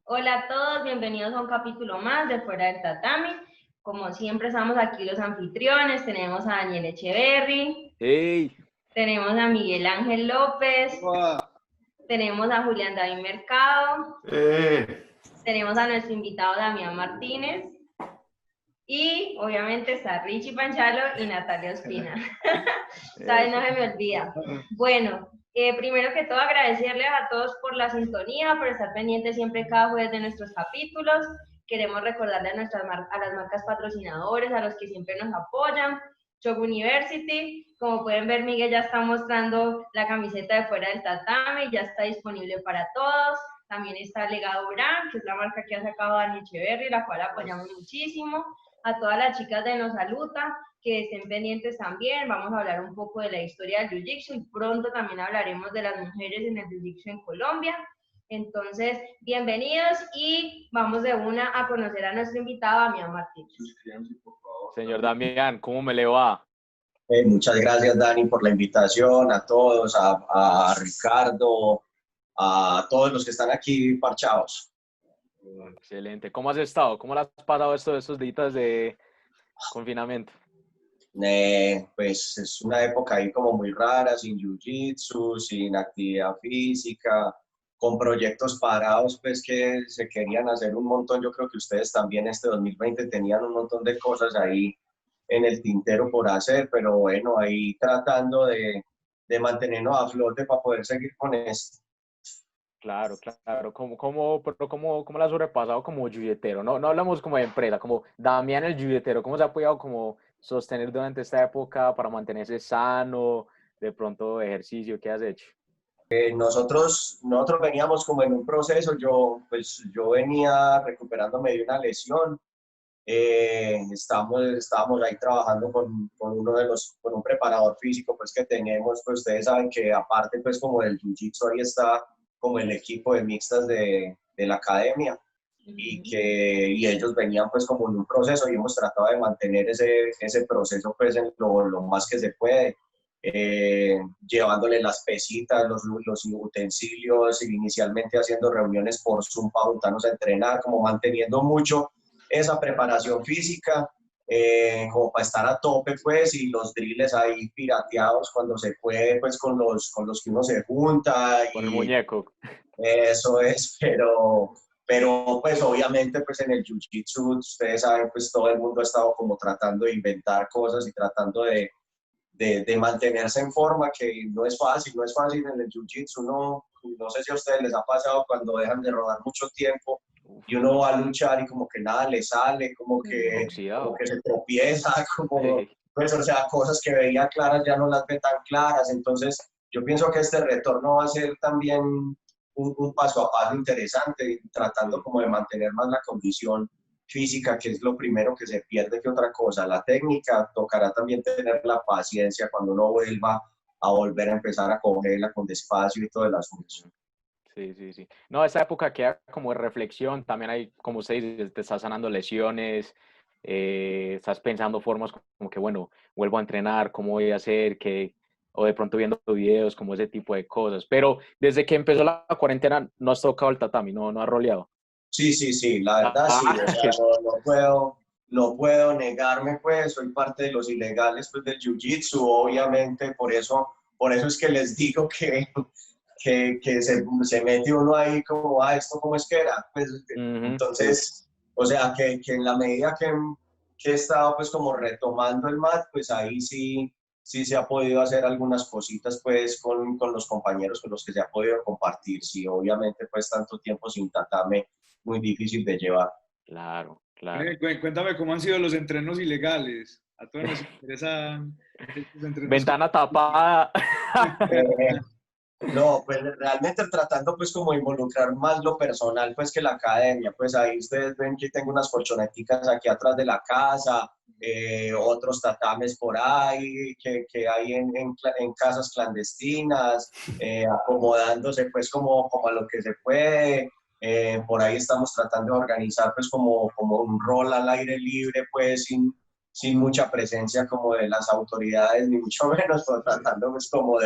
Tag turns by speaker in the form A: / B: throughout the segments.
A: Hola a todos, bienvenidos a un capítulo más de Fuera del Tatami. Como siempre estamos aquí los anfitriones, tenemos a Daniel Echeverry,
B: ¡Hey!
A: tenemos a Miguel Ángel López,
C: ¡Wow!
A: tenemos a Julián David Mercado, tenemos a nuestro invitado Damián Martínez y obviamente está Richie Panchalo y Natalia Ospina. ¿Sabes? No se me olvida. Bueno, primero que todo agradecerles a todos por la sintonía, por estar pendientes siempre cada jueves de nuestros capítulos. Queremos recordarle a las marcas patrocinadores, a los que siempre nos apoyan. Shock University, como pueden ver, Miguel ya está mostrando la camiseta de Fuera del Tatami, ya está disponible para todos. También está Legado Brand, que es la marca que ha sacado Dani Echeverry, la cual apoyamos muchísimo. A todas las chicas de Nos Saluta, que estén pendientes también. Vamos a hablar un poco de la historia del Jiu-Jitsu y pronto también hablaremos de las mujeres en el Jiu-Jitsu en Colombia. Entonces, bienvenidos y vamos de una a conocer a nuestro invitado, Damián Martínez.
B: Señor Damián, ¿cómo me le va?
C: Muchas gracias, Dani, por la invitación, a todos, a Ricardo, a todos los que están aquí parchados.
B: Excelente. ¿Cómo has estado? ¿Cómo le has pasado estos días de confinamiento?
C: Pues es una época ahí como muy rara, sin jiu-jitsu, sin actividad física, con proyectos parados, pues que se querían hacer un montón. Yo creo que ustedes también este 2020 tenían un montón de cosas ahí en el tintero por hacer, pero bueno, ahí tratando de mantenernos a flote para poder seguir con esto.
B: Claro. ¿Cómo la has sobrepasado como jiu-jitero? No hablamos como de empresa, como Damián el jiu-jitero. ¿Cómo se ha podido como sostener durante esta época para mantenerse sano, de pronto ejercicio? ¿Qué has hecho?
C: Nosotros veníamos como en un proceso. Yo venía recuperándome de una lesión. Estábamos ahí trabajando con con un preparador físico pues que tenemos. Pues ustedes saben que aparte pues como del jiu-jitsu ahí está como el equipo de mixtas de la academia, y ellos venían pues como en un proceso y hemos tratado de mantener ese proceso pues en lo más que se puede, llevándole las pesitas, los utensilios, inicialmente haciendo reuniones por Zoom para juntarnos a entrenar, como manteniendo mucho esa preparación física, como para estar a tope pues, y los drills ahí pirateados cuando se puede pues con los que uno se junta.
B: Con el muñeco.
C: Eso es, pero pues obviamente pues en el jiu-jitsu, ustedes saben, pues todo el mundo ha estado como tratando de inventar cosas y tratando de mantenerse en forma, que no es fácil en el jiu-jitsu. No sé si a ustedes les ha pasado cuando dejan de rodar mucho tiempo y uno va a luchar y como que nada le sale, como que se tropieza, pues o sea, cosas que veía claras ya no las ve tan claras. Entonces yo pienso que este retorno va a ser también un paso a paso interesante, tratando como de mantener más la condición física, que es lo primero que se pierde que otra cosa. La técnica, tocará también tener la paciencia cuando uno vuelva a volver a empezar a cogerla con despacio y todo el asunto.
B: Sí. No, esa época queda como de reflexión. También hay, como usted dice, te estás sanando lesiones, estás pensando formas como que, bueno, vuelvo a entrenar, cómo voy a hacer, o de pronto viendo videos, como ese tipo de cosas. Pero desde que empezó la cuarentena, no has tocado el tatami, no has roleado.
C: Sí, la verdad sí. O sea, no puedo negarme, pues soy parte de los ilegales pues, del jiu-jitsu, obviamente. Por eso es que les digo que se mete uno ahí como, ¿esto cómo es que era? Pues, entonces, o sea, que en la medida que he estado pues como retomando el mat, pues ahí sí se ha podido hacer algunas cositas pues con los compañeros con los que se ha podido compartir. Sí, obviamente pues tanto tiempo sin tatame, muy difícil de llevar.
B: Claro.
D: Cuéntame cómo han sido los entrenos ilegales. A todos nos interesan estos entrenos.
B: Ventana tapada.
C: No, pues realmente tratando pues como de involucrar más lo personal pues que la academia. Pues ahí ustedes ven que tengo unas colchoneticas aquí atrás de la casa, otros tatames por ahí que hay en casas clandestinas, acomodándose pues como a lo que se puede. Por ahí estamos tratando de organizar pues como un rol al aire libre, pues sin mucha presencia como de las autoridades ni mucho menos, pero tratando pues como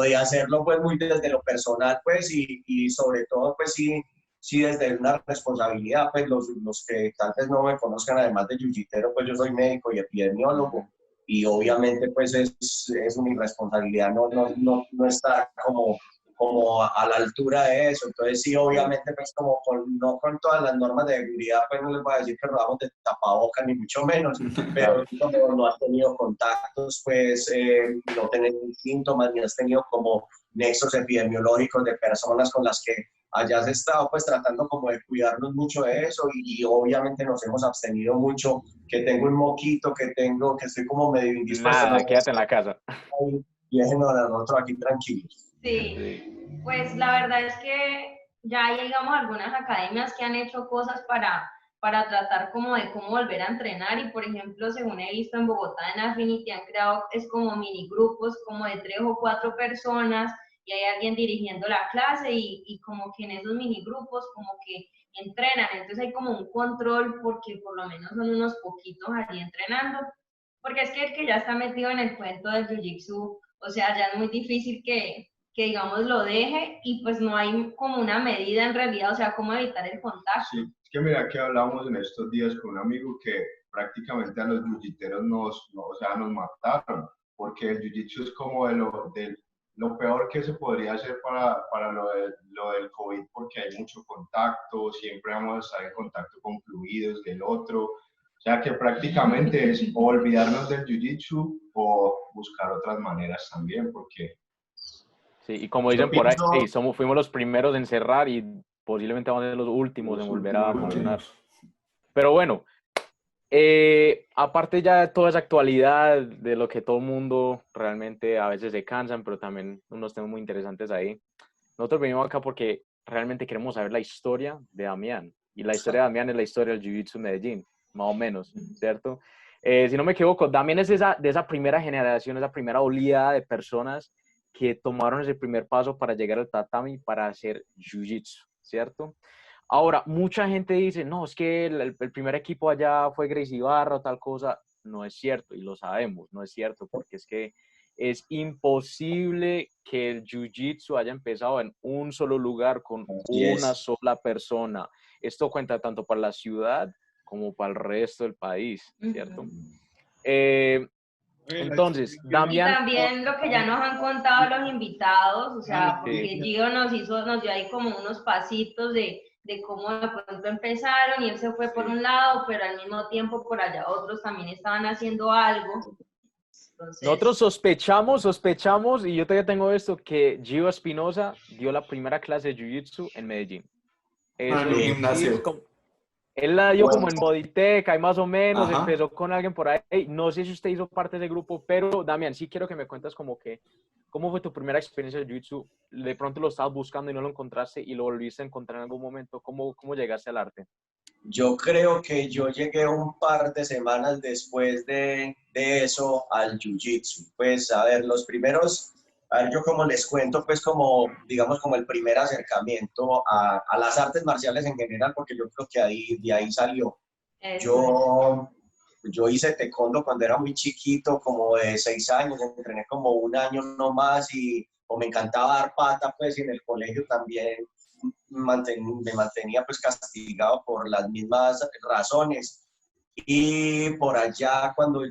C: de hacerlo pues muy desde lo personal pues, y sobre todo pues sí sí desde una responsabilidad, pues los que tal vez no me conozcan, además de jiu-jitero, pues yo soy médico y epidemiólogo, y obviamente pues es una irresponsabilidad no estar como a la altura de eso. Entonces sí, obviamente pues como no con todas las normas de seguridad, pues no les voy a decir que rodamos de tapabocas ni mucho menos, pero como no has tenido contactos, pues no tenés síntomas, ni has tenido como nexos epidemiológicos de personas con las que hayas estado pues tratando como de cuidarnos mucho de eso, y obviamente nos hemos abstenido mucho, que tengo un moquito, que estoy como medio indispuesto.
B: Nada, quédate en la casa.
C: Y nosotros aquí tranquilos.
A: Sí, pues la verdad es que ya hay, digamos, algunas academias que han hecho cosas para tratar como de cómo volver a entrenar, y por ejemplo, según he visto en Bogotá, en Affinity han creado es como mini grupos como de 3 o 4 personas, y hay alguien dirigiendo la clase, y como que en esos mini grupos como que entrenan, entonces hay como un control porque por lo menos son unos poquitos allí entrenando, porque es que el que ya está metido en el cuento del jiu-jitsu, o sea, ya es muy difícil que digamos lo deje, y pues no hay como una medida en realidad, o sea, cómo evitar el contacto.
E: Sí, es que mira que hablábamos en estos días con un amigo que prácticamente a los jiu-jiteros o sea, nos mataron, porque el jiu-jitsu es como lo peor que se podría hacer para lo del COVID, porque hay mucho contacto, siempre vamos a estar en contacto con fluidos del otro, o sea que prácticamente es o olvidarnos del jiu-jitsu o buscar otras maneras también, porque...
B: Sí, y como dicen por ahí, fuimos los primeros en cerrar y posiblemente vamos a ser los últimos en volver a funcionar. Pero bueno, aparte ya de toda esa actualidad de lo que todo el mundo realmente a veces se cansan, pero también unos temas muy interesantes ahí. Nosotros venimos acá porque realmente queremos saber la historia de Damián. Y la historia de Damián es la historia del Jiu-Jitsu Medellín, más o menos, ¿cierto? Si no me equivoco, Damián es de esa primera generación, esa primera oleada de personas que tomaron ese primer paso para llegar al tatami, para hacer Jiu-Jitsu, ¿cierto? Ahora, mucha gente dice, no, es que el primer equipo allá fue Gracie Ibarra o tal cosa. No es cierto, y lo sabemos, no es cierto, porque es que es imposible que el Jiu-Jitsu haya empezado en un solo lugar con una sola persona. Esto cuenta tanto para la ciudad como para el resto del país, ¿cierto? Entonces, Damián...
A: Y también lo que ya nos han contado los invitados, o sea, porque Gio nos dio ahí como unos pasitos de cómo de pronto empezaron, y él se fue por un lado, pero al mismo tiempo por allá otros también estaban haciendo algo. Entonces...
B: Nosotros sospechamos, y yo todavía tengo esto, que Gio Espinosa dio la primera clase de Jiu-Jitsu en Medellín.
F: En un gimnasio.
B: Él la dio como en Moditeca, y más o menos, empezó con alguien por ahí. No sé si usted hizo parte de ese grupo, pero Damián, sí quiero que me cuentes como que, ¿cómo fue tu primera experiencia de Jiu-Jitsu? De pronto lo estabas buscando y no lo encontraste, y lo volviste a encontrar en algún momento. ¿Cómo llegaste al arte?
C: Yo creo que yo llegué un par de semanas después de eso al Jiu-Jitsu. Pues, a ver, yo como les cuento, pues como, digamos, como el primer acercamiento a las artes marciales en general, porque yo creo que de ahí salió. Yo hice taekwondo cuando era muy chiquito, como de 6 años, entrené como 1 año no más, o me encantaba dar pata, pues, y en el colegio también me mantenía pues castigado por las mismas razones. Y por allá, cuando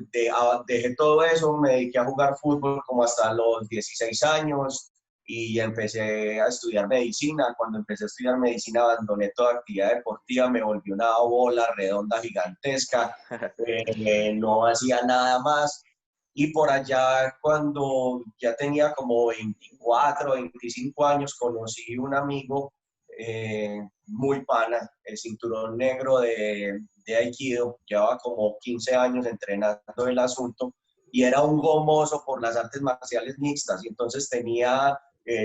C: dejé todo eso, me dediqué a jugar fútbol como hasta los 16 años, y empecé a estudiar medicina. Cuando empecé a estudiar medicina abandoné toda actividad deportiva, me volví una bola redonda gigantesca, no hacía nada más. Y por allá, cuando ya tenía como 24, 25 años, conocí un amigo muy pana, el cinturón negro de Aikido. Llevaba como 15 años entrenando el asunto, y era un gomoso por las artes marciales mixtas. Y entonces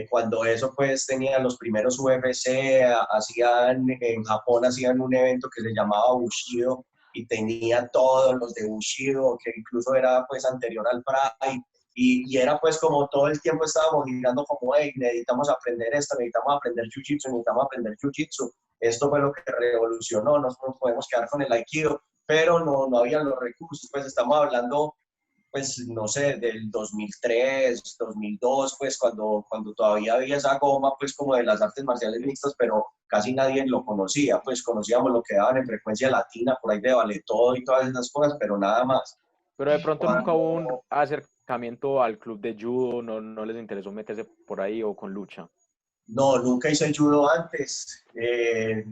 C: cuando eso pues tenía los primeros UFC, en Japón hacían un evento que se llamaba Bushido, y tenía todos los de Bushido, que incluso era pues anterior al Pride, y era pues como todo el tiempo estábamos girando como, hey, necesitamos aprender esto, necesitamos aprender Jiu-Jitsu, necesitamos aprender Jiu-Jitsu. Esto fue lo que revolucionó, no nos podemos quedar con el Aikido, pero no había los recursos. Pues estamos hablando pues no sé, del 2003, 2002, pues cuando todavía había esa goma, pues como de las artes marciales mixtas, pero casi nadie lo conocía, pues conocíamos lo que daban en Frecuencia Latina, por ahí de Vale Todo y todas esas cosas, pero nada más.
B: Pero de pronto nunca hubo un acercamiento al club de judo, no les interesó meterse por ahí o con lucha.
C: No, nunca hice judo antes. Me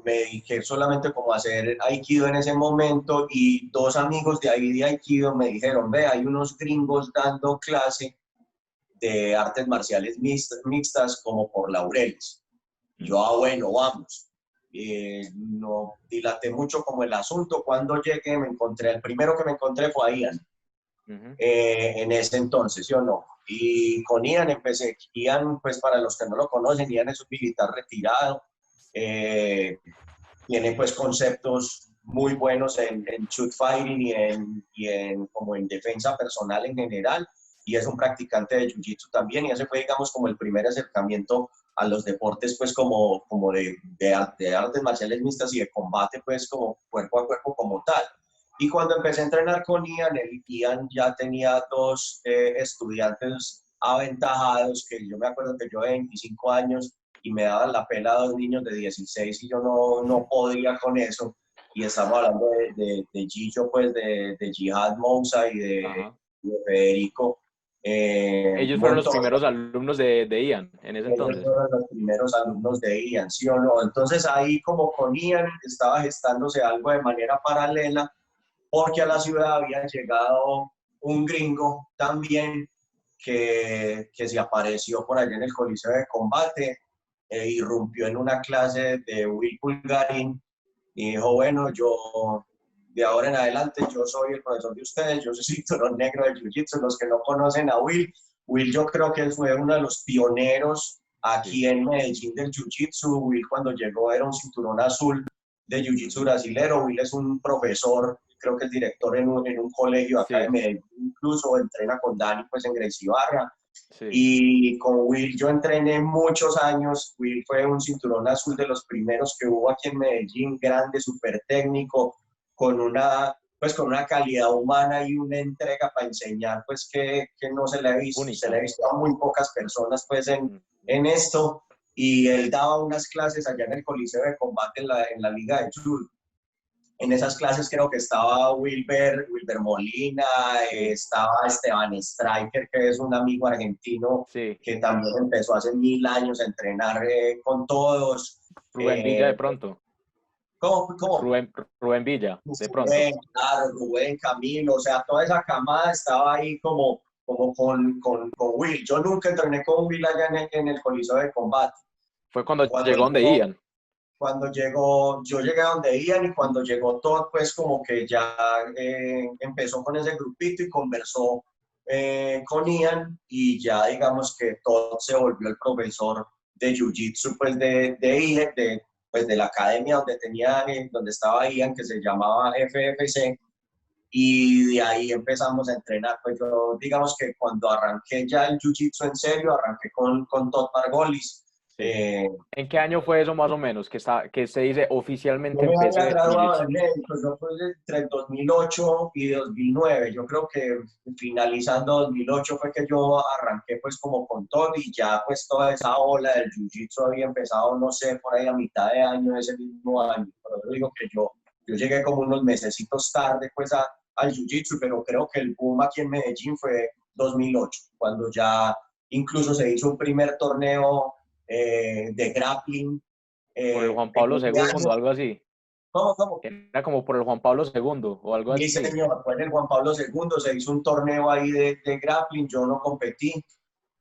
C: dediqué solamente como a hacer aikido en ese momento y dos amigos de ahí de aikido me dijeron, ve, hay unos gringos dando clase de artes marciales mixtas como por Laureles. Yo, bueno, vamos. No dilaté mucho como el asunto. Cuando llegué el primero que me encontré fue a Ian. En ese entonces, ¿sí o no? Y con Ian empecé. Ian, pues para los que no lo conocen, Ian es un militar retirado. Tiene pues conceptos muy buenos en shoot fighting y como en defensa personal en general. Y es un practicante de jiu-jitsu también. Y ese fue, digamos, como el primer acercamiento a los deportes, pues como de artes marciales mixtas y de combate, pues como cuerpo a cuerpo como tal. Y cuando empecé a entrenar con Ian, Ian ya tenía dos estudiantes aventajados, que yo me acuerdo que yo de 25 años y me daban la pela a dos niños de 16 y yo no podía con eso. Y estamos hablando de Gillo, pues de Jihad Moussa y de Federico.
B: Ellos fueron los primeros alumnos de Ian en ese entonces.
C: Ellos fueron los primeros alumnos de Ian, ¿sí o no? Entonces ahí como con Ian estaba gestándose algo de manera paralela, porque a la ciudad había llegado un gringo también que se apareció por allá en el Coliseo de Combate, irrumpió en una clase de Will Pulgarín y dijo, bueno, yo de ahora en adelante yo soy el profesor de ustedes, yo soy cinturón negro de Jiu-Jitsu. Los que no conocen a Will yo creo que fue uno de los pioneros aquí en Medellín del Jiu-Jitsu. Will cuando llegó era un cinturón azul de Jiu-Jitsu brasilero. Will es un profesor, creo que es director en un colegio acá de Medellín, incluso entrena con Dani pues en Gracie Barra. Sí. Y con Will yo entrené muchos años. Will fue un cinturón azul de los primeros que hubo aquí en Medellín, grande, súper técnico, con una calidad humana y una entrega para enseñar pues que no se le ha visto. Se le ha visto a muy pocas personas pues en esto. Y él daba unas clases allá en el Coliseo de Combate en la Liga de Judo. En esas clases creo que estaba Wilber Molina, estaba Esteban Striker, que es un amigo argentino que también empezó hace 1000 años a entrenar con todos.
B: Rubén Villa de pronto.
C: ¿Cómo?
B: Rubén Villa, de pronto.
C: Claro, Rubén, Camilo, o sea, toda esa camada estaba ahí como con Will. Yo nunca entrené con Will allá en el Coliseo de Combate.
B: Fue cuando llegó donde Ian.
C: Yo llegué a donde Ian y cuando llegó Todd, pues como que ya empezó con ese grupito y conversó con Ian y ya digamos que Todd se volvió el profesor de Jiu-Jitsu pues de la academia donde estaba Ian, que se llamaba FFC, y de ahí empezamos a entrenar. Pues yo digamos que cuando arranqué ya el Jiu-Jitsu en serio, arranqué con Todd Margolis.
B: ¿En qué año fue eso más o menos que se dice oficialmente?
C: Yo me había graduado de médico, yo fue entre 2008 y 2009. Yo creo que finalizando 2008 fue que yo arranqué pues como con todo y ya pues toda esa ola del Jiu-Jitsu había empezado, no sé, por ahí a mitad de año, ese mismo año. Pero yo digo que yo llegué como unos mesecitos tarde pues al Jiu-Jitsu, pero creo que el boom aquí en Medellín fue 2008, cuando ya incluso se hizo un primer torneo de grappling.
B: Por el Juan Pablo II o algo así.
C: ¿Cómo?
B: Era como por el Juan Pablo II o algo así.
C: Sí, señor, fue en el Juan Pablo II, se hizo un torneo ahí de grappling, yo no competí.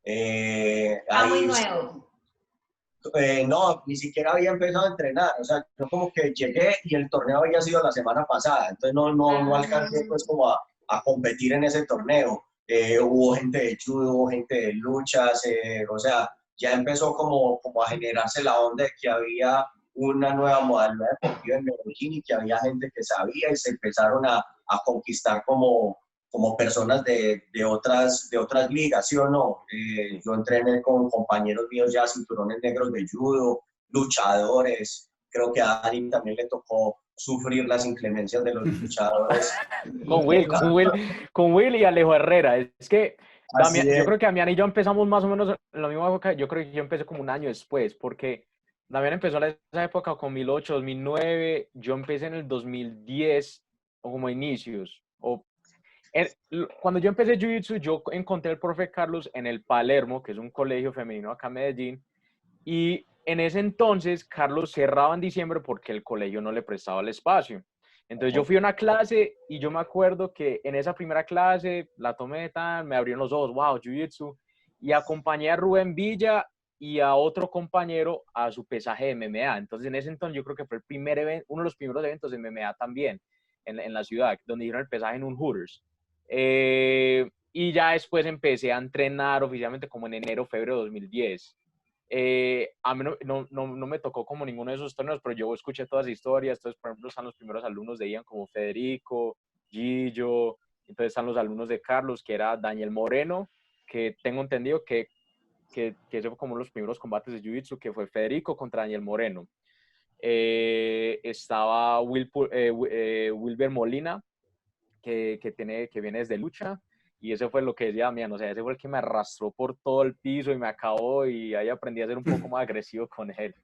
A: Muy nuevo.
C: No, ni siquiera había empezado a entrenar, o sea, yo como que llegué y el torneo había sido la semana pasada, entonces no alcancé pues como a competir en ese torneo. Hubo gente de judo, hubo gente de luchas, o sea, ya empezó como a generarse la onda de que había una nueva modalidad deportiva en Medellín y que había gente que sabía y se empezaron a conquistar como personas de otras ligas, ¿sí o no? Yo entrené con compañeros míos ya cinturones negros de judo, luchadores, creo que a Ari también le tocó sufrir las inclemencias de los luchadores.
B: Con Will y Alejo Herrera. Es que Damián,
C: es.
B: yo creo que Damián y yo empezamos más o menos en la misma época. Yo creo que yo empecé como un año después, porque Damián empezó en esa época con 2008, 2009. Yo empecé en el 2010 o como inicios. Cuando yo empecé Jiu-Jitsu, yo encontré al profe Carlos en el Palermo, que es un colegio femenino acá en Medellín, y en ese entonces Carlos cerraba en diciembre porque el colegio no le prestaba el espacio. Entonces yo fui a una clase y yo me acuerdo que en esa primera clase la tomé tan, me abrieron los ojos, wow, Jiu-Jitsu, y acompañé a Rubén Villa y a otro compañero a su pesaje de MMA. Entonces en ese entonces yo creo que fue el primer evento, uno de los primeros eventos de MMA también en la ciudad, donde hicieron el pesaje en un Hooters. Y ya después empecé a entrenar oficialmente como en enero, febrero de 2010. A mí no me tocó como ninguno de esos torneos, pero yo escuché todas las historias. Entonces, por ejemplo, están los primeros alumnos de Ian como Federico, Gillo, entonces están los alumnos de Carlos, que era Daniel Moreno, que tengo entendido que ese fue como los primeros combates de Jiu-Jitsu, que fue Federico contra Daniel Moreno. Estaba Wilber Molina, que viene desde lucha, y ese fue lo que decía Damián, o sea, ese fue el que me arrastró por todo el piso y me acabó, y ahí aprendí a ser un poco más agresivo con él.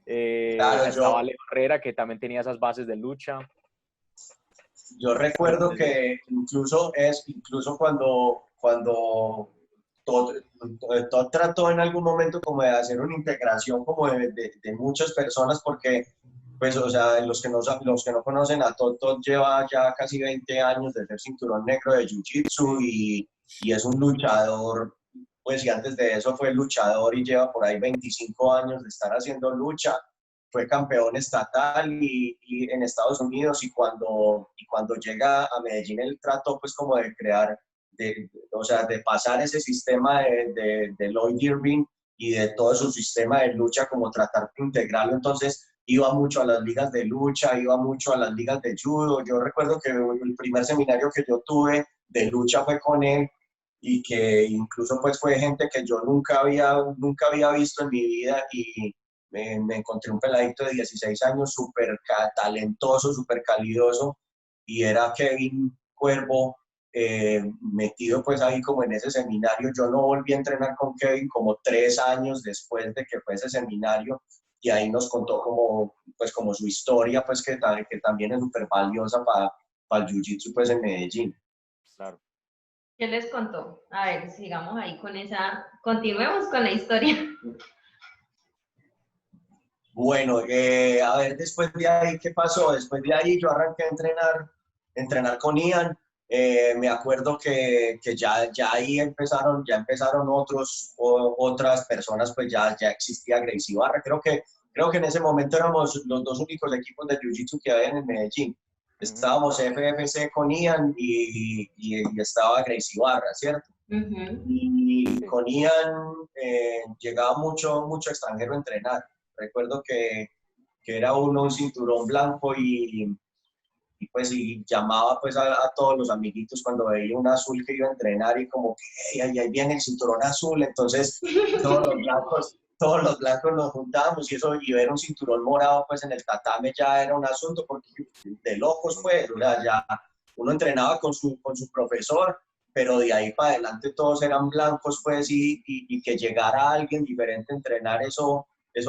C: Claro,
B: estaba Leo Herrera, que también tenía esas bases de lucha.
C: Yo recuerdo que incluso cuando Todd trató en algún momento como de hacer una integración como de muchas personas, porque pues, o sea, los que no conocen a Todd lleva ya casi 20 años de ser cinturón negro de Jiu-Jitsu y es un luchador, pues, y antes de eso fue luchador y lleva por ahí 25 años de estar haciendo lucha. Fue campeón estatal y en Estados Unidos, y cuando llega a Medellín él trató pues como de crear, o sea, de pasar ese sistema de Lloyd Irving y de todo su sistema de lucha, como tratar de integrarlo. Entonces iba mucho a las ligas de lucha, iba mucho a las ligas de judo. Yo recuerdo que el primer seminario que yo tuve de lucha fue con él, y que incluso pues fue gente que yo nunca había visto en mi vida, y me encontré un peladito de 16 años súper talentoso, súper calidoso, y era Kevin Cuervo, metido pues ahí como en ese seminario. Yo no volví a entrenar con Kevin como 3 años después de que fue ese seminario, y ahí nos contó como su historia, pues que también es súper valiosa para el Jiu-Jitsu pues en Medellín.
B: Claro.
A: ¿Qué les contó? A ver, sigamos ahí con esa, continuemos con la historia.
C: Bueno, a ver, después de ahí, ¿qué pasó? Después de ahí yo arranqué a entrenar con Ian. Me acuerdo que ya ahí empezaron otras personas, pues ya existía Gracie Barra. Creo que en ese momento éramos los 2 únicos equipos de Jiu-Jitsu que había en Medellín. Estábamos FFC con Ian y estaba Gracie Barra, ¿cierto? Y con Ian llegaba mucho extranjero a entrenar. Recuerdo que era un cinturón blanco, y pues llamaba pues a todos los amiguitos cuando veía un azul que iba a entrenar, y como que ahí viene el cinturón azul. Entonces todos los blancos nos juntábamos, y ver un cinturón morado pues en el tatame ya era un asunto porque de locos, pues, o sea, ya uno entrenaba con su profesor, pero de ahí para adelante todos eran blancos, pues, y que llegara alguien diferente a entrenar, eso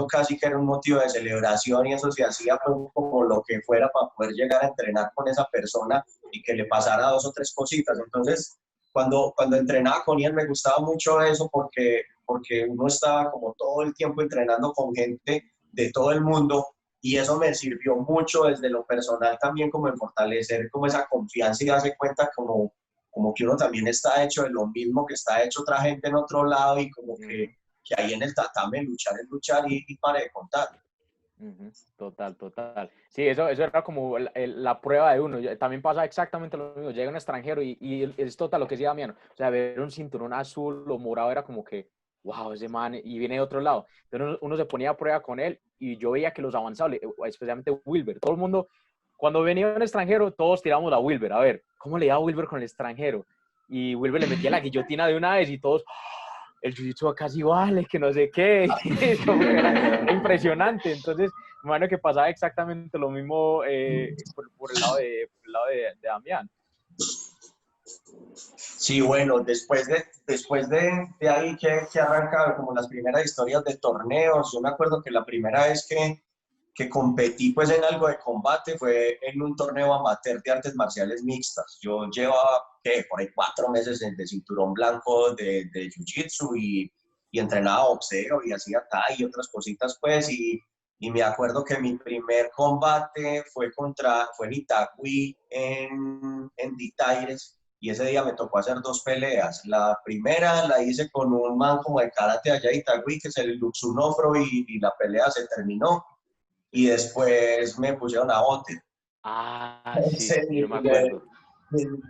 C: casi que era un motivo de celebración, y eso se hacía como lo que fuera para poder llegar a entrenar con esa persona y que le pasara 2 o 3 cositas. Entonces, cuando entrenaba con él me gustaba mucho eso, porque uno estaba como todo el tiempo entrenando con gente de todo el mundo, y eso me sirvió mucho desde lo personal también, como en fortalecer como esa confianza y darse cuenta como que uno también está hecho de lo mismo que está hecho otra gente en otro lado, y como que ahí en el tatame luchar es luchar, y pare de contar.
B: Total. Sí, eso era como la prueba de uno. También pasa exactamente lo mismo. Llega un extranjero y es total lo que decía Damián. O sea, ver un cinturón azul o morado era como que, wow, ese man, y viene de otro lado. Entonces uno se ponía a prueba con él, y yo veía que los avanzados, especialmente Wilber, todo el mundo, cuando venía un extranjero, todos tiramos a Wilber. A ver, ¿cómo le iba a Wilber con el extranjero? Y Wilber le metía la guillotina de una vez, y todos... el jiu-jitsu casi vale, que no sé qué, era impresionante. Entonces imagino que pasaba exactamente lo mismo por el lado de Damián.
C: Sí, bueno, después de ahí que arranca como las primeras historias de torneos, yo me acuerdo que la primera vez que competí pues en algo de combate fue en un torneo amateur de artes marciales mixtas. Yo llevaba por ahí 4 meses de cinturón blanco de jiu-jitsu y entrenaba boxeo y hacía thai y otras cositas pues y me acuerdo que mi primer combate fue en Itagüí en Ditaires y ese día me tocó hacer 2 peleas. La primera la hice con un man como de karate allá de Itagüí que se luxó un hombro y la pelea se terminó. Y después me pusieron a Otter.
B: Ah, sí, yo me acuerdo.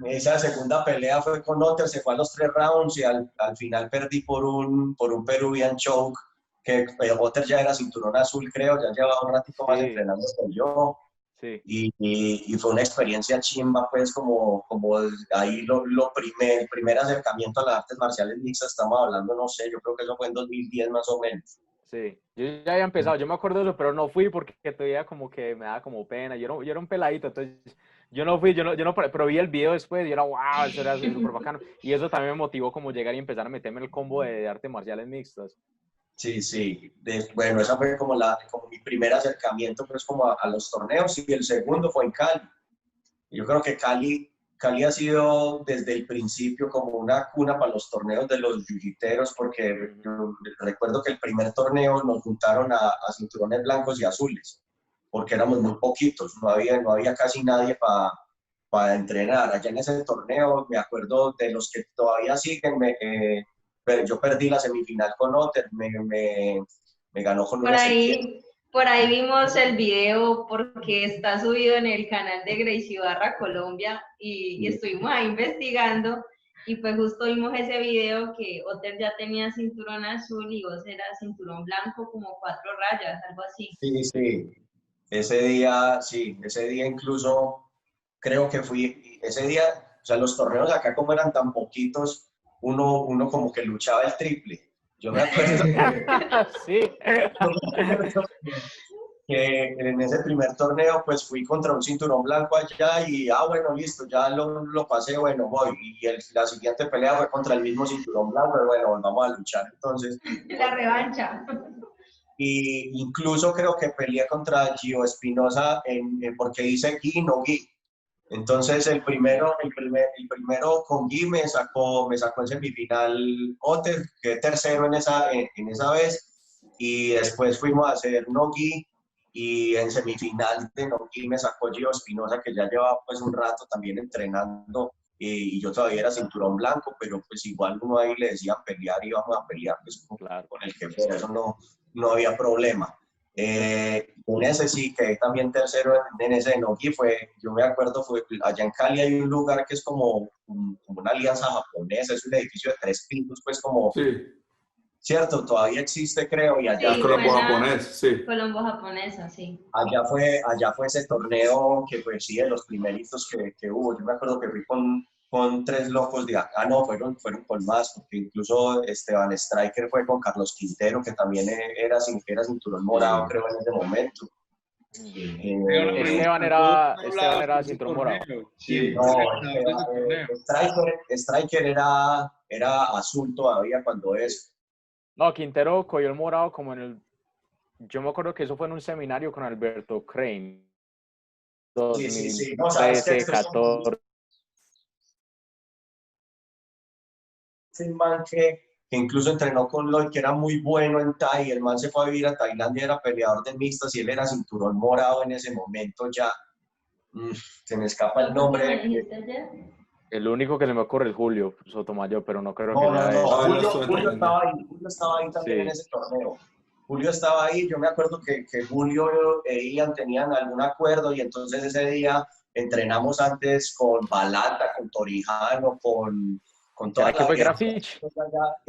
C: Esa segunda pelea fue con Otter, se fue a los 3 rounds y al final perdí por un Peruvian choke, que Otter ya era cinturón azul, creo, ya llevaba un ratito más entrenando que yo. Sí. Y fue una experiencia chimba, pues, como ahí el primer acercamiento a las artes marciales mixtas, estamos hablando, no sé, yo creo que eso fue en 2010 más o menos.
B: Sí, yo ya había empezado, yo me acuerdo de eso, pero no fui porque todavía como que me daba como pena, yo era un peladito, entonces yo no fui, pero vi el video después y era wow, eso era súper bacano, y eso también me motivó como llegar y empezar a meterme en el combo de artes marciales mixtas.
C: Sí, sí, bueno, esa fue como mi primer acercamiento pues como a los torneos y el segundo fue en Cali. Yo creo que Cali ha sido desde el principio como una cuna para los torneos de los jiu-jiteros porque yo recuerdo que el primer torneo nos juntaron a cinturones blancos y azules porque éramos muy poquitos, no había casi nadie para entrenar. Allá en ese torneo me acuerdo de los que todavía siguen, yo perdí la semifinal con Otter, me ganó con
A: por ahí vimos el video porque está subido en el canal de Gracie Barra Colombia y estuvimos ahí investigando y pues justo vimos ese video que Otter ya tenía cinturón azul y vos eras cinturón blanco como 4 rayas, algo así.
C: Sí, sí. Ese día incluso creo que ese día, o sea, los torneos acá como eran tan poquitos, uno como que luchaba el triple. Yo me acuerdo que en ese primer torneo pues fui contra un cinturón blanco allá y bueno, listo, ya lo pasé, bueno, voy. Y la siguiente pelea fue contra el mismo cinturón blanco, y bueno, vamos a luchar entonces.
A: La revancha.
C: Y incluso creo que peleé contra Gio Espinosa porque hice gi, no gi. Entonces el primero con Gui me sacó en semifinal Otter, quedé tercero en esa vez, y después fuimos a hacer no Gui, y en semifinal de no Gui me sacó Gio Espinosa, que ya llevaba pues un rato también entrenando, y yo todavía era cinturón blanco, pero pues igual uno ahí le decía pelear y íbamos a pelear pues, con el que fuera, eso no había problema. En ese sí, quedé también tercero en ese Enoki, yo me acuerdo, allá en Cali hay un lugar que es como una alianza japonesa, es un edificio de 3 pisos, pues como, cierto, todavía existe creo, y allá...
F: Sí, Colombo japonés, sí.
A: Colombo japonesa, sí.
C: Allá fue ese torneo que fue sí, de los primeritos que hubo, yo me acuerdo que fui con 3 locos de acá, no, fueron con más, porque incluso Esteban Striker fue con Carlos Quintero, que también era cinturón morado, creo, en ese momento.
B: Esteban era cinturón morado.
C: Sí, no, Striker era azul todavía cuando es.
B: No, Quintero cogió el morado como yo me acuerdo que eso fue en un seminario con Alberto Crane. 2013, 14.
C: Un man que incluso entrenó con Lloyd, que era muy bueno en Thai, el man se fue a vivir a Tailandia, era peleador de mixtas y él era cinturón morado en ese momento ya. Se me escapa el nombre.
B: El único que se me ocurre es Julio Sotomayor, pero no creo que
C: sea él. Julio estaba ahí también en ese torneo. Julio estaba ahí, yo me acuerdo que Julio e Ian tenían algún acuerdo y entonces ese día entrenamos antes con Balata, con Torijano, con toda la
B: fue Grafich
C: de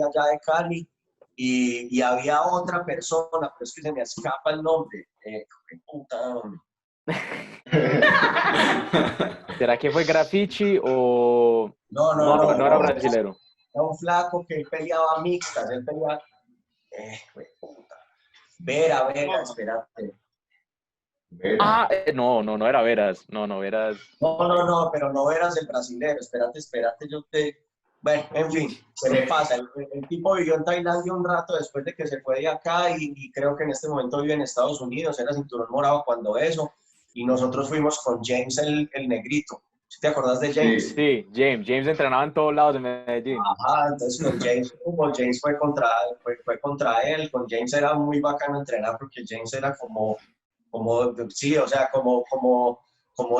C: allá de Cali y había otra persona, pero es que se me escapa el nombre.
B: ¿Será que fue Grafici o...?
C: No
B: era brasilero.
C: Era un flaco que él peleaba mixtas, él peleaba... Vera, espérate.
B: Ah, no era Veras. No, Veras.
C: No, pero no eras el brasilero. Espérate, Bueno, en fin, se me pasa. El tipo vivió en Tailandia un rato después de que se fue de acá y creo que en este momento vive en Estados Unidos. Era cinturón morado cuando eso. Y nosotros fuimos con James el negrito. ¿Sí te acordás de James?
B: Sí, James entrenaba en todos lados en Medellín.
C: Ajá, entonces con James fue contra él. Con James era muy bacano entrenar porque James era sí, o sea, como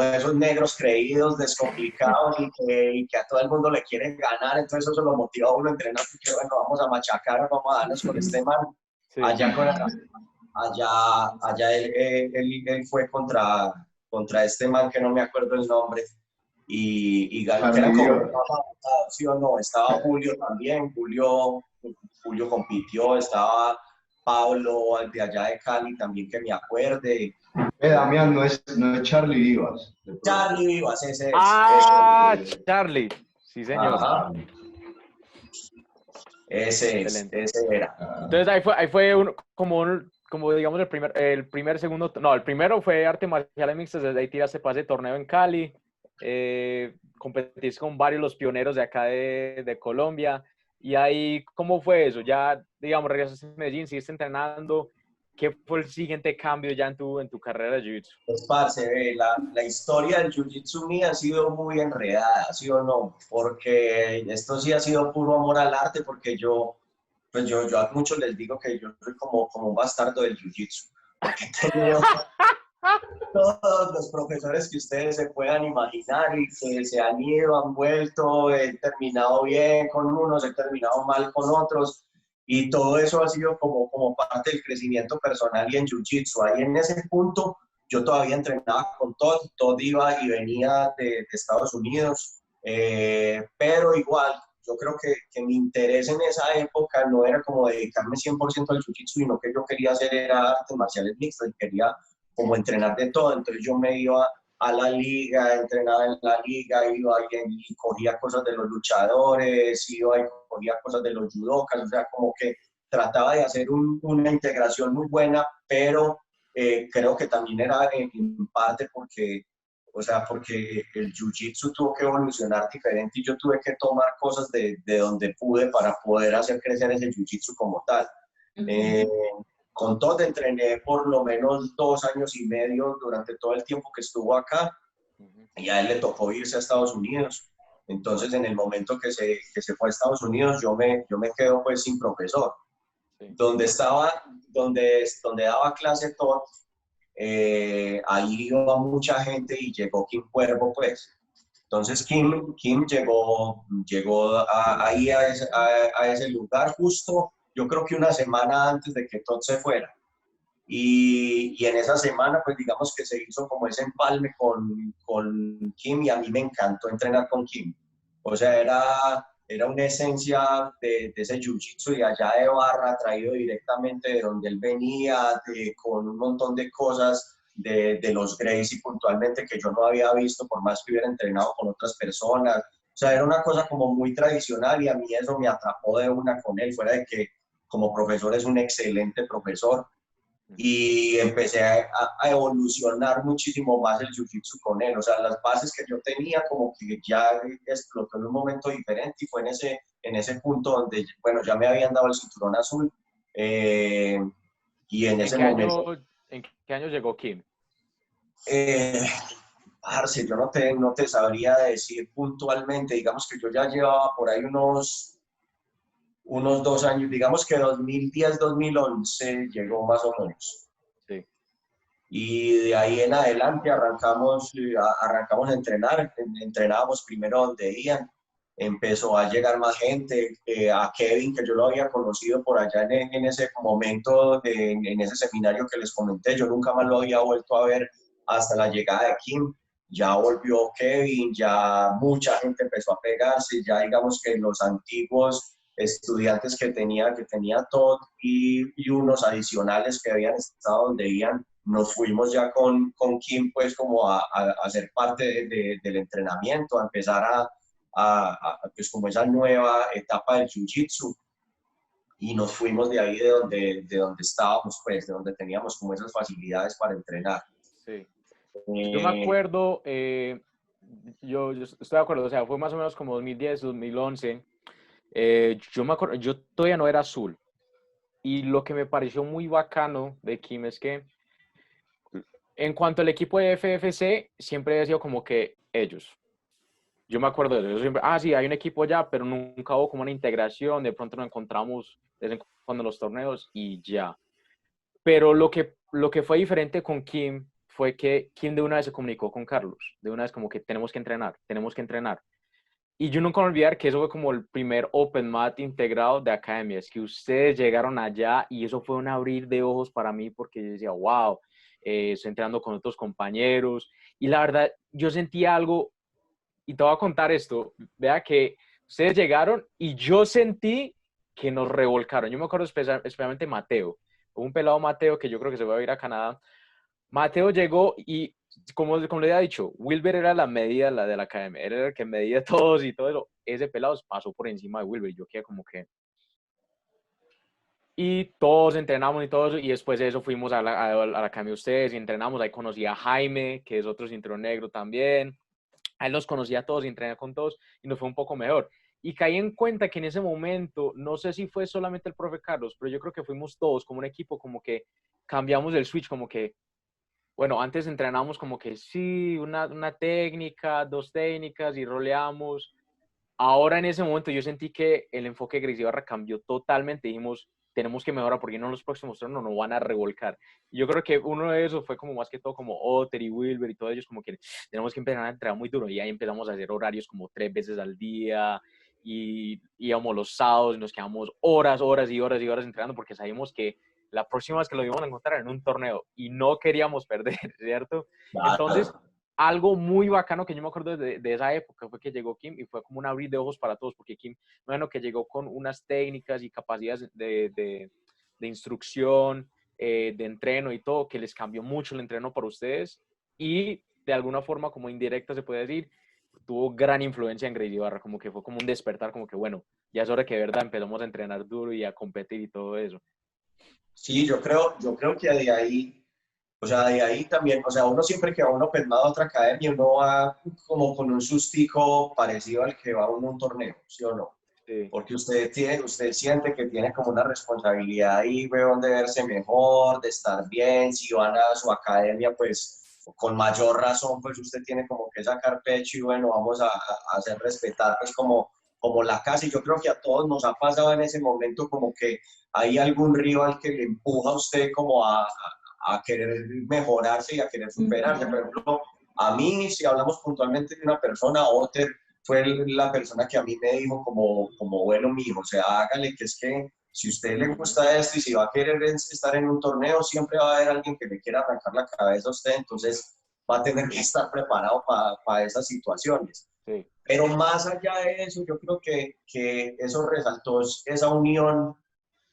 C: esos negros creídos, descomplicados y que a todo el mundo le quieren ganar, entonces eso lo motiva a uno a entrenar porque bueno, vamos a machacar, vamos a darnos con este man. Sí. Allá él fue contra este man que no me acuerdo el nombre y ganó, que eran como, sí o no, estaba Julio también, Julio compitió, estaba Pablo de allá de Cali también que me acuerde.
E: Damián, no es Charlie Vivas.
C: Charlie Vivas, ese es.
B: Ese. Charlie, sí señor.
C: Ajá. Ese era.
B: Entonces ahí fue como digamos el primero fue artes marciales mixtas, desde ahí tiraste para ese torneo en Cali, competiste con varios los pioneros de acá de Colombia, y ahí, ¿cómo fue eso? Ya, digamos, regresaste a Medellín, siguiste entrenando, ¿qué fue el siguiente cambio ya en tu carrera de Jiu-Jitsu?
C: Pues, parce, la historia del Jiu-Jitsu mía ha sido muy enredada, ¿sí o no? Porque esto sí ha sido puro amor al arte, porque yo a muchos les digo que yo soy como un bastardo del Jiu-Jitsu. Porque he tenido todos los profesores que ustedes se puedan imaginar y que se han ido, han vuelto, he terminado bien con unos, he terminado mal con otros. Y todo eso ha sido como parte del crecimiento personal y en Jiu-Jitsu. Ahí en ese punto yo todavía entrenaba con Todd iba y venía de Estados Unidos, pero igual yo creo que mi interés en esa época no era como dedicarme 100% al Jiu-Jitsu, sino que yo quería hacer era artes marciales mixtas y quería como entrenar de todo. Entonces yo me iba a la liga, entrenaba en la liga, iba y cogía cosas de los luchadores, iba y cogía cosas de los judokas, o sea, como que trataba de hacer una integración muy buena, pero creo que también era en parte porque el Jiu-Jitsu tuvo que evolucionar diferente y yo tuve que tomar cosas de donde pude para poder hacer crecer ese Jiu-Jitsu como tal. Con Todd entrené por lo menos 2 años y medio durante todo el tiempo que estuvo acá y a él le tocó irse a Estados Unidos. Entonces, en el momento que se fue a Estados Unidos, yo me quedo pues sin profesor. Sí. Donde daba clase Todd, ahí iba mucha gente y llegó Kim Cuervo, pues. Entonces Kim llegó ahí a ese lugar justo, yo creo que una semana antes de que Todd se fuera. Y en esa semana, pues digamos que se hizo como ese empalme con Kim y a mí me encantó entrenar con Kim. O sea, era una esencia de ese jiu-jitsu de allá de Barra, traído directamente de donde él venía, con un montón de cosas de los Gracie puntualmente que yo no había visto, por más que hubiera entrenado con otras personas. O sea, era una cosa como muy tradicional y a mí eso me atrapó de una con él, fuera de que como profesor es un excelente profesor. Y empecé a evolucionar muchísimo más el jiu-jitsu con él. O sea, las bases que yo tenía como que ya explotó en un momento diferente y fue en ese punto donde, bueno, ya me habían dado el cinturón azul y en ese momento...
B: ¿En qué año llegó Kim?
C: Parce, yo no te sabría decir puntualmente. Digamos que yo ya llevaba por ahí unos 2 años, digamos que 2010, 2011 llegó más o menos.
B: Sí.
C: Y de ahí en adelante arrancamos a entrenar, entrenábamos primero donde Ian, empezó a llegar más gente, a Kevin, que yo lo había conocido por allá en ese momento, en ese seminario que les comenté, yo nunca más lo había vuelto a ver hasta la llegada de Kim. Ya volvió Kevin, ya mucha gente empezó a pegarse, ya digamos que los antiguos estudiantes que tenía Todd y unos adicionales que habían estado donde iban, nos fuimos ya con Kim pues como a ser parte del entrenamiento, a empezar pues como esa nueva etapa del Jiu-Jitsu y nos fuimos de ahí de donde estábamos pues, de donde teníamos como esas facilidades para entrenar.
B: Sí. Yo me acuerdo, yo estoy de acuerdo, o sea, fue más o menos como 2010, 2011. Yo me acuerdo, yo todavía no era azul. Y lo que me pareció muy bacano de Kim es que en cuanto al equipo de FFC, siempre ha sido como que ellos. Yo me acuerdo de eso. Yo siempre, sí, hay un equipo ya, pero nunca hubo como una integración. De pronto nos encontramos de vez en cuando en los torneos y ya. Pero lo que fue diferente con Kim fue que Kim de una vez se comunicó con Carlos. De una vez como que tenemos que entrenar, tenemos que entrenar. Y yo nunca voy a olvidar que eso fue como el primer Open Mat integrado de academia. Es que ustedes llegaron allá y eso fue un abrir de ojos para mí porque yo decía, wow, estoy entrenando con otros compañeros. Y la verdad, yo sentí algo, y te voy a contar esto, vea que ustedes llegaron y yo sentí que nos revolcaron. Yo me acuerdo especialmente Mateo, un pelado Mateo que yo creo que se va a ir a Canadá. Mateo llegó y, como le había dicho, Wilber era la medida de la academia, era el que medía todos y todo eso. Ese pelado pasó por encima de Wilber, yo quedé como que... Y todos entrenamos y todo eso, y después de eso fuimos a la academia de ustedes y entrenamos. Ahí conocí a Jaime, que es otro cinturón negro también. Ahí los conocí a todos y entrené con todos y nos fue un poco mejor. Y caí en cuenta que en ese momento, no sé si fue solamente el profe Carlos, pero yo creo que fuimos todos como un equipo, como que cambiamos el switch, como que, bueno, antes entrenábamos como que sí, una técnica, dos técnicas y roleamos. Ahora en ese momento yo sentí que el enfoque de Gracie Barra cambió totalmente. Dijimos, tenemos que mejorar porque no los próximos turnos nos van a revolcar. Y yo creo que uno de esos fue como más que todo como Otter y Wilber y todos ellos como que tenemos que empezar a entrenar muy duro. Y ahí empezamos a hacer horarios como 3 veces al día y íbamos los sábados y nos quedamos horas y horas y horas entrenando porque sabíamos que la próxima vez que lo íbamos a encontrar en un torneo y no queríamos perder, ¿cierto? Entonces, algo muy bacano que yo me acuerdo de esa época fue que llegó Kim y fue como un abrir de ojos para todos, porque Kim, bueno, que llegó con unas técnicas y capacidades de instrucción, de entreno y todo, que les cambió mucho el entreno para ustedes y de alguna forma como indirecta se puede decir, tuvo gran influencia en Gracie Barra, como que fue como un despertar, como que bueno, ya es hora que de verdad empezamos a entrenar duro y a competir y todo eso.
C: Sí, yo creo que de ahí, o sea, de ahí también, o sea, uno siempre que va a un Open Mat a otra academia, uno va como con un sustico parecido al que va a un torneo, ¿sí o no? Sí. Porque usted siente que tiene como una responsabilidad ahí, weón, de verse mejor, de estar bien. Si van a su academia, pues con mayor razón, pues usted tiene como que sacar pecho y bueno, vamos a hacer respetar pues como la casa. Y yo creo que a todos nos ha pasado en ese momento como que hay algún rival que le empuja a usted como a querer mejorarse y a querer superarse. Por ejemplo, a mí, si hablamos puntualmente de una persona, Otter fue la persona que a mí me dijo como bueno, mijo, o sea, hágale, que es que si a usted le gusta esto y si va a querer estar en un torneo, siempre va a haber alguien que le quiera arrancar la cabeza a usted, entonces va a tener que estar preparado para esas situaciones. Sí. Pero más allá de eso, yo creo que eso resaltó esa unión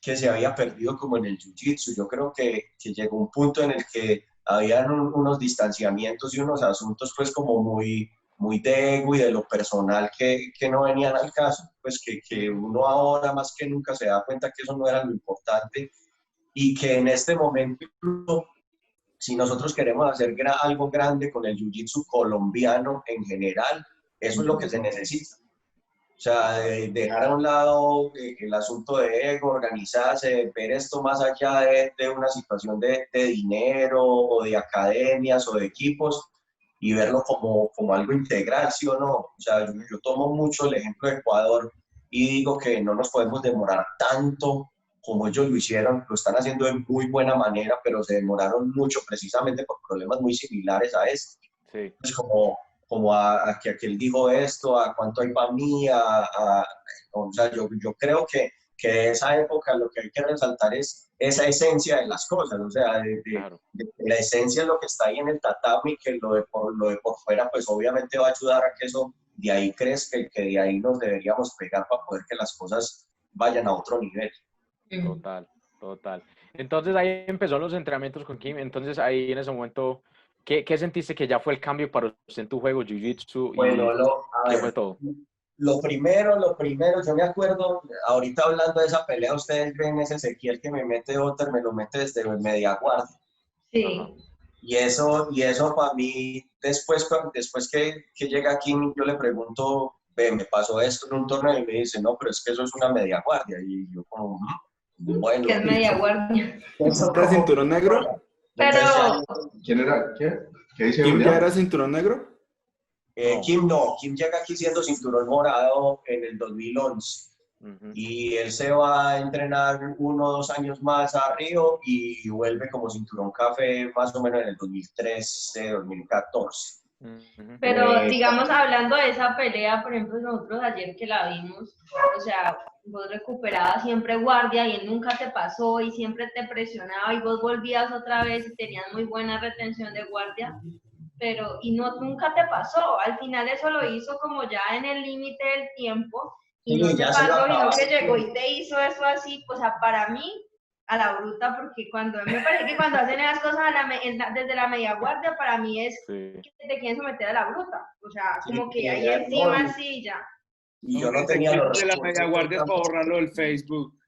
C: que se había perdido como en el jiu-jitsu. Yo creo que llegó un punto en el que habían unos distanciamientos y unos asuntos pues como muy de ego y de lo personal que no venían al caso, pues que uno ahora más que nunca se da cuenta que eso no era lo importante y que en este momento, si nosotros queremos hacer algo grande con el jiu-jitsu colombiano en general, eso es lo que se necesita. O sea, dejar a un lado el asunto de ego, organizarse, ver esto más allá de una situación de dinero o de academias o de equipos y verlo como algo integral, ¿sí o no? O sea, yo tomo mucho el ejemplo de Ecuador y digo que no nos podemos demorar tanto como ellos lo hicieron, lo están haciendo de muy buena manera, pero se demoraron mucho precisamente por problemas muy similares a este. Sí. Es como a que aquel dijo esto, a cuánto hay para mí, o sea, yo creo que de esa época lo que hay que resaltar es esa esencia de las cosas, o sea, claro. La esencia es lo que está ahí en el tatami, que lo de por fuera pues obviamente va a ayudar a que eso de ahí crezca y que de ahí nos deberíamos pegar para poder que las cosas vayan a otro nivel.
B: Total. Entonces ahí empezó los entrenamientos con Kim, entonces ahí en ese momento... ¿Qué sentiste que ya fue el cambio para usted en tu juego, Jiu-Jitsu?
C: Bueno,
B: ¿qué fue todo?
C: Lo primero, yo me acuerdo, ahorita hablando de esa pelea, ustedes ven ese Ezequiel que me mete Otter, me lo mete desde media guardia.
A: Sí.
C: Y eso para mí, después que llega aquí, yo le pregunto, ve, me pasó esto en un torneo y me dice, no, pero es que eso es una media guardia. Y yo como, bueno.
A: ¿Qué es media guardia?
F: ¿Era cinturón negro?
A: Pero...
E: ¿Quién era? ¿Qué dice
F: ¿Kim
E: Julián?
F: ya era cinturón negro?
C: Kim llega aquí siendo cinturón morado en el 2011. Y él se va a entrenar 1 o 2 años más a Río y vuelve como cinturón café más o menos en el 2013, 2014.
A: Pero digamos, hablando de esa pelea, por ejemplo, nosotros ayer que la vimos, o sea, vos recuperabas siempre guardia y él nunca te pasó y siempre te presionaba y vos volvías otra vez y tenías muy buena retención de guardia, pero nunca te pasó. Al final eso lo hizo como ya en el límite del tiempo y no te pasó, sino que llegó y te hizo eso así, o sea, para mí, a la bruta, porque me parece que cuando hacen esas cosas desde la media guardia, para mí es que te quieren someter a la bruta, o sea, como que ahí encima sí ya.
C: Y yo no tenía los
D: de la media guardia para borrarlo del Facebook.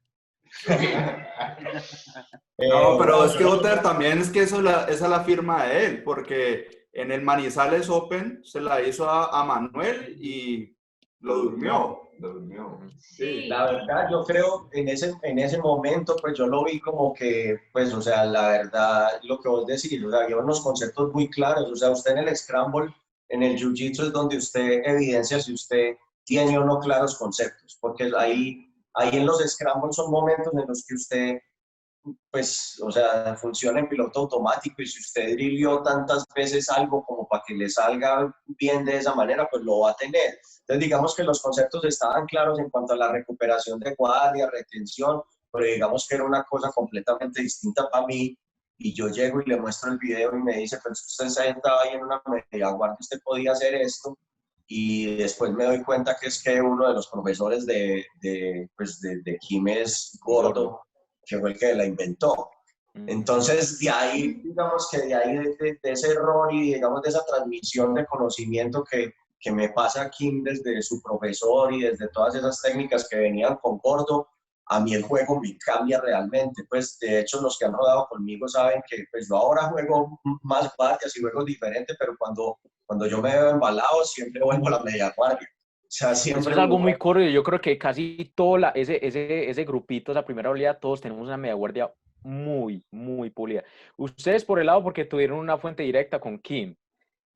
F: No, pero es que Otter también es que esa es la firma de él, porque en el Manizales Open se la hizo a Manuel y lo durmió.
C: Sí. La verdad, yo creo en ese momento, pues yo lo vi como que, pues, o sea, la verdad, lo que vos decís, o sea, había unos conceptos muy claros, o sea, usted en el Scramble, en el Jiu-Jitsu es donde usted evidencia si usted tiene o no claros conceptos, porque ahí en los Scrambles son momentos en los que usted, pues, o sea, funciona en piloto automático y si usted drilló tantas veces algo como para que le salga bien de esa manera, pues lo va a tener. Entonces, digamos que los conceptos estaban claros en cuanto a la recuperación de guardia, retención, pero digamos que era una cosa completamente distinta para mí y yo llego y le muestro el video y me dice, pero usted se sentaba ahí en una media guardia, usted podía hacer esto. Y después me doy cuenta que es que uno de los profesores de Kim es Gordo, que fue el que la inventó. Entonces, de ahí, digamos que de ese error y digamos de esa transmisión de conocimiento que me pasa aquí desde su profesor y desde todas esas técnicas que venían con Gordo, a mí el juego me cambia realmente. Pues, de hecho, los que han rodado conmigo saben que pues, yo ahora juego más guardias y juegos diferentes, pero cuando yo me veo embalado, siempre vuelvo a la media guardia. O sea, siempre
B: eso es algo muy curioso. Yo creo que casi todo ese grupito, esa primera oleada, todos tenemos una media guardia muy, muy pulida. Ustedes por el lado porque tuvieron una fuente directa con Kim.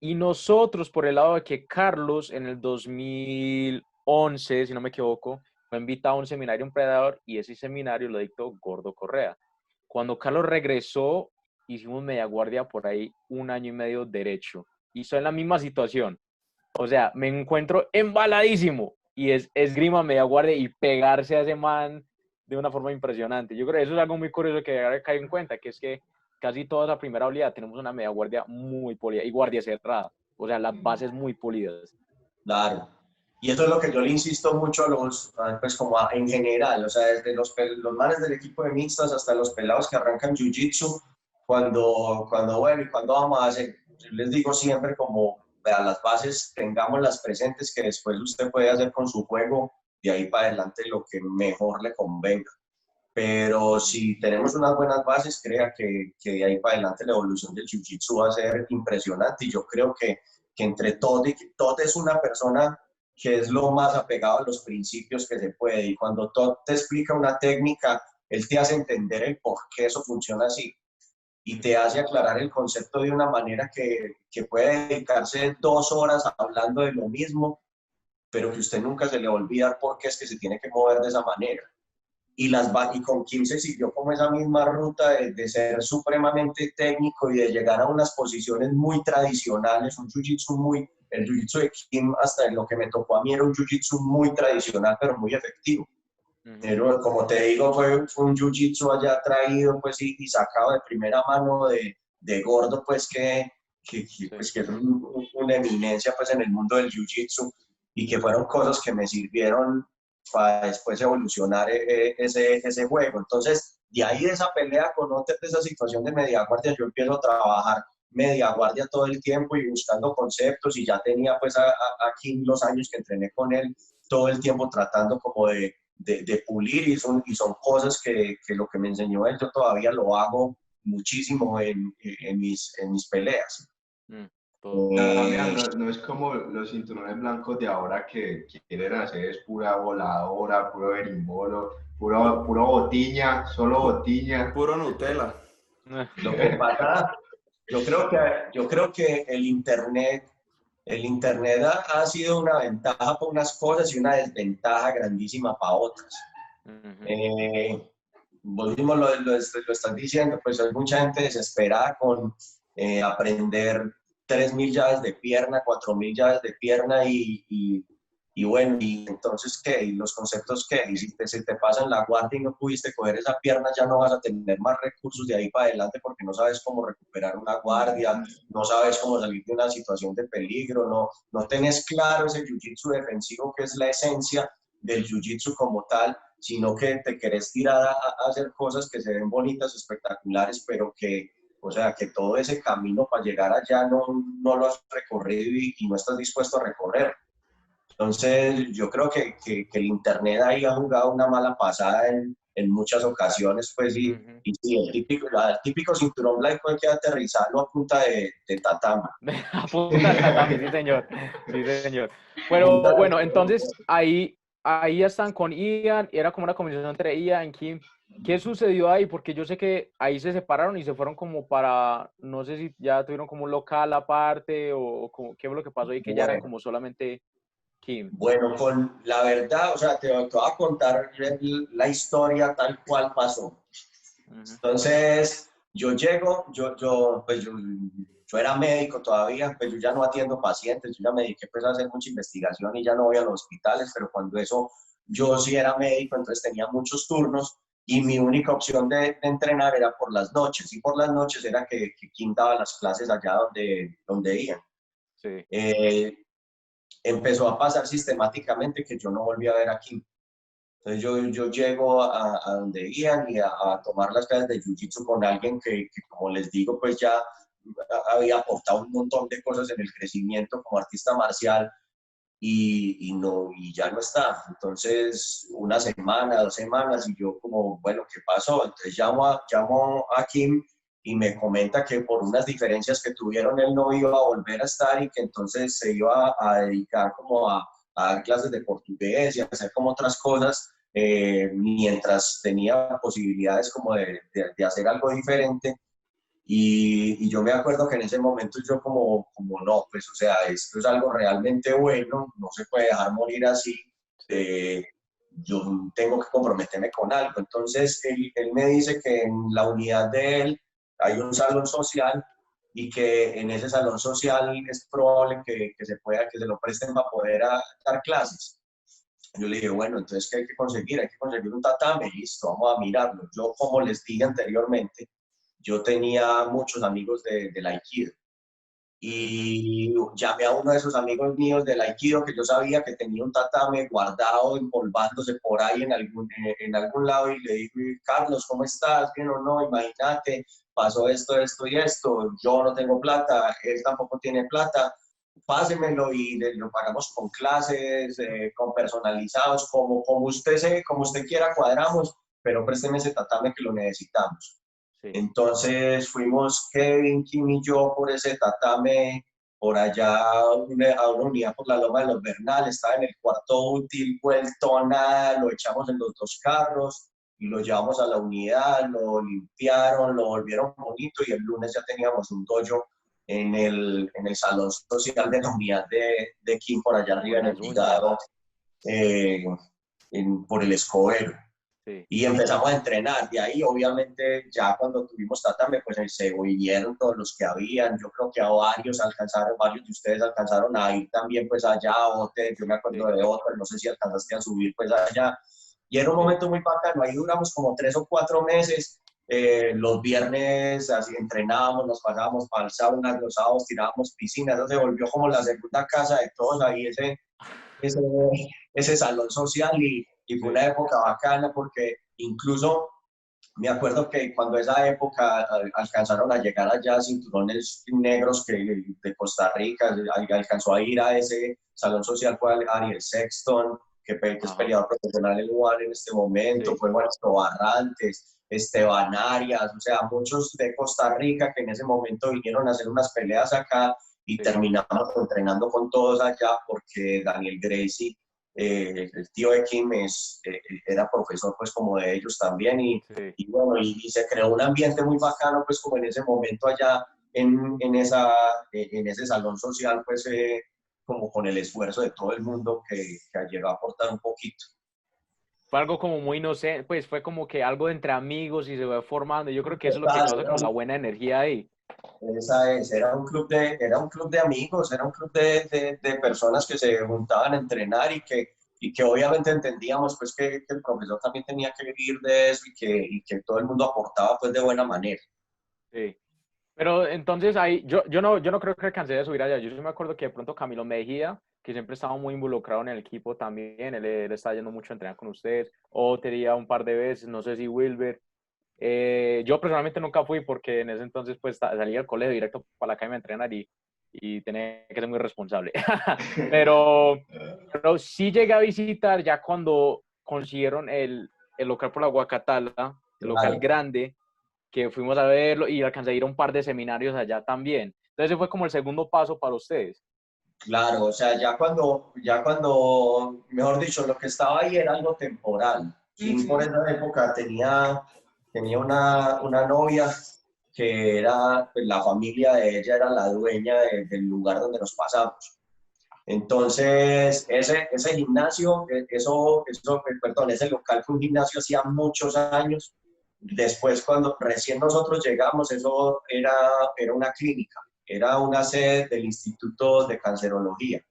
B: Y nosotros por el lado de que Carlos en el 2011, si no me equivoco, fue invitado a un seminario en Predador y ese seminario lo dictó Gordo Correa. Cuando Carlos regresó, hicimos media guardia por ahí 1 año y medio derecho. Y estoy en la misma situación. O sea, me encuentro embaladísimo y es esgrima media guardia y pegarse a ese man de una forma impresionante. Yo creo que eso es algo muy curioso que hay que caer en cuenta, que es que casi toda la primera oleada tenemos una media guardia muy polida y guardia cerrada. O sea, las bases muy polidas.
C: Claro. Y eso es lo que yo le insisto mucho a los, pues como en general, o sea, desde los manes del equipo de mixtas hasta los pelados que arrancan Jiu-Jitsu, cuando vamos a hacer, yo les digo siempre como, vea, las bases tengámoslas presentes, que después usted puede hacer con su juego de ahí para adelante lo que mejor le convenga. Pero si tenemos unas buenas bases, crea que de ahí para adelante la evolución del Jiu-Jitsu va a ser impresionante y yo creo que entre Todd es una persona que es lo más apegado a los principios que se puede. Y cuando Todd te explica una técnica, él te hace entender el por qué eso funciona así. Y te hace aclarar el concepto de una manera que puede dedicarse 2 horas hablando de lo mismo, pero que usted nunca se le va a olvidar por qué es que se tiene que mover de esa manera. Y con Kim se siguió como esa misma ruta de ser supremamente técnico y de llegar a unas posiciones muy tradicionales, el jiu-jitsu de Kim hasta en lo que me tocó a mí era un jiu-jitsu muy tradicional pero muy efectivo. Pero como te digo, fue un jiu-jitsu allá traído pues, y sacado de primera mano de Gordo, pues que es una eminencia pues, en el mundo del jiu-jitsu y que fueron cosas que me sirvieron para después evolucionar ese juego. Entonces, de ahí de esa pelea con Otter, de esa situación de media guardia, yo empiezo a trabajar media guardia todo el tiempo y buscando conceptos y ya tenía pues aquí los años que entrené con él, todo el tiempo tratando como de pulir y son cosas que lo que me enseñó él yo todavía lo hago muchísimo en mis peleas.
E: También no es como los cinturones blancos de ahora que quieren hacer es pura voladora, puro berimbolo, puro botiña, solo botiña.
F: Puro Nutella.
C: Lo que pasa, yo creo que el internet ha sido una ventaja para unas cosas y una desventaja grandísima para otras. Vos mismo lo estás diciendo, pues hay mucha gente desesperada con aprender 3.000 llaves de pierna, 4.000 llaves de pierna y bueno, y entonces, ¿qué? ¿Y los conceptos qué? Y si se te pasan la guardia y no pudiste coger esa pierna, ya no vas a tener más recursos de ahí para adelante porque no sabes cómo recuperar una guardia, no sabes cómo salir de una situación de peligro, no tenés claro ese jiu-jitsu defensivo que es la esencia del jiu-jitsu como tal, sino que te querés tirar a hacer cosas que se ven bonitas, espectaculares, pero que, o sea, que todo ese camino para llegar allá no lo has recorrido y no estás dispuesto a recorrer. Entonces, yo creo que el Internet ahí ha jugado una mala pasada en muchas ocasiones, pues, y sí, el típico cinturón blanco hay que aterrizarlo a punta de tatama.
B: A punta de tatami, sí, señor. Sí, señor. Pero bueno, entonces ahí ya están con Ian, era como una conversación entre Ian y Kim. ¿Qué sucedió ahí? Porque yo sé que ahí se separaron y se fueron como para, no sé si ya tuvieron como un local aparte o como, qué fue lo que pasó ahí, que ya eran como solamente Kim.
C: Bueno, con la verdad, o sea, te voy a contar la historia tal cual pasó. Entonces, yo llego, pues yo era médico todavía, pues yo ya no atiendo pacientes, yo ya me dediqué pues a hacer mucha investigación y ya no voy a los hospitales, pero cuando eso, yo sí era médico, entonces tenía muchos turnos y mi única opción de entrenar era por las noches, y por las noches era que Kim daba las clases allá donde iban.
B: Sí.
C: Empezó a pasar sistemáticamente que yo no volví a ver a Kim. Entonces yo llego a donde Ian y a tomar las clases de Jiu-Jitsu con alguien que, como les digo, pues ya había aportado un montón de cosas en el crecimiento como artista marcial y ya no está. Entonces, una semana, 2 semanas y yo como, bueno, ¿qué pasó? Entonces llamo a Kim y me comenta que por unas diferencias que tuvieron él no iba a volver a estar y que entonces se iba a dedicar como a dar clases de portugués y a hacer como otras cosas mientras tenía posibilidades como de hacer algo diferente. Y yo me acuerdo que en ese momento yo como no, pues o sea, esto es algo realmente bueno, no se puede dejar morir así, yo tengo que comprometerme con algo. Entonces él me dice que en la unidad de él hay un salón social y que en ese salón social es probable que se lo presten para poder dar clases. Yo le dije, bueno, entonces, ¿qué hay que conseguir? Hay que conseguir un tatame, listo, vamos a mirarlo. Yo, como les dije anteriormente, yo tenía muchos amigos del Aikido y llamé a uno de esos amigos míos del Aikido que yo sabía que tenía un tatame guardado, empolvándose por ahí en algún lado y le dije, Carlos, ¿cómo estás? Bien o no, imagínate, pasó esto y esto, yo no tengo plata, él tampoco tiene plata, pásemelo y lo pagamos con clases, con personalizados, como usted quiera cuadramos, pero présteme ese tatame que lo necesitamos. Sí. Entonces fuimos Kevin, Kim y yo por ese tatame, por allá a una unidad por la Loma de los Bernales, estaba en el cuarto útil, vuelto nada, lo echamos en los 2 carros y lo llevamos a la unidad, lo limpiaron, lo volvieron bonito y el lunes ya teníamos un dojo en el salón social de la unidad de Kim por allá arriba en el Vigado, por el Escobero. Sí. Y empezamos a entrenar. De ahí, obviamente, ya cuando tuvimos tatame, pues se vinieron todos los que habían. Yo creo que varios de ustedes alcanzaron a ir también pues allá. Yo me acuerdo de otro, no sé si alcanzaste a subir pues allá. Y era un momento muy bacano. Ahí duramos como 3 o 4 meses. Los viernes así entrenábamos, nos pasábamos para el sauna, los sábados tirábamos piscina. Eso se volvió como la segunda casa de todos ahí, ese salón social y fue una época bacana porque incluso me acuerdo que cuando esa época alcanzaron a llegar allá cinturones negros de Costa Rica, alcanzó a ir a ese salón social fue Ariel Sexton, que es peleador profesional en UAN en este momento, fue Maestro Barrantes, Esteban Arias, o sea, muchos de Costa Rica que en ese momento vinieron a hacer unas peleas acá y terminamos entrenando con todos allá porque Daniel Gracie, el tío de Kim, era profesor pues como de ellos también y bueno, y se creó un ambiente muy bacano pues como en ese momento allá en ese salón social pues como con el esfuerzo de todo el mundo que llegó a aportar un poquito.
B: Fue algo como muy inocente, pues fue como que algo entre amigos y se fue formando. Yo creo que eso es lo que causa como la buena energía ahí.
C: Era un club de amigos, era un club de personas que se juntaban a entrenar y que obviamente entendíamos pues que el profesor también tenía que vivir de eso y que todo el mundo aportaba pues de buena manera.
B: Sí. Pero entonces ahí, yo no creo que alcancé de subir allá. Yo sí me acuerdo que de pronto Camilo Mejía, que siempre estaba muy involucrado en el equipo también, él está yendo mucho a entrenar con ustedes, o tenía un par de veces, no sé si Wilber. Yo personalmente nunca fui porque en ese entonces pues salía del colegio directo para la academia a entrenar y tenía que ser muy responsable. pero sí llegué a visitar ya cuando consiguieron el local por la Guacatala, el local grande, que fuimos a verlo y alcancé a ir a un par de seminarios allá también. Entonces ese fue como el segundo paso para ustedes.
C: Claro, o sea, ya cuando, mejor dicho, lo que estaba ahí era algo temporal. Kim por esa época tenía una novia que era, pues la familia de ella era la dueña del lugar donde nos pasamos. Entonces, ese gimnasio, perdón, ese local fue un gimnasio hacía muchos años. Después, cuando recién nosotros llegamos, eso era una clínica, era una sede del Instituto de Cancerología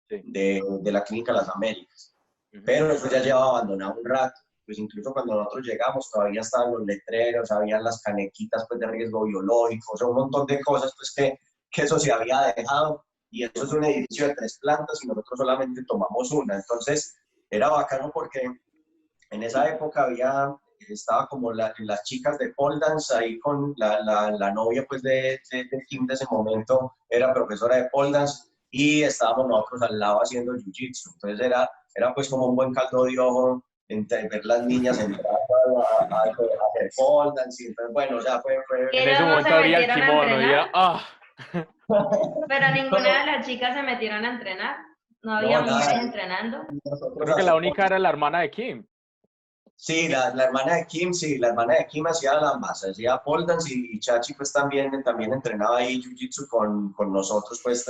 C: de la Clínica Las Américas. Pero eso ya llevaba abandonado un rato. Pues incluso cuando nosotros llegamos todavía estaban los letreros, habían las canequitas pues, de riesgo biológico, o sea, un montón de cosas pues, que eso se había dejado. Y eso es un edificio de 3 plantas y nosotros solamente tomamos una. Entonces era bacano porque en esa época estaba como las chicas de pole dance ahí con la novia pues de Kim de ese momento, era profesora de pole dance y estábamos nosotros al lado haciendo jiu-jitsu. Entonces era pues como un buen caldo de ojo entre ver las niñas entrar a hacer pole dance. Y entonces, bueno, o sea, fue...
B: En ese momento abría el kimono y era... ¡ah!
A: Pero ninguna de las chicas se metieron a entrenar. No había mujeres entrenando.
B: Creo que la única era la hermana de Kim.
C: Sí, la hermana de Kim, sí, la hermana de Kim hacía la masa, hacía pole dance y Chachi pues también entrenaba ahí jiu-jitsu con nosotros, pues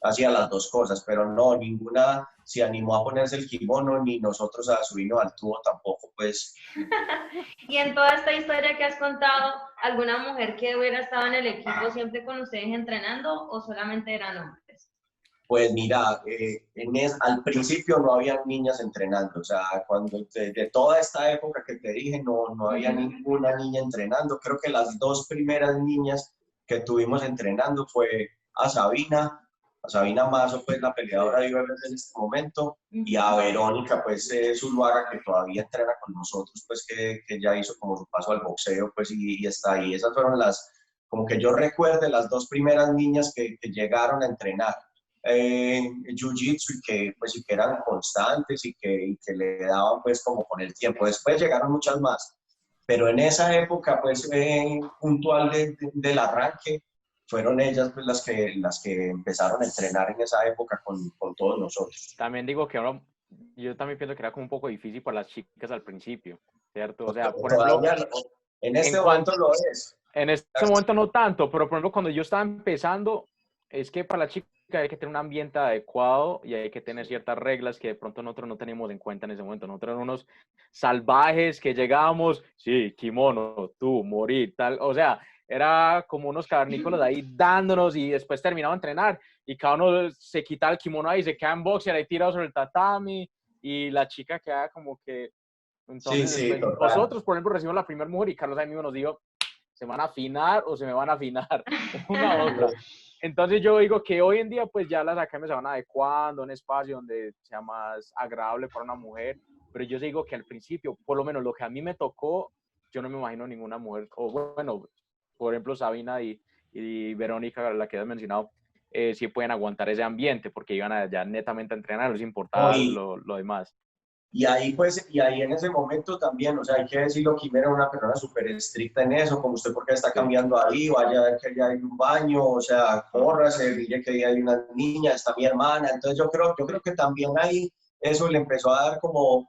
C: hacía las dos cosas, pero no, ninguna se animó a ponerse el kimono, ni nosotros a subirnos al tubo tampoco, pues.
A: Y en toda esta historia que has contado, ¿alguna mujer que hubiera estado en el equipo siempre con ustedes entrenando o solamente eran hombres?
C: Pues mira, al principio no había niñas entrenando, o sea, de toda esta época que te dije, no había ninguna niña entrenando. Creo que las 2 primeras niñas que tuvimos entrenando fue a Sabina Mazo, pues la peleadora de UFC en este momento, y a Verónica, pues Zuluaga, que todavía entrena con nosotros, pues que ya hizo como su paso al boxeo, pues y está ahí. Esas fueron como que yo recuerde, las 2 primeras niñas que llegaron a entrenar jiu-jitsu y que eran constantes y que le daban pues como con el tiempo. Después llegaron muchas más, pero en esa época pues puntual del arranque fueron ellas pues las que empezaron a entrenar en esa época con todos nosotros.
B: También digo que ahora, yo también pienso que era como un poco difícil para las chicas al principio, ¿cierto? O sea, por ejemplo,
C: en este momento lo es.
B: En este momento no tanto, pero por ejemplo cuando yo estaba empezando, es que para la chica hay que tener un ambiente adecuado y hay que tener ciertas reglas que de pronto nosotros no teníamos en cuenta en ese momento. Nosotros éramos unos salvajes que llegábamos, sí, kimono, tú, morir, tal. O sea, era como unos cavernícolas ahí dándonos y después terminaba de entrenar y cada uno se quita el kimono ahí, se queda en boxear ahí tirado sobre el tatami y la chica queda como que... Entonces,
C: sí,
B: nosotros, por ejemplo, recibimos la primera mujer y Carlos ahí mismo nos dijo, ¿se van a afinar o se me van a afinar? Una u otra. Entonces yo digo que hoy en día pues ya las academias se van adecuando a un espacio donde sea más agradable para una mujer, pero yo digo que al principio, por lo menos lo que a mí me tocó, yo no me imagino ninguna mujer, o bueno, por ejemplo Sabina y Verónica, la que has mencionado, sí pueden aguantar ese ambiente porque iban allá netamente a entrenar, no les importaba lo demás.
C: Y ahí, pues, y ahí en ese momento también, o sea, hay que decirlo, Kim era una persona súper estricta en eso, como usted porque está cambiando ahí, vaya a ver que allá hay un baño, o sea, córrase, mire que ahí hay una niña, está mi hermana. Entonces yo creo que también ahí eso le empezó a dar como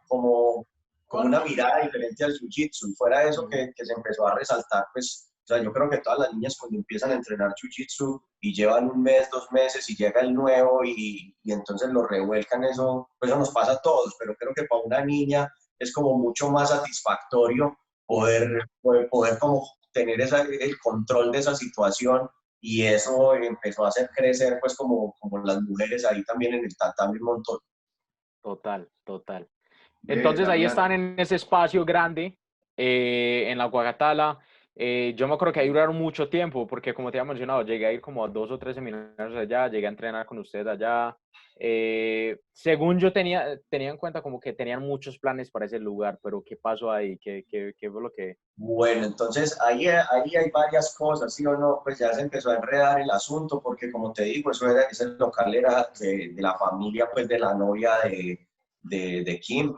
C: una mirada diferente al jiu-jitsu. Fuera de eso que se empezó a resaltar, pues, o sea, yo creo que todas las niñas cuando empiezan a entrenar jiu-jitsu y llevan un mes, 2 meses y llega el nuevo y entonces lo revuelcan, eso, pues eso nos pasa a todos, pero creo que para una niña es como mucho más satisfactorio poder como tener el control de esa situación y eso empezó a hacer crecer pues como las mujeres ahí también en el tatami un montón.
B: Total, total. Entonces ahí están en ese espacio grande, en la Guacatala. Yo me acuerdo que ahí duraron mucho tiempo, porque como te había mencionado, llegué a ir como a 2 o 3 seminarios allá, llegué a entrenar con ustedes allá. Según yo tenía en cuenta como que tenían muchos planes para ese lugar, pero ¿qué pasó ahí? ¿Qué fue lo que...?
C: Bueno, entonces ahí hay varias cosas, ¿sí o no? Pues ya se empezó a enredar el asunto, porque como te digo, ese local era de la familia, pues de la novia de Kim.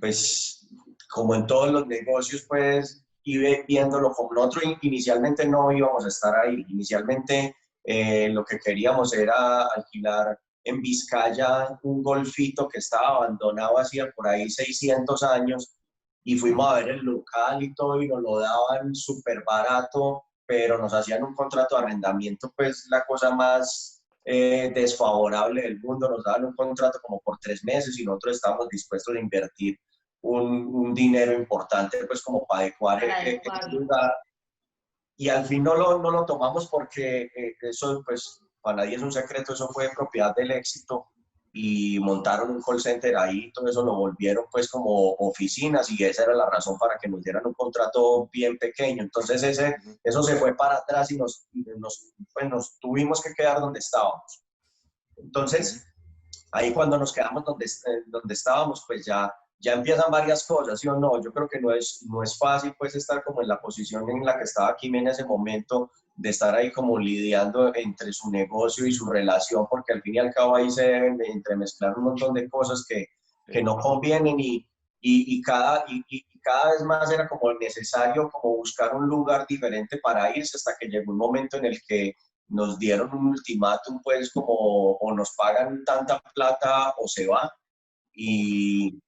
C: Pues como en todos los negocios, pues iba viéndolo como nosotros inicialmente no íbamos a estar ahí. Inicialmente lo que queríamos era alquilar en Vizcaya un golfito que estaba abandonado hacía por ahí 600 años y fuimos a ver el local y todo y nos lo daban súper barato, pero nos hacían un contrato de arrendamiento, pues la cosa más desfavorable del mundo. Nos daban un contrato como por 3 meses y nosotros estábamos dispuestos a invertir un dinero importante pues como para adecuar el lugar. Y al fin no lo tomamos porque eso pues para nadie es un secreto, eso fue propiedad del Éxito y montaron un call center ahí, todo eso lo volvieron pues como oficinas y esa era la razón para que nos dieran un contrato bien pequeño. Entonces eso se fue para atrás y nos tuvimos que quedar donde estábamos. Entonces ahí cuando nos quedamos donde estábamos, pues ya empiezan varias cosas, ¿sí o no? Yo creo que no es fácil pues estar como en la posición en la que estaba Kim en ese momento, de estar ahí como lidiando entre su negocio y su relación, porque al fin y al cabo ahí se deben de entremezclar un montón de cosas que no convienen y cada vez más era como necesario como buscar un lugar diferente para irse, hasta que llegó un momento en el que nos dieron un ultimátum, pues como o nos pagan tanta plata o se va, y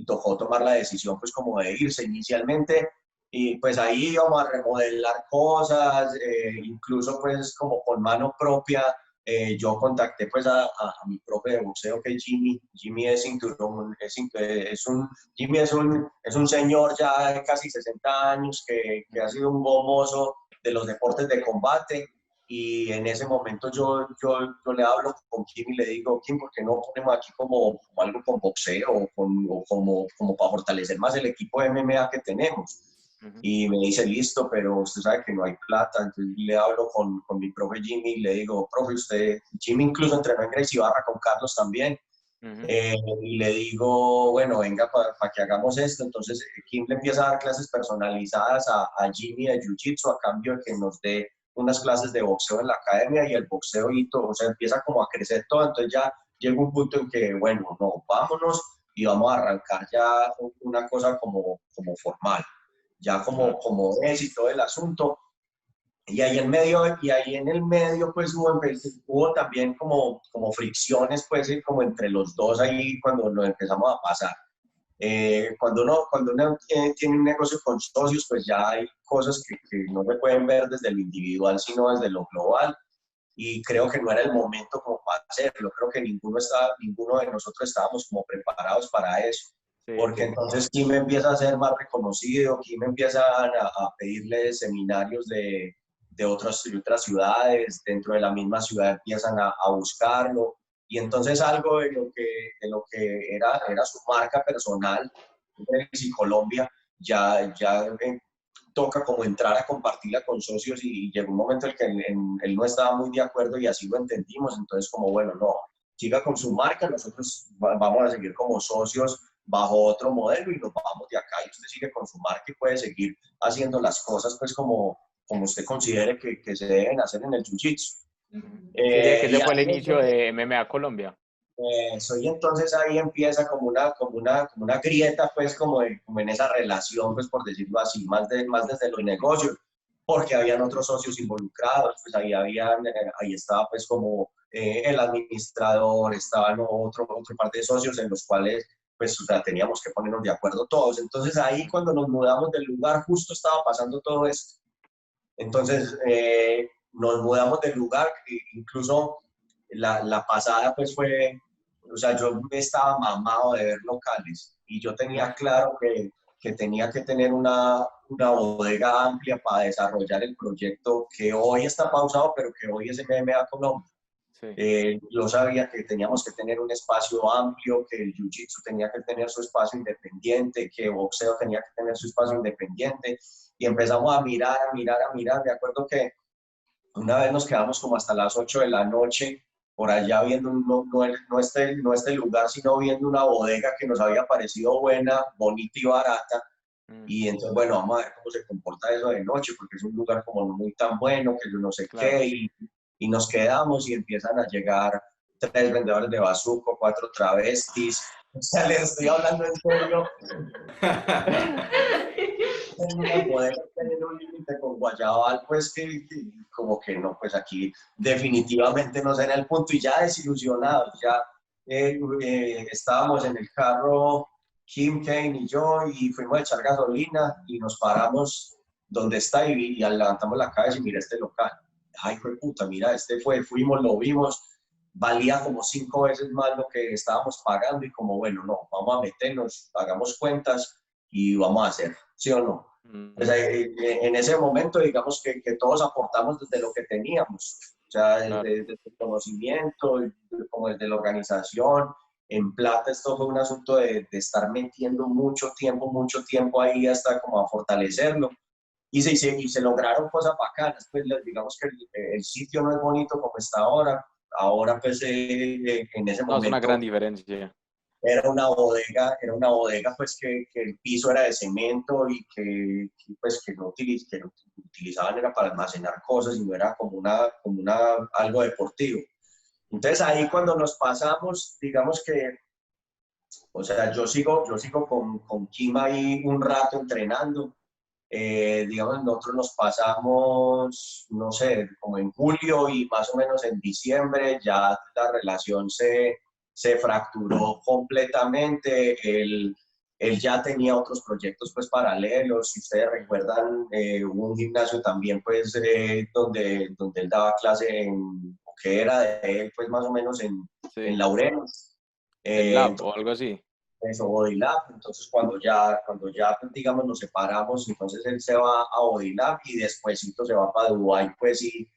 C: tocó tomar la decisión pues como de irse inicialmente, y pues ahí íbamos a remodelar cosas, incluso pues como con mano propia. Yo contacté pues a mi profe de boxeo que es Jimmy. Jimmy es cinturón, Jimmy es un señor ya de casi 60 años que ha sido un gomoso de los deportes de combate. Y en ese momento yo le hablo con Kim y le digo, Kim, ¿por qué no ponemos aquí como algo con boxeo o como para fortalecer más el equipo de MMA que tenemos? Y me dice, listo, pero usted sabe que no hay plata. Entonces le hablo con mi profe Jimmy y le digo, profe, Jimmy incluso entrenó en Gracie Barra con Carlos también. Y le digo, bueno, venga para que hagamos esto. Entonces Kim le empieza a dar clases personalizadas a Jimmy de Jiu-Jitsu a cambio de que nos dé unas clases de boxeo en la academia, y el boxeo y todo, o sea, empieza como a crecer todo. Entonces ya llega un punto en que, bueno, no, vámonos y vamos a arrancar ya una cosa como formal, ya como es y todo el asunto. Y ahí en el medio pues hubo también como fricciones pues como entre los dos ahí cuando nos empezamos a pasar. Cuando uno tiene un negocio con socios, pues ya hay cosas que no se pueden ver desde lo individual, sino desde lo global. Y creo que no era el momento como para hacerlo. Creo que ninguno de nosotros estábamos como preparados para eso. Porque entonces Kim empieza a ser más reconocido, Kim empieza a pedirle seminarios de otras ciudades, dentro de la misma ciudad empiezan a buscarlo. Y entonces algo de lo que era su marca personal, en Colombia, ya toca como entrar a compartirla con socios, y llegó un momento en el que él no estaba muy de acuerdo y así lo entendimos. Entonces como, bueno, no, siga con su marca, nosotros vamos a seguir como socios bajo otro modelo y nos vamos de acá, y usted sigue con su marca y puede seguir haciendo las cosas pues como usted considere que se deben hacer en el Jiu-Jitsu.
B: Que ese fue el inicio de MMA Colombia.
C: Y entonces ahí empieza como una grieta, pues como en esa relación, pues por decirlo así, más desde los negocios, porque habían otros socios involucrados, pues ahí estaba pues como el administrador, estaban otro par de socios en los cuales pues o sea, teníamos que ponernos de acuerdo todos. Entonces ahí cuando nos mudamos del lugar justo estaba pasando todo esto. Entonces nos mudamos del lugar, incluso la pasada pues fue, o sea, yo estaba mamado de ver locales y yo tenía claro que tenía que tener una bodega amplia para desarrollar el proyecto que hoy está pausado, pero que hoy es MMA Colombia. Sí. Yo sabía que teníamos que tener un espacio amplio, que el Jiu-Jitsu tenía que tener su espacio independiente, que boxeo tenía que tener su espacio independiente, y empezamos a mirar. Me acuerdo que una vez nos quedamos como hasta las 8 de la noche por allá viendo no este lugar, sino viendo una bodega que nos había parecido buena, bonita y barata. Y entonces, bueno, vamos a ver cómo se comporta eso de noche, porque es un lugar como no muy tan bueno, que yo no sé claro. qué, y nos quedamos y empiezan a llegar 3 vendedores de bazuco, 4 travestis. O sea, les estoy hablando en serio. En una bodega tener un límite con Guayabal, pues que como que no, pues aquí definitivamente no será el punto, y ya desilusionados, ya estábamos en el carro, Kim, Kane y yo, y fuimos a echar gasolina y nos paramos donde está y levantamos la cabeza y mira este local. Ay, fue puta, mira, fuimos, lo vimos, valía como 5 veces más lo que estábamos pagando y como, bueno, no, vamos a meternos, hagamos cuentas y vamos a hacer, ¿sí o no? O sea, en ese momento, digamos que todos aportamos desde lo que teníamos, o sea, desde el conocimiento, como desde la organización. En plata esto fue un asunto de estar metiendo mucho tiempo ahí hasta como a fortalecerlo. Y se lograron cosas bacanas, pues digamos que el sitio no es bonito como está ahora pues en ese momento...
B: No, es una gran diferencia.
C: Era una bodega pues que el piso era de cemento y que no utilizaban era para almacenar cosas y no era como algo deportivo. Entonces ahí cuando nos pasamos, digamos que, o sea, yo sigo con Kim ahí un rato entrenando. Digamos, nosotros nos pasamos, no sé, como en julio y más o menos en diciembre ya la relación se fracturó completamente. Él ya tenía otros proyectos pues paralelos. Si ustedes recuerdan, hubo un gimnasio también pues donde él daba clase que era de él pues más o menos en Laureano.
B: El Lab o algo así.
C: Eso, Body Lab. Entonces cuando ya digamos nos separamos, entonces él se va a Body Lab y despuésito se va para Dubái pues y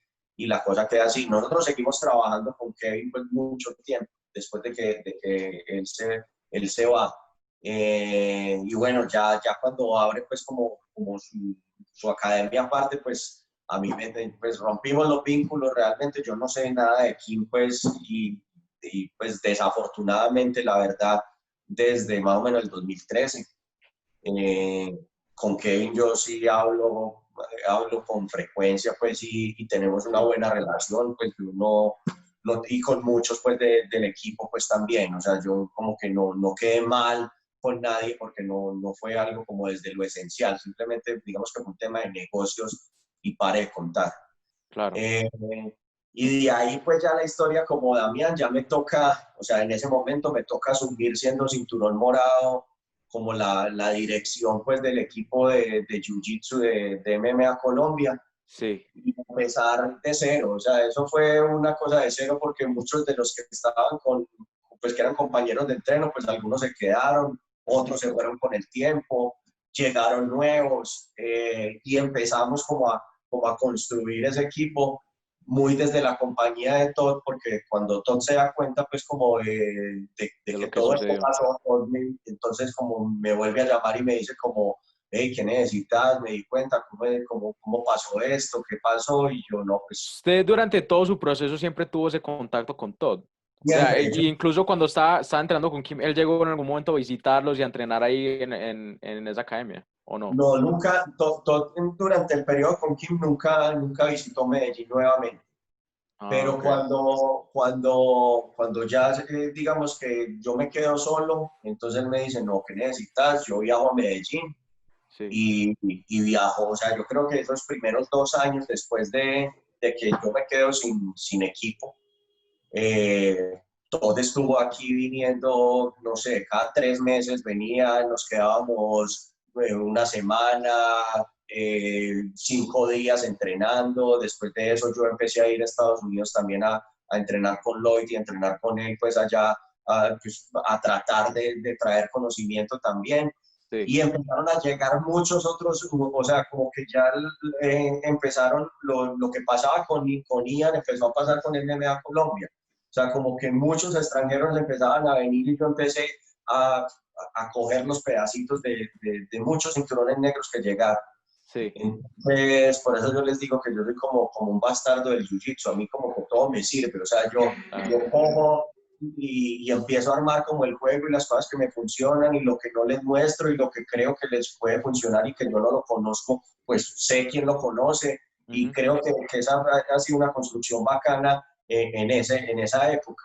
C: la cosa queda así. Nosotros seguimos trabajando con Kevin pues mucho tiempo después de que él se va. Y bueno, ya cuando abre pues como su academia aparte, pues a mí pues rompimos los vínculos. Realmente yo no sé nada de Kim pues y pues desafortunadamente la verdad desde más o menos el 2013. Con Kevin yo sí hablo con frecuencia pues y tenemos una buena relación pues y con muchos pues del equipo pues también. O sea, yo como que no quedé mal con nadie porque no fue algo como desde lo esencial, simplemente digamos que fue un tema de negocios y paré de contar.
B: Claro.
C: Y de ahí pues ya la historia como Damián ya me toca, o sea, en ese momento me toca asumir siendo cinturón morado como la dirección pues del equipo de Jiu-Jitsu de MMA Colombia.
B: Sí.
C: Y empezar de cero, o sea, eso fue una cosa de cero porque muchos de los que estaban pues que eran compañeros de entreno, pues algunos se quedaron, otros se fueron con el tiempo, llegaron nuevos y empezamos como a construir ese equipo muy desde la compañía de Todd, porque cuando Todd se da cuenta pues como de que todo esto pasó, entonces como me vuelve a llamar y me dice como, hey, ¿qué necesitas? Me di cuenta cómo pasó esto, qué pasó, y yo no, pues...
B: Usted durante todo su proceso siempre tuvo ese contacto con Todd. O sea, incluso cuando estaba entrenando con Kim, ¿él llegó en algún momento a visitarlos y a entrenar ahí en esa academia, o no?
C: No, nunca, Todd durante el periodo con Kim nunca visitó Medellín nuevamente. Pero
B: ok.
C: cuando ya, digamos que yo me quedo solo, entonces me dicen, no, ¿qué necesitas? Yo viajo a Medellín
B: Sí,
C: y viajo, o sea, yo creo que esos primeros 2 años después de que yo me quedo sin equipo, Todd estuvo aquí viniendo, no sé, cada 3 meses venía, nos quedábamos una semana, 5 días entrenando. Después de eso yo empecé a ir a Estados Unidos también a entrenar con Lloyd y a entrenar con él, pues allá pues, a tratar de traer conocimiento también.
B: sí.
C: Y empezaron a llegar muchos otros, o sea, como que ya empezaron lo que pasaba con Ian, empezó a pasar con MMA Colombia. O sea, como que muchos extranjeros empezaban a venir y yo empecé a, a coger los pedacitos de muchos cinturones negros que llegaron.
B: Sí.
C: Entonces, por eso yo les digo que yo soy como un bastardo del jiu-jitsu. A mí como que todo me sirve. O sea, yo cojo y empiezo a armar como el juego y las cosas que me funcionan y lo que no les muestro y lo que creo que les puede funcionar y que yo no lo conozco, pues sé quién lo conoce. Y creo que esa ha sido una construcción bacana en esa época.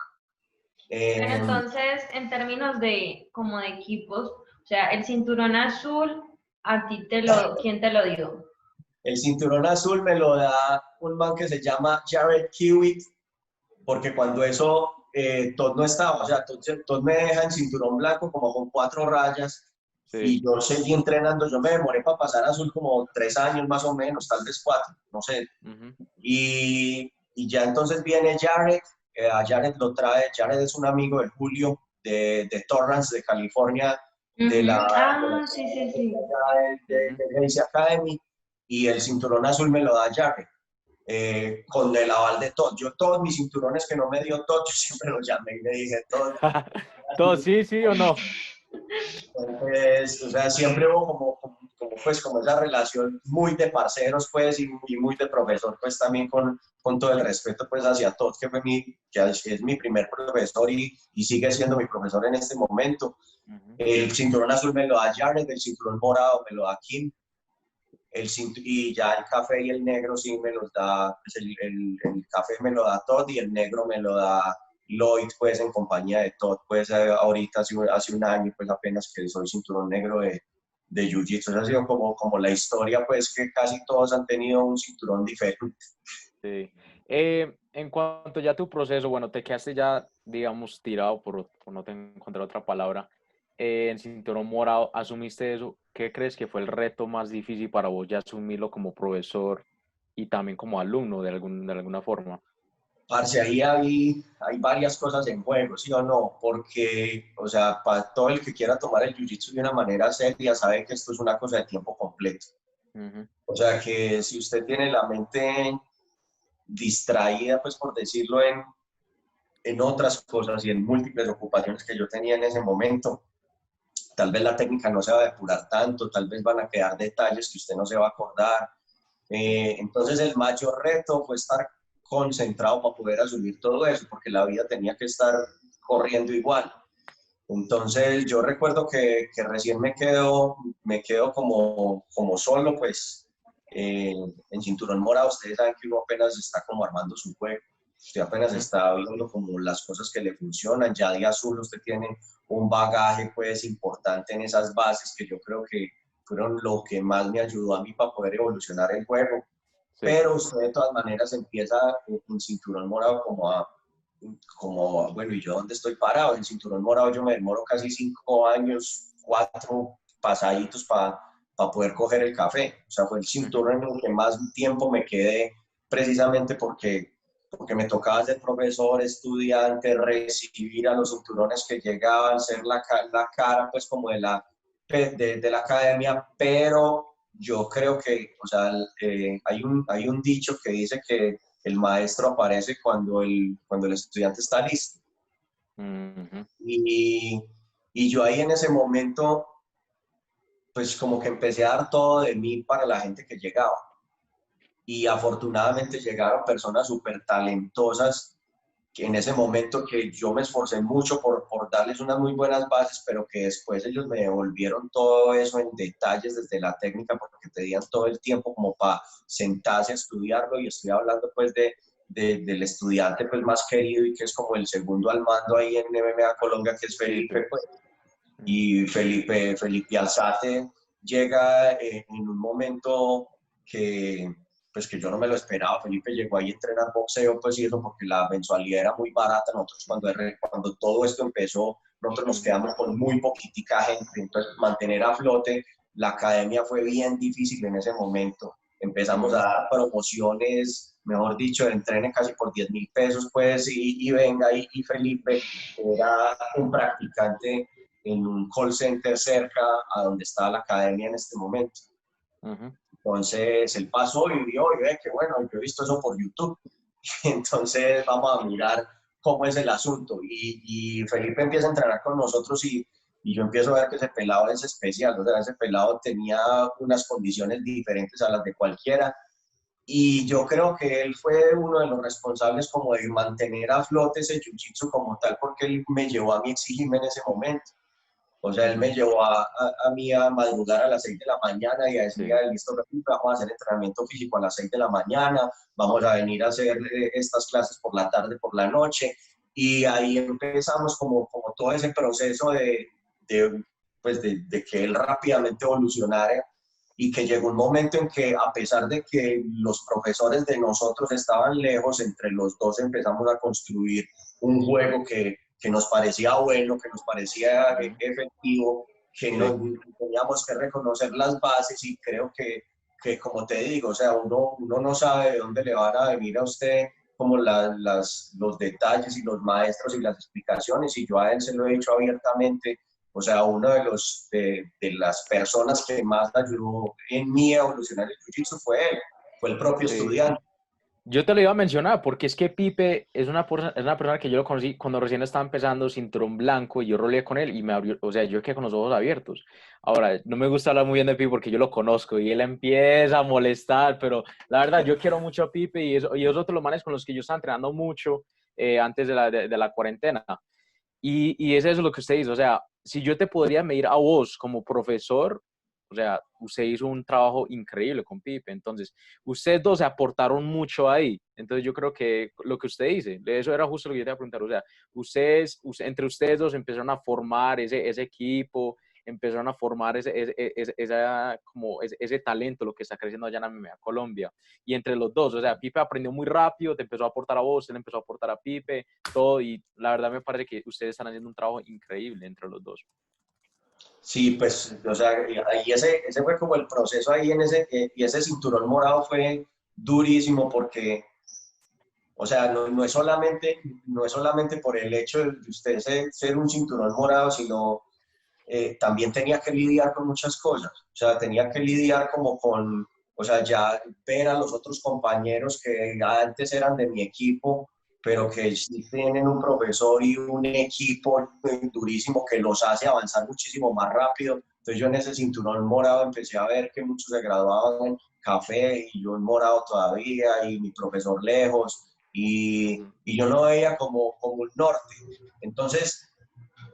A: Pero entonces, en términos de como de equipos, o sea, el cinturón azul, ¿a ti quién te lo dio?
C: El cinturón azul me lo da un man que se llama Jared Kiewit, porque cuando eso, Todd no estaba, o sea, Todd me deja en cinturón blanco como con 4 rayas,
B: Sí.
C: y yo seguí entrenando. Yo me demoré para pasar azul como 3 años más o menos, tal vez 4, no sé. Y ya entonces viene Jared, a Jared lo trae, Jared es un amigo de Julio de Torrance, de California, de
A: Sí.
C: de Gracie Academy, y el cinturón azul me lo da Jared. Con el aval de Todd. Yo todos mis cinturones que no me dio Todd, yo siempre los llamé y le dije, Todd.
B: ¿Todo sí o no?
C: Entonces, o sea, siempre hubo como esa relación muy de parceros, pues, y muy de profesor, pues, también con todo el respeto, pues, hacia Todd, que es mi primer profesor y sigue siendo mi profesor en este momento. El cinturón azul me lo da Jared, el cinturón morado me lo da Kim, y ya el café y el negro sí me los da, pues el café me lo da Todd y el negro me lo da Lloyd, pues en compañía de Todd, pues ahorita hace un año, pues apenas que soy cinturón negro de Jiu-Jitsu. Esa ha sido como la historia, pues que casi todos han tenido un cinturón diferente.
B: Sí. En cuanto ya a tu proceso, bueno, te quedaste ya, digamos, tirado por no encontrar otra palabra, en cinturón morado, asumiste eso. ¿Qué crees que fue el reto más difícil para vos ya asumirlo como profesor y también como alumno de alguna forma?
C: Parce, ahí hay varias cosas en juego, ¿sí o no? Porque, o sea, para todo el que quiera tomar el jiu-jitsu de una manera seria, sabe que esto es una cosa de tiempo completo. O sea, que si usted tiene la mente distraída, pues por decirlo, en otras cosas y en múltiples ocupaciones que yo tenía en ese momento, tal vez la técnica no se va a depurar tanto, tal vez van a quedar detalles que usted no se va a acordar. Entonces el mayor reto fue estar concentrado para poder asumir todo eso, porque la vida tenía que estar corriendo igual. Entonces yo recuerdo que recién me quedo como solo, pues en cinturón morado. Ustedes saben que uno apenas está como armando su juego, usted apenas está viendo como las cosas que le funcionan. Ya de azul usted tiene un bagaje pues importante en esas bases que yo creo que fueron lo que más me ayudó a mí para poder evolucionar el juego. Sí. Pero usted de todas maneras empieza en cinturón morado como, bueno, ¿y yo dónde estoy parado? En cinturón morado yo me demoro casi 5 años, 4 pasaditos para poder coger el café. O sea, fue el cinturón en el que más tiempo me quedé, precisamente porque me tocaba ser profesor, estudiante, recibir a los cinturones que llegaban, ser la cara pues como de la academia. Pero yo creo que, o sea, hay un dicho que dice que el maestro aparece cuando el estudiante está listo. Y yo ahí en ese momento, pues como que empecé a dar todo de mí para la gente que llegaba. Y afortunadamente llegaron personas súper talentosas, que en ese momento que yo me esforcé mucho por darles unas muy buenas bases, pero que después ellos me devolvieron todo eso en detalles desde la técnica, porque tenían todo el tiempo como para sentarse a estudiarlo. Y estoy hablando pues de del estudiante pues más querido y que es como el segundo al mando ahí en MMA Colombia, que es Felipe, pues. Y Felipe Alzate llega en un momento que, pues, que yo no me lo esperaba. Felipe llegó ahí a entrenar boxeo, pues, y eso porque la mensualidad era muy barata. Nosotros cuando todo esto empezó, nosotros nos quedamos con muy poquitica gente, entonces mantener a flote la academia fue bien difícil en ese momento. Empezamos a dar promociones, mejor dicho, entrene casi por 10.000 pesos, pues, y venga, y Felipe era un practicante en un call center cerca a donde estaba la academia en este momento. Entonces él pasó y vio, y ve que bueno, yo he visto eso por YouTube. Entonces vamos a mirar cómo es el asunto. Y Felipe empieza a entrenar con nosotros y yo empiezo a ver que ese pelado es especial. O sea, ese pelado tenía unas condiciones diferentes a las de cualquiera. Y yo creo que él fue uno de los responsables como de mantener a flote ese jiu-jitsu como tal, porque él me llevó a mí a exigirme en ese momento. O sea, él me llevó a mí a madrugar a las 6 de la mañana y a decir, listo, vamos a hacer entrenamiento físico a las 6 de la mañana, vamos a venir a hacer estas clases por la tarde, por la noche. Y ahí empezamos como todo ese proceso de que él rápidamente evolucionara y que llegó un momento en que, a pesar de que los profesores de nosotros estaban lejos, entre los dos empezamos a construir un juego que nos parecía bueno, que nos parecía efectivo, que teníamos que reconocer las bases y creo que como te digo, o sea, uno no sabe de dónde le van a venir a usted como los detalles y los maestros y las explicaciones, y yo a él se lo he dicho abiertamente. O sea, uno de las personas que más ayudó en mí a evolucionar el jiu-jitsu fue él, fue el propio estudiante.
B: Yo te lo iba a mencionar porque es que Pipe es una persona que yo lo conocí cuando recién estaba empezando, cinturón blanco, y yo roleé con él y me abrió, o sea, yo quedé con los ojos abiertos. Ahora, no me gusta hablar muy bien de Pipe porque yo lo conozco y él empieza a molestar, pero la verdad, yo quiero mucho a Pipe y es otro de los manes con los que yo estaba entrenando mucho antes de la cuarentena. Y es eso lo que usted dice, o sea, si yo te podría medir a vos como profesor, o sea, usted hizo un trabajo increíble con Pipe, entonces, ustedes dos se aportaron mucho ahí, entonces yo creo que lo que usted dice, eso era justo lo que yo te iba a preguntar, o sea, entre ustedes dos empezaron a formar ese equipo, empezaron a formar ese talento, lo que está creciendo allá en MMA Colombia, y entre los dos, o sea, Pipe aprendió muy rápido, te empezó a aportar a vos, él empezó a aportar a Pipe, todo, y la verdad me parece que ustedes están haciendo un trabajo increíble entre los dos.
C: Sí, pues, o sea, y ese fue como el proceso ahí y ese cinturón morado fue durísimo porque, o sea, no es solamente por el hecho de usted ser un cinturón morado, sino también tenía que lidiar con muchas cosas. O sea, tenía que lidiar o sea, ya ver a los otros compañeros que antes eran de mi equipo, pero que sí tienen un profesor y un equipo durísimo que los hace avanzar muchísimo más rápido. Entonces yo en ese cinturón morado empecé a ver que muchos se graduaban en café y yo en morado todavía y mi profesor lejos y yo no veía como un norte. Entonces,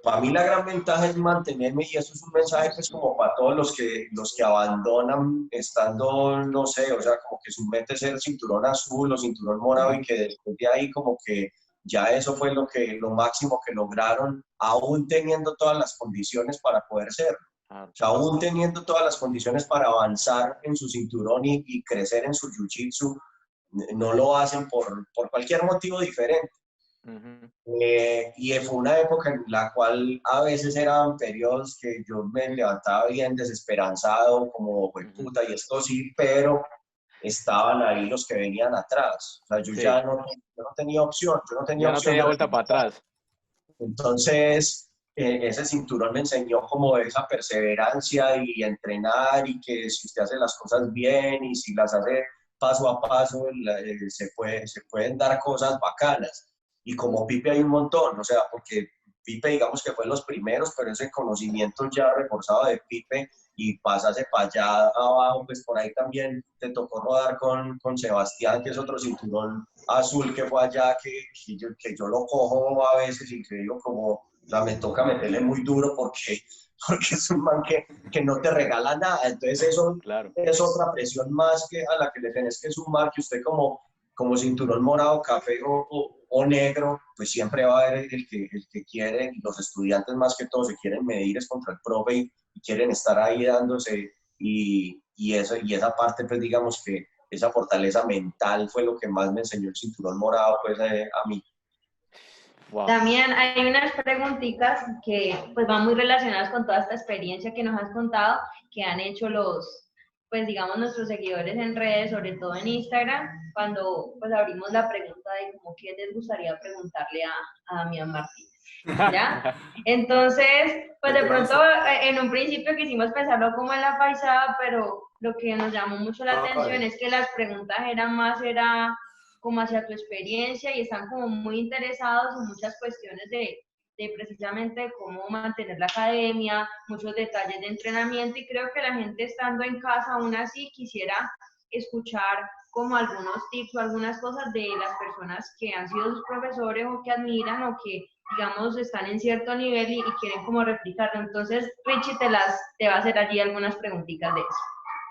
C: para mí la gran ventaja es mantenerme, y eso es un mensaje pues como para todos los que abandonan estando, no sé, o sea, como que su meta es el cinturón azul o cinturón morado y que después de ahí como que ya eso fue lo máximo que lograron, aún teniendo todas las condiciones para poder ser. O sea, aún teniendo todas las condiciones para avanzar en su cinturón y crecer en su jiu-jitsu, no lo hacen por cualquier motivo diferente. Y fue una época en la cual a veces eran periodos que yo me levantaba bien desesperanzado, como puta, y esto sí, pero estaban ahí los que venían atrás. O sea, yo ya no tenía opción,
B: no tenía vuelta para atrás.
C: Entonces, ese cinturón me enseñó como esa perseverancia y entrenar, y que si usted hace las cosas bien y si las hace paso a paso, se pueden dar cosas bacanas. Y como Pipe hay un montón, o sea, porque Pipe digamos que fue los primeros, pero ese conocimiento ya reforzado de Pipe y pasase para allá abajo, pues por ahí también te tocó rodar con Sebastián, que es otro cinturón azul que fue allá, que yo lo cojo a veces y que digo como, o sea, me toca meterle muy duro porque es un man que no te regala nada. Entonces eso es otra presión más a la que le tenés que sumar, que usted como como cinturón morado, café o negro, pues siempre va a haber el que quiere, los estudiantes más que todo se quieren medir es contra el profe y quieren estar ahí dándose, y esa parte, pues digamos que esa fortaleza mental fue lo que más me enseñó el cinturón morado, pues a mí.
A: Wow. También hay unas preguntitas que pues van muy relacionadas con toda esta experiencia que nos has contado, que han hecho pues digamos nuestros seguidores en redes, sobre todo en Instagram, cuando pues abrimos la pregunta de como qué les gustaría preguntarle a Damián Martínez, ¿ya? Entonces, pues de pronto en un principio quisimos pensarlo como en la paisada, pero lo que nos llamó mucho la atención es que las preguntas era como hacia tu experiencia y están como muy interesados en muchas cuestiones de precisamente cómo mantener la academia, muchos detalles de entrenamiento, y creo que la gente estando en casa aún así quisiera escuchar como algunos tips o algunas cosas de las personas que han sido sus profesores o que admiran o que digamos están en cierto nivel y quieren como replicarlo. Entonces Richie te va a hacer allí algunas preguntitas de eso.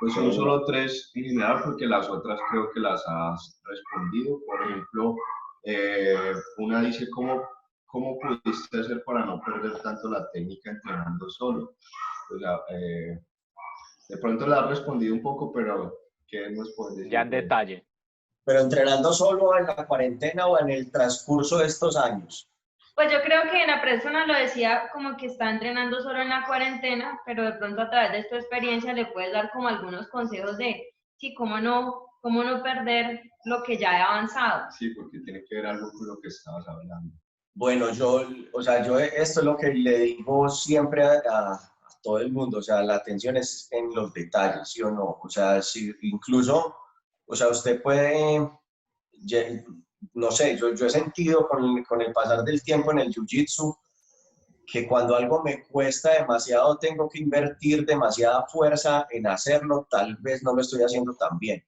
E: Pues son solo 3 en general, porque las otras creo que las has respondido. Por ejemplo, una dice, ¿cómo pudiste hacer para no perder tanto la técnica entrenando solo? O sea, de pronto la has respondido un poco, pero ¿qué nos puedes decir?
B: Ya en detalle.
C: ¿Pero entrenando solo en la cuarentena o en el transcurso de estos años?
A: Pues yo creo que la persona lo decía como que está entrenando solo en la cuarentena, pero de pronto a través de tu experiencia le puedes dar como algunos consejos de, sí, cómo no perder lo que ya he avanzado.
E: Sí, porque tiene que ver algo con lo que estabas hablando.
C: Bueno, yo esto es lo que le digo siempre a todo el mundo, o sea, la atención es en los detalles, ¿sí o no? O sea, si incluso, o sea, usted puede, no sé, yo he sentido con el pasar del tiempo en el jiu-jitsu que cuando algo me cuesta demasiado, tengo que invertir demasiada fuerza en hacerlo, tal vez no lo estoy haciendo tan bien.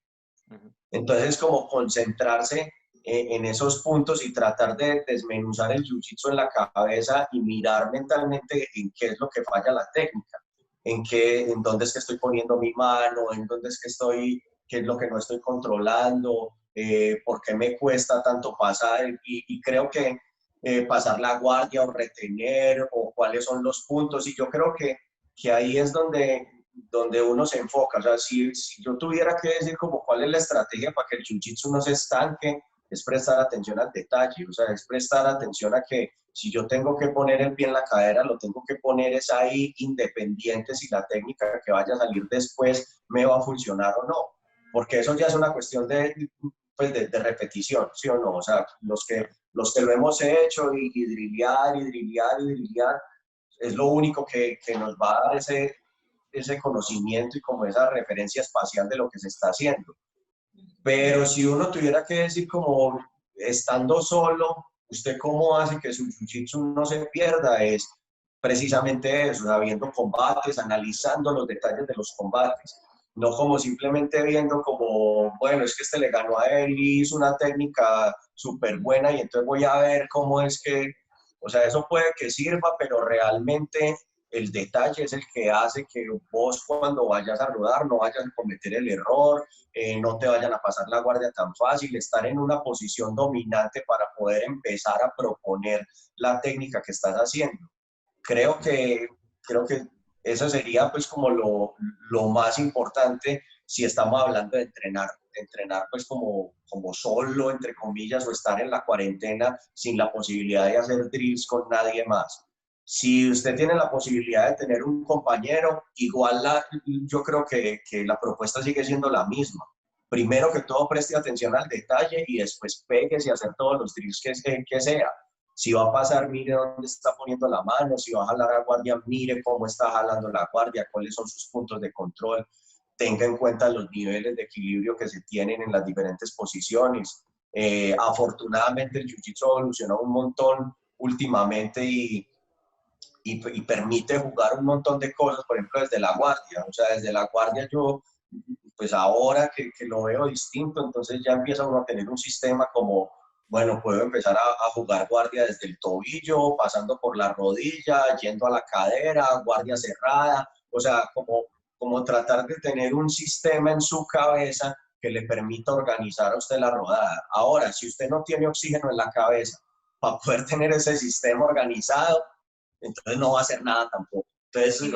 C: Entonces, como concentrarse en esos puntos y tratar de desmenuzar el jiu-jitsu en la cabeza y mirar mentalmente en qué es lo que falla la técnica, en dónde es que estoy poniendo mi mano, en dónde es que estoy, qué es lo que no estoy controlando, por qué me cuesta tanto pasar, y creo que pasar la guardia o retener o cuáles son los puntos, y yo creo que ahí es donde uno se enfoca. O sea, si yo tuviera que decir como cuál es la estrategia para que el jiu-jitsu no se estanque, es prestar atención al detalle, o sea, es prestar atención a que si yo tengo que poner el pie en la cadera, lo tengo que poner es ahí, independiente si la técnica que vaya a salir después me va a funcionar o no, porque eso ya es una cuestión de repetición, ¿sí o no? O sea, los que lo hemos hecho y drillear, es lo único que nos va a dar ese conocimiento y como esa referencia espacial de lo que se está haciendo. Pero si uno tuviera que decir como estando solo, ¿usted cómo hace que su jiu-jitsu no se pierda? Es precisamente eso, sabiendo combates, analizando los detalles de los combates. No como simplemente viendo como, bueno, es que este le ganó a él y hizo una técnica súper buena y entonces voy a ver cómo es que, o sea, eso puede que sirva, pero realmente el detalle es el que hace que vos cuando vayas a rodar no vayas a cometer el error, no te vayan a pasar la guardia tan fácil, estar en una posición dominante para poder empezar a proponer la técnica que estás haciendo. Creo que eso sería pues como lo más importante si estamos hablando de entrenar pues como solo, entre comillas, o estar en la cuarentena sin la posibilidad de hacer drills con nadie más. Si usted tiene la posibilidad de tener un compañero, igual yo creo que la propuesta sigue siendo la misma. Primero que todo, preste atención al detalle y después péguese a hacer todos los drills que sea. Si va a pasar, mire dónde está poniendo la mano. Si va a jalar a guardia, mire cómo está jalando la guardia, cuáles son sus puntos de control. Tenga en cuenta los niveles de equilibrio que se tienen en las diferentes posiciones. Afortunadamente, el jiu-jitsu evolucionó un montón últimamente y permite jugar un montón de cosas, por ejemplo, desde la guardia. O sea, desde la guardia yo, pues ahora que lo veo distinto, entonces ya empieza uno a tener un sistema como, bueno, puedo empezar a jugar guardia desde el tobillo, pasando por la rodilla, yendo a la cadera, guardia cerrada, o sea, como tratar de tener un sistema en su cabeza que le permita organizar a usted la rodada. Ahora, si usted no tiene oxígeno en la cabeza para poder tener ese sistema organizado, entonces no va a hacer nada tampoco. Entonces,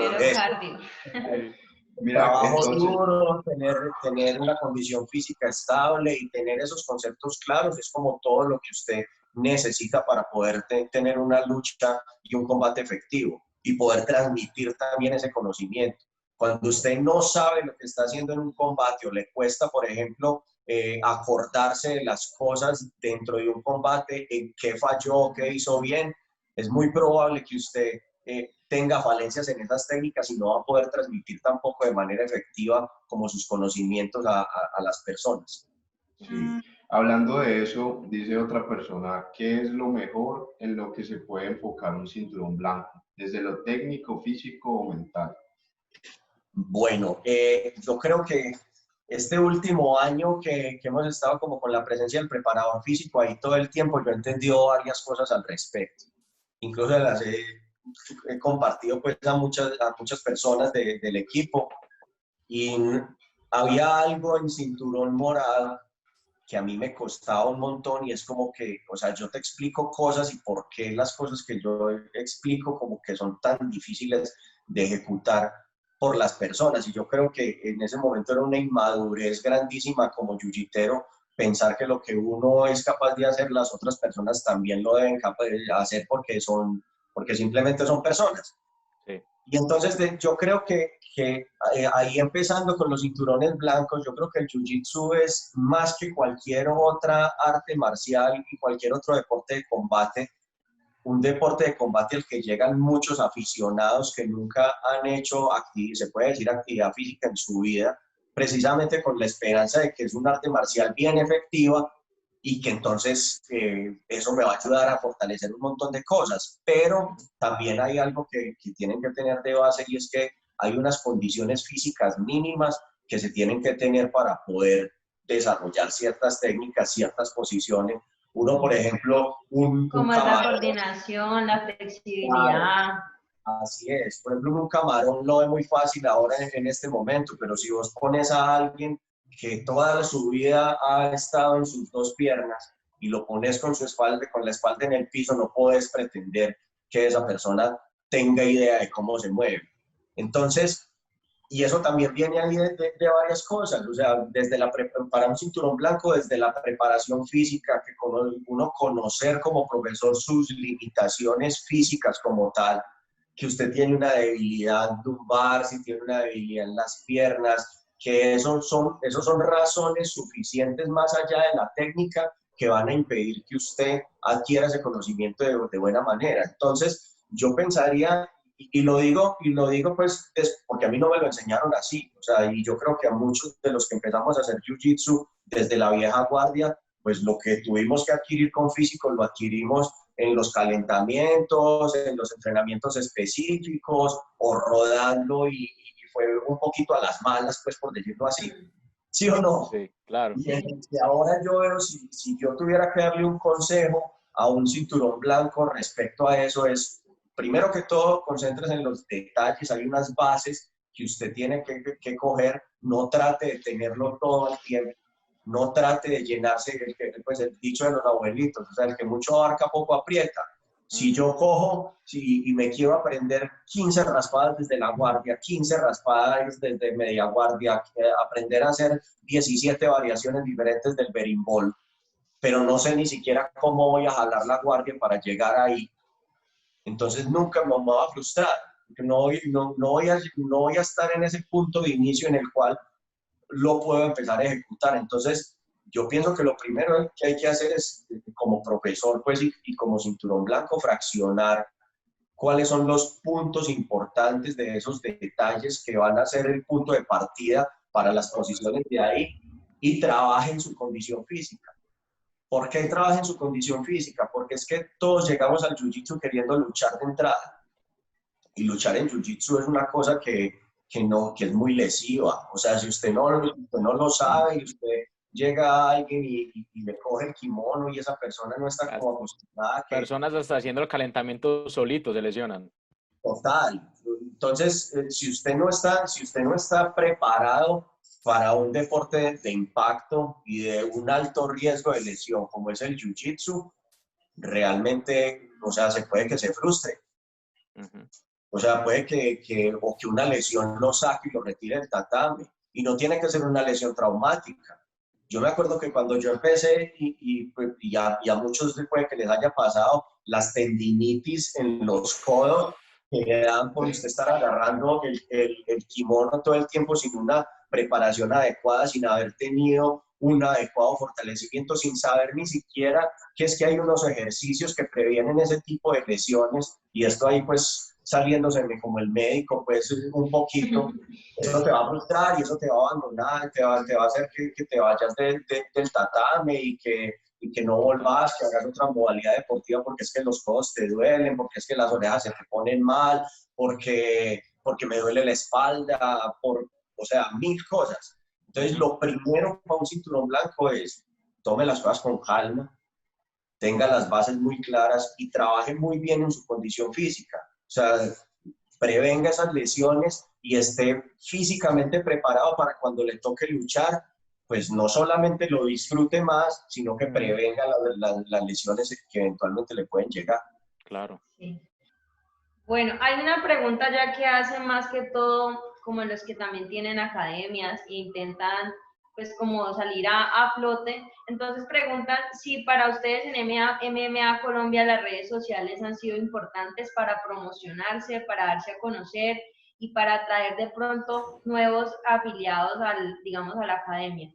C: trabajo duro, tener una condición física estable y tener esos conceptos claros es como todo lo que usted necesita para poder tener una lucha y un combate efectivo y poder transmitir también ese conocimiento. Cuando usted no sabe lo que está haciendo en un combate o le cuesta, por ejemplo, acordarse de las cosas dentro de un combate, en qué falló, qué hizo bien, es muy probable que usted tenga falencias en esas técnicas y no va a poder transmitir tampoco de manera efectiva como sus conocimientos a las personas.
E: Sí. Hablando de eso, dice otra persona, ¿qué es lo mejor en lo que se puede enfocar un cinturón blanco? ¿Desde lo técnico, físico o mental?
C: Bueno, yo creo que este último año que hemos estado como con la presencia del preparador físico ahí todo el tiempo, yo he entendido varias cosas al respecto. Incluso las he compartido pues a muchas personas del equipo y había algo en cinturón morado que a mí me costaba un montón y es como que, o sea, yo te explico cosas y por qué las cosas que yo explico como que son tan difíciles de ejecutar por las personas. Y yo creo que en ese momento era una inmadurez grandísima como jiu-jitero pensar que lo que uno es capaz de hacer, las otras personas también lo deben hacer porque simplemente son personas. Sí. Y entonces yo creo que ahí empezando con los cinturones blancos, yo creo que el jiu-jitsu es más que cualquier otra arte marcial y cualquier otro deporte de combate, un deporte de combate al que llegan muchos aficionados que nunca han hecho, se puede decir, actividad física en su vida, precisamente con la esperanza de que es un arte marcial bien efectiva y que entonces eso me va a ayudar a fortalecer un montón de cosas. Pero también hay algo que tienen que tener de base y es que hay unas condiciones físicas mínimas que se tienen que tener para poder desarrollar ciertas técnicas, ciertas posiciones. Uno, por ejemplo,
A: como es la coordinación, la flexibilidad.
C: Así es. Por ejemplo, un camarón no es muy fácil ahora en este momento, pero si vos pones a alguien que toda su vida ha estado en sus dos piernas y lo pones con la espalda en el piso, no puedes pretender que esa persona tenga idea de cómo se mueve. Entonces, y eso también viene ahí de varias cosas, o sea, para un cinturón blanco, desde la preparación física, que uno conocer como profesor sus limitaciones físicas como tal, que usted tiene una debilidad lumbar, si tiene una debilidad en las piernas, que esos son razones suficientes más allá de la técnica que van a impedir que usted adquiera ese conocimiento de buena manera. Entonces, yo pensaría, y lo digo pues porque a mí no me lo enseñaron así, o sea, y yo creo que a muchos de los que empezamos a hacer jiu-jitsu desde la vieja guardia, pues lo que tuvimos que adquirir con físico lo adquirimos en los calentamientos, en los entrenamientos específicos, o rodando y fue un poquito a las malas, pues por decirlo así. ¿Sí o no?
B: Sí, claro.
C: Y ahora yo veo, si yo tuviera que darle un consejo a un cinturón blanco respecto a eso, es, primero que todo, concéntrese en los detalles, hay unas bases que usted tiene que coger, no trate de tenerlo todo al tiempo, no trate de llenarse, pues el dicho de los abuelitos, o sea, el que mucho abarca poco aprieta. Si yo cojo y me quiero aprender 15 raspadas desde la guardia, 15 raspadas desde media guardia, aprender a hacer 17 variaciones diferentes del berimbol, pero no sé ni siquiera cómo voy a jalar la guardia para llegar ahí, entonces nunca me voy a frustrar, porque no voy a estar en ese punto de inicio en el cual lo puedo empezar a ejecutar. Entonces, yo pienso que lo primero que hay que hacer es, como profesor pues, y como cinturón blanco, fraccionar cuáles son los puntos importantes de esos detalles que van a ser el punto de partida para las posiciones de ahí y trabaje en su condición física. ¿Por qué trabaja en su condición física? Porque es que todos llegamos al jiu-jitsu queriendo luchar de entrada. Y luchar en jiu-jitsu es una cosa que es muy lesiva. O sea, si usted no lo sabe y usted llega a alguien y le coge el kimono y esa persona no está como acostumbrada.
B: Personas hasta haciendo el calentamiento solitos se lesionan.
C: Total. Entonces, si usted no está preparado para un deporte de impacto y de un alto riesgo de lesión como es el jiu-jitsu, realmente, o sea, se puede que se frustre. O sea, puede que una lesión lo saque y lo retire del tatame. Y no tiene que ser una lesión traumática. Yo me acuerdo que cuando yo empecé, y a muchos puede que les haya pasado, las tendinitis en los codos que le dan por usted estar agarrando el kimono todo el tiempo sin una preparación adecuada, sin haber tenido un adecuado fortalecimiento, sin saber ni siquiera que es que hay unos ejercicios que previenen ese tipo de lesiones, y esto ahí pues saliéndoseme como el médico pues un poquito, eso te va a frustrar y eso te va a abandonar, te va a hacer que te vayas del tatame y que no volvás, que hagas otra modalidad deportiva porque es que los codos te duelen, porque es que las orejas se te ponen mal, porque me duele la espalda, o sea, 1000 cosas. Entonces, lo primero para un cinturón blanco es tome las cosas con calma, tenga las bases muy claras y trabaje muy bien en su condición física. O sea, prevenga esas lesiones y esté físicamente preparado para cuando le toque luchar, pues no solamente lo disfrute más, sino que prevenga las lesiones que eventualmente le pueden llegar.
B: Claro.
A: Sí. Bueno, hay una pregunta ya que hace más que todo como los que también tienen academias e intentan pues como salir a flote. Entonces preguntan si para ustedes en MMA Colombia las redes sociales han sido importantes para promocionarse, para darse a conocer y para atraer de pronto nuevos afiliados digamos, a la academia.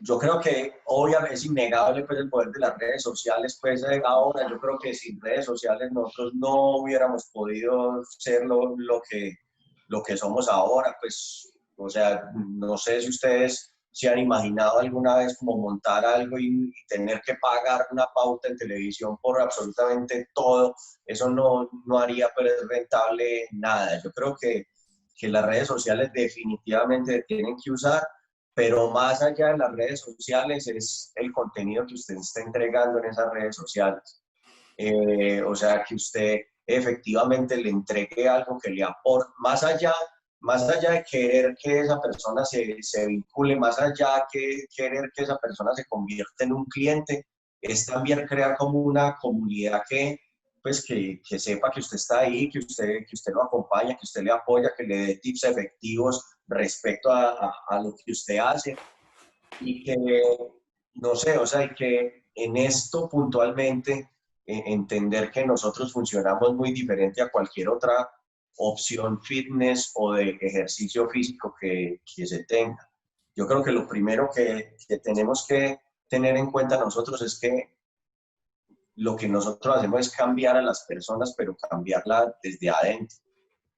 C: Yo creo que obviamente es innegable pues, el poder de las redes sociales. Pues ahora yo creo que sin redes sociales nosotros no hubiéramos podido ser lo que somos ahora. Pues, o sea, no sé si ustedes se han imaginado alguna vez como montar algo y tener que pagar una pauta en televisión por absolutamente todo. Eso no haría pues, rentable nada. Yo creo que las redes sociales definitivamente tienen que usar, pero más allá de las redes sociales es el contenido que usted está entregando en esas redes sociales. O sea, que usted efectivamente le entregue algo que le aporte, más allá de querer que esa persona se vincule, más allá de querer que esa persona se convierta en un cliente, es también crear como una comunidad que sepa que usted está ahí, que usted lo acompaña, que usted le apoya, que le dé tips efectivos respecto a lo que usted hace, y que, no sé, o sea, y que en esto puntualmente entender que nosotros funcionamos muy diferente a cualquier otra opción fitness o de ejercicio físico que se tenga. Yo creo que lo primero que tenemos que tener en cuenta nosotros es que lo que nosotros hacemos es cambiar a las personas, pero cambiarla desde adentro.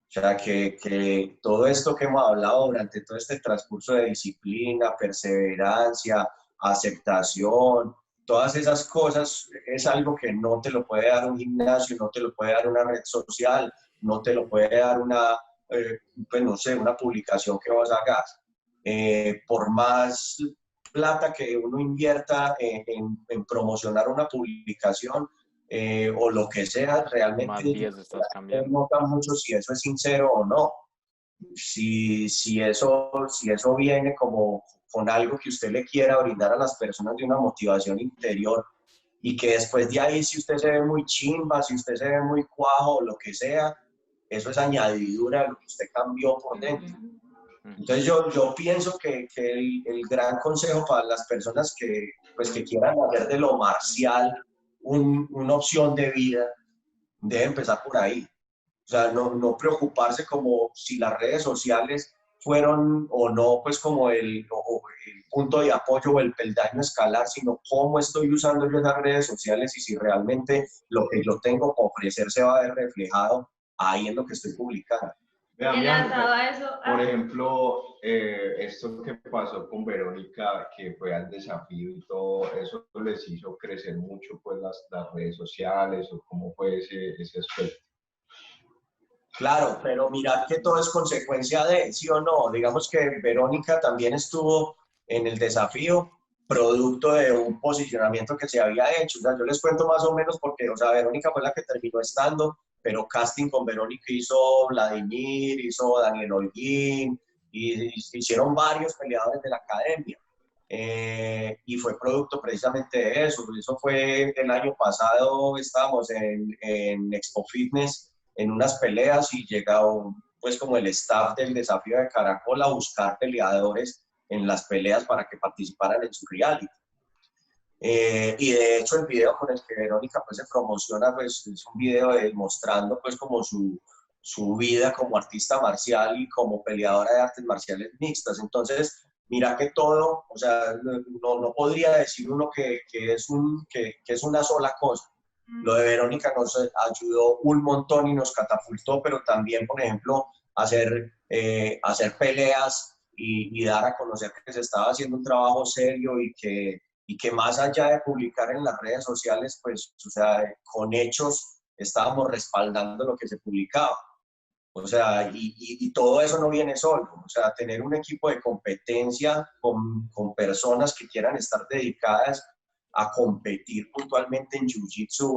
C: O sea, que todo esto que hemos hablado durante todo este transcurso de disciplina, perseverancia, aceptación, todas esas cosas es algo que no te lo puede dar un gimnasio, no te lo puede dar una red social, no te lo puede dar pues no sé, una publicación que vos hagas. Por más plata que uno invierta en promocionar una publicación, o lo que sea, realmente nota mucho si eso es sincero o no. Si eso viene como con algo que usted le quiera brindar a las personas de una motivación interior, y que después de ahí, si usted se ve muy chimba, si usted se ve muy cuajo o lo que sea, eso es añadidura a lo que usted cambió por dentro. Entonces yo pienso que el gran consejo para las personas que quieran hacer de lo marcial una opción de vida, debe empezar por ahí. O sea, no preocuparse como si las redes sociales fueron o no, pues como el punto de apoyo o el peldaño escalar, sino cómo estoy usando yo esas redes sociales y si realmente lo que yo tengo que ofrecer se va a ver reflejado ahí en lo que estoy publicando.
E: Por ejemplo, esto que pasó con Verónica, que fue al desafío y todo, ¿eso les hizo crecer mucho pues las redes sociales, o cómo fue ese aspecto?
C: Claro, pero mirad que todo es consecuencia de, ¿sí o no? Digamos que Verónica también estuvo en el desafío producto de un posicionamiento que se había hecho. O sea, yo les cuento más o menos porque, o sea, Verónica fue la que terminó estando, pero casting con Verónica hizo Vladimir, hizo Daniel Holguín, y hicieron varios peleadores de la academia. Y fue producto precisamente de eso. Eso fue el año pasado, estábamos en Expo Fitness en unas peleas y llegó pues como el staff del Desafío de Caracol a buscar peleadores en las peleas para que participaran en su reality. Y de hecho el video con el que Verónica pues se promociona pues es un video mostrando pues como su vida como artista marcial y como peleadora de artes marciales mixtas. Entonces mira que todo, o sea, no podría decir uno que es una sola cosa. Lo de Verónica nos ayudó un montón y nos catapultó, pero también, por ejemplo, hacer peleas y dar a conocer que se estaba haciendo un trabajo serio y que más allá de publicar en las redes sociales, pues, o sea, con hechos estábamos respaldando lo que se publicaba. O sea, y todo eso no viene solo. O sea, tener un equipo de competencia con personas que quieran estar dedicadas a competir puntualmente en Jiu-Jitsu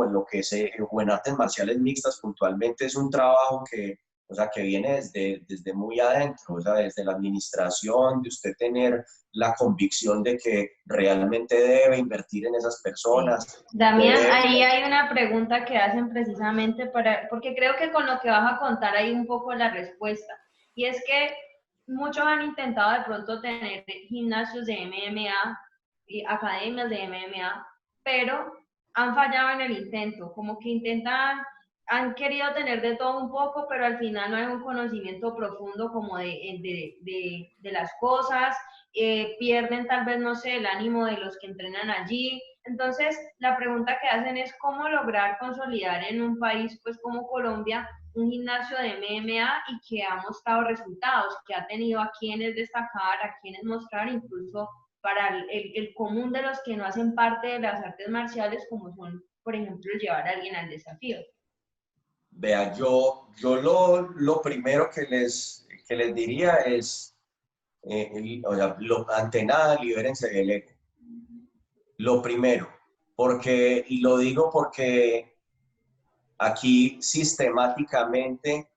C: o en artes marciales mixtas puntualmente es un trabajo que viene desde muy adentro, o sea, desde la administración, de usted tener la convicción de que realmente debe invertir en esas personas.
A: Damián, ahí hay una pregunta que hacen precisamente porque creo que con lo que vas a contar hay un poco la respuesta, y es que muchos han intentado de pronto tener gimnasios de MMA y academias de MMA, pero han fallado en el intento, como que han querido tener de todo un poco, pero al final no hay un conocimiento profundo como de las cosas, pierden tal vez, no sé, el ánimo de los que entrenan allí. Entonces, la pregunta que hacen es cómo lograr consolidar en un país pues como Colombia un gimnasio de MMA y que ha mostrado resultados, que ha tenido a quienes destacar, a quienes mostrar, incluso para el común de los que no hacen parte de las artes marciales, como son, por ejemplo, llevar a alguien al desafío.
C: Vea, yo lo primero que les diría es, ante nada, libérense del ego. Lo primero, y lo digo porque aquí sistemáticamente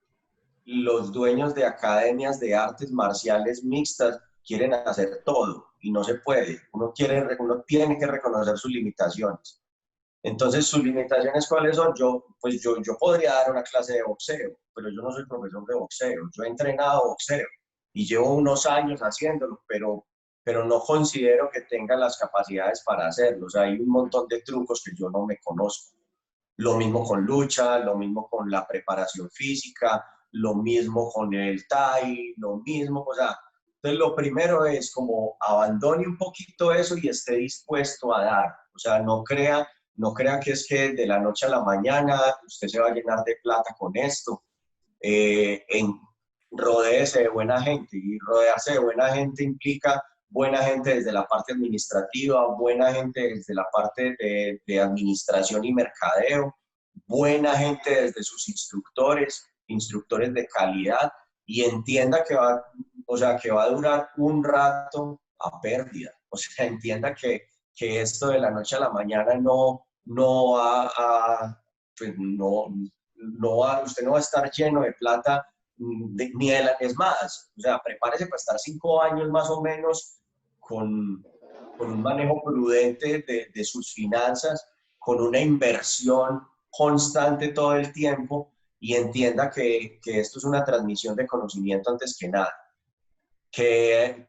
C: los dueños de academias de artes marciales mixtas quieren hacer todo y no se puede. Uno tiene que reconocer sus limitaciones. Entonces, ¿sus limitaciones cuáles son? Yo podría dar una clase de boxeo, pero yo no soy profesor de boxeo. Yo he entrenado boxeo y llevo unos años haciéndolo, pero no considero que tenga las capacidades para hacerlo. O sea, hay un montón de trucos que yo no me conozco. Lo mismo con lucha, lo mismo con la preparación física, lo mismo con el Thai, lo mismo, o sea, entonces lo primero es como abandone un poquito eso y esté dispuesto a dar. O sea, no crea que es que de la noche a la mañana usted se va a llenar de plata con esto. Rodéese de buena gente, y rodearse de buena gente implica buena gente desde la parte administrativa, buena gente desde la parte de administración y mercadeo, buena gente desde sus instructores de calidad, y entienda que va a durar un rato a pérdida. O sea, entienda que esto de la noche a la mañana usted no va a estar lleno de plata, es más, o sea, prepárese para estar 5 años más o menos con un manejo prudente de sus finanzas, con una inversión constante todo el tiempo, y entienda que esto es una transmisión de conocimiento antes que nada. Que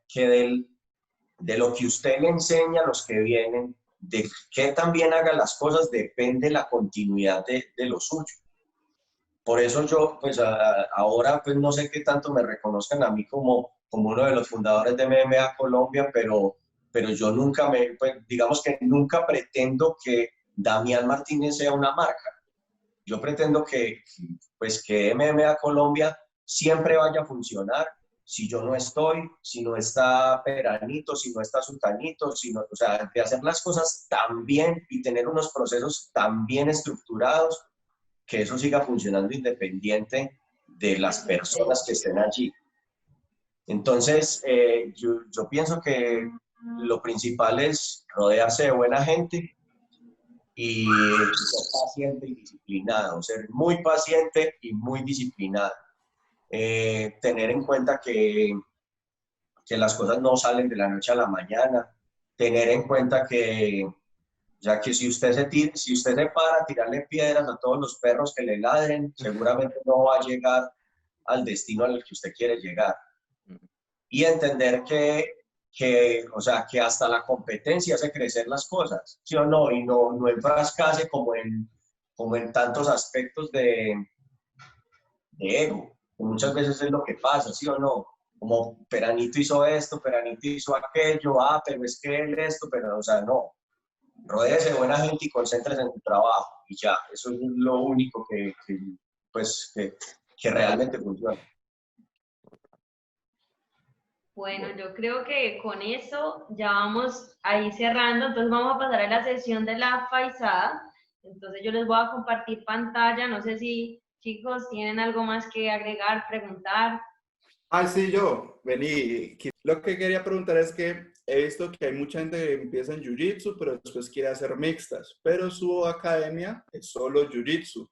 C: de lo que usted le enseña a los que vienen, de que también haga las cosas, depende la continuidad de lo suyo. Por eso yo, pues ahora, pues no sé qué tanto me reconozcan a mí como uno de los fundadores de MMA Colombia, pero yo nunca digamos que nunca pretendo que Damián Martínez sea una marca. Yo pretendo que MMA Colombia siempre vaya a funcionar si yo no estoy, si no está Peranito, si no está Sultanito, o sea, de hacer las cosas tan bien y tener unos procesos tan bien estructurados, que eso siga funcionando independiente de las personas que estén allí. Entonces, yo pienso que lo principal es rodearse de buena gente y ser paciente y disciplinado, ser muy paciente y muy disciplinado. Tener en cuenta que que las cosas no salen de la noche a la mañana, tener en cuenta que, ya que si usted se para a tirarle piedras a todos los perros que le ladren, seguramente no va a llegar al destino al que usted quiere llegar. Y entender o sea, que hasta la competencia hace crecer las cosas, ¿sí o no? Y no enfrascarse como en tantos aspectos de ego, que muchas veces es lo que pasa, ¿sí o no? Como Peranito hizo esto, Peranito hizo aquello, pero es que él esto, pero, o sea, no. Rodéese de buena gente y concéntrese en tu trabajo, y ya, eso es lo único que realmente funciona.
A: Bueno, yo creo que con eso ya vamos a ir cerrando, entonces vamos a pasar a la sesión de la faisada. Entonces yo les voy a compartir pantalla, no sé si chicos tienen algo más que agregar, preguntar.
F: Sí, yo, vení. Lo que quería preguntar es que he visto que hay mucha gente que empieza en Jiu-Jitsu, pero después quiere hacer mixtas, pero su academia es solo Jiu-Jitsu.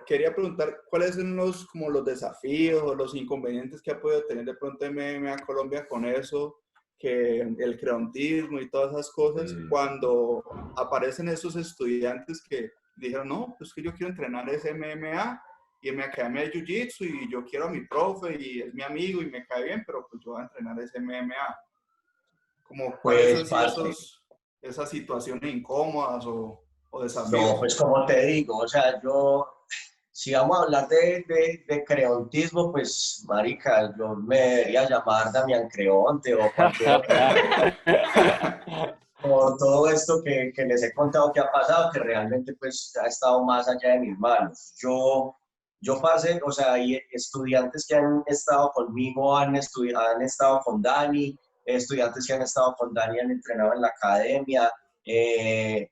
F: Quería preguntar cuáles son los desafíos o los inconvenientes que ha podido tener de pronto MMA Colombia con eso, que el creontismo y todas esas cosas, cuando aparecen esos estudiantes que dijeron, no, pues que yo quiero entrenar ese MMA y en mi academia de Jiu-Jitsu y yo quiero a mi profe y es mi amigo y me cae bien, pero pues yo voy a entrenar ese MMA. ¿Cuáles son esas situaciones incómodas o desafíos?
C: No, pues como te digo, o sea, si vamos a hablar de creontismo, pues, marica, yo me debería llamar Damián Creonte o cualquier por todo esto que les he contado que ha pasado, que realmente pues ha estado más allá de mis manos. Yo pasé, o sea, hay estudiantes que han estado conmigo, han estado con Dani, estudiantes que han estado con Dani han entrenado en la academia.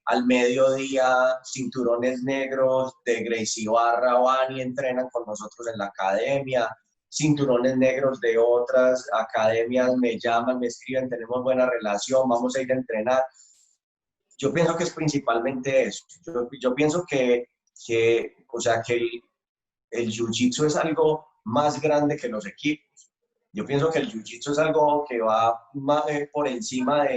C: Al mediodía, cinturones negros de Gracie Barra van y entrenan con nosotros en la academia. Cinturones negros de otras academias me llaman, me escriben, tenemos buena relación, vamos a ir a entrenar. Yo pienso que es principalmente eso. Yo pienso o sea, que el jiu-jitsu es algo más grande que los equipos. Yo pienso que el jiu-jitsu es algo que va por encima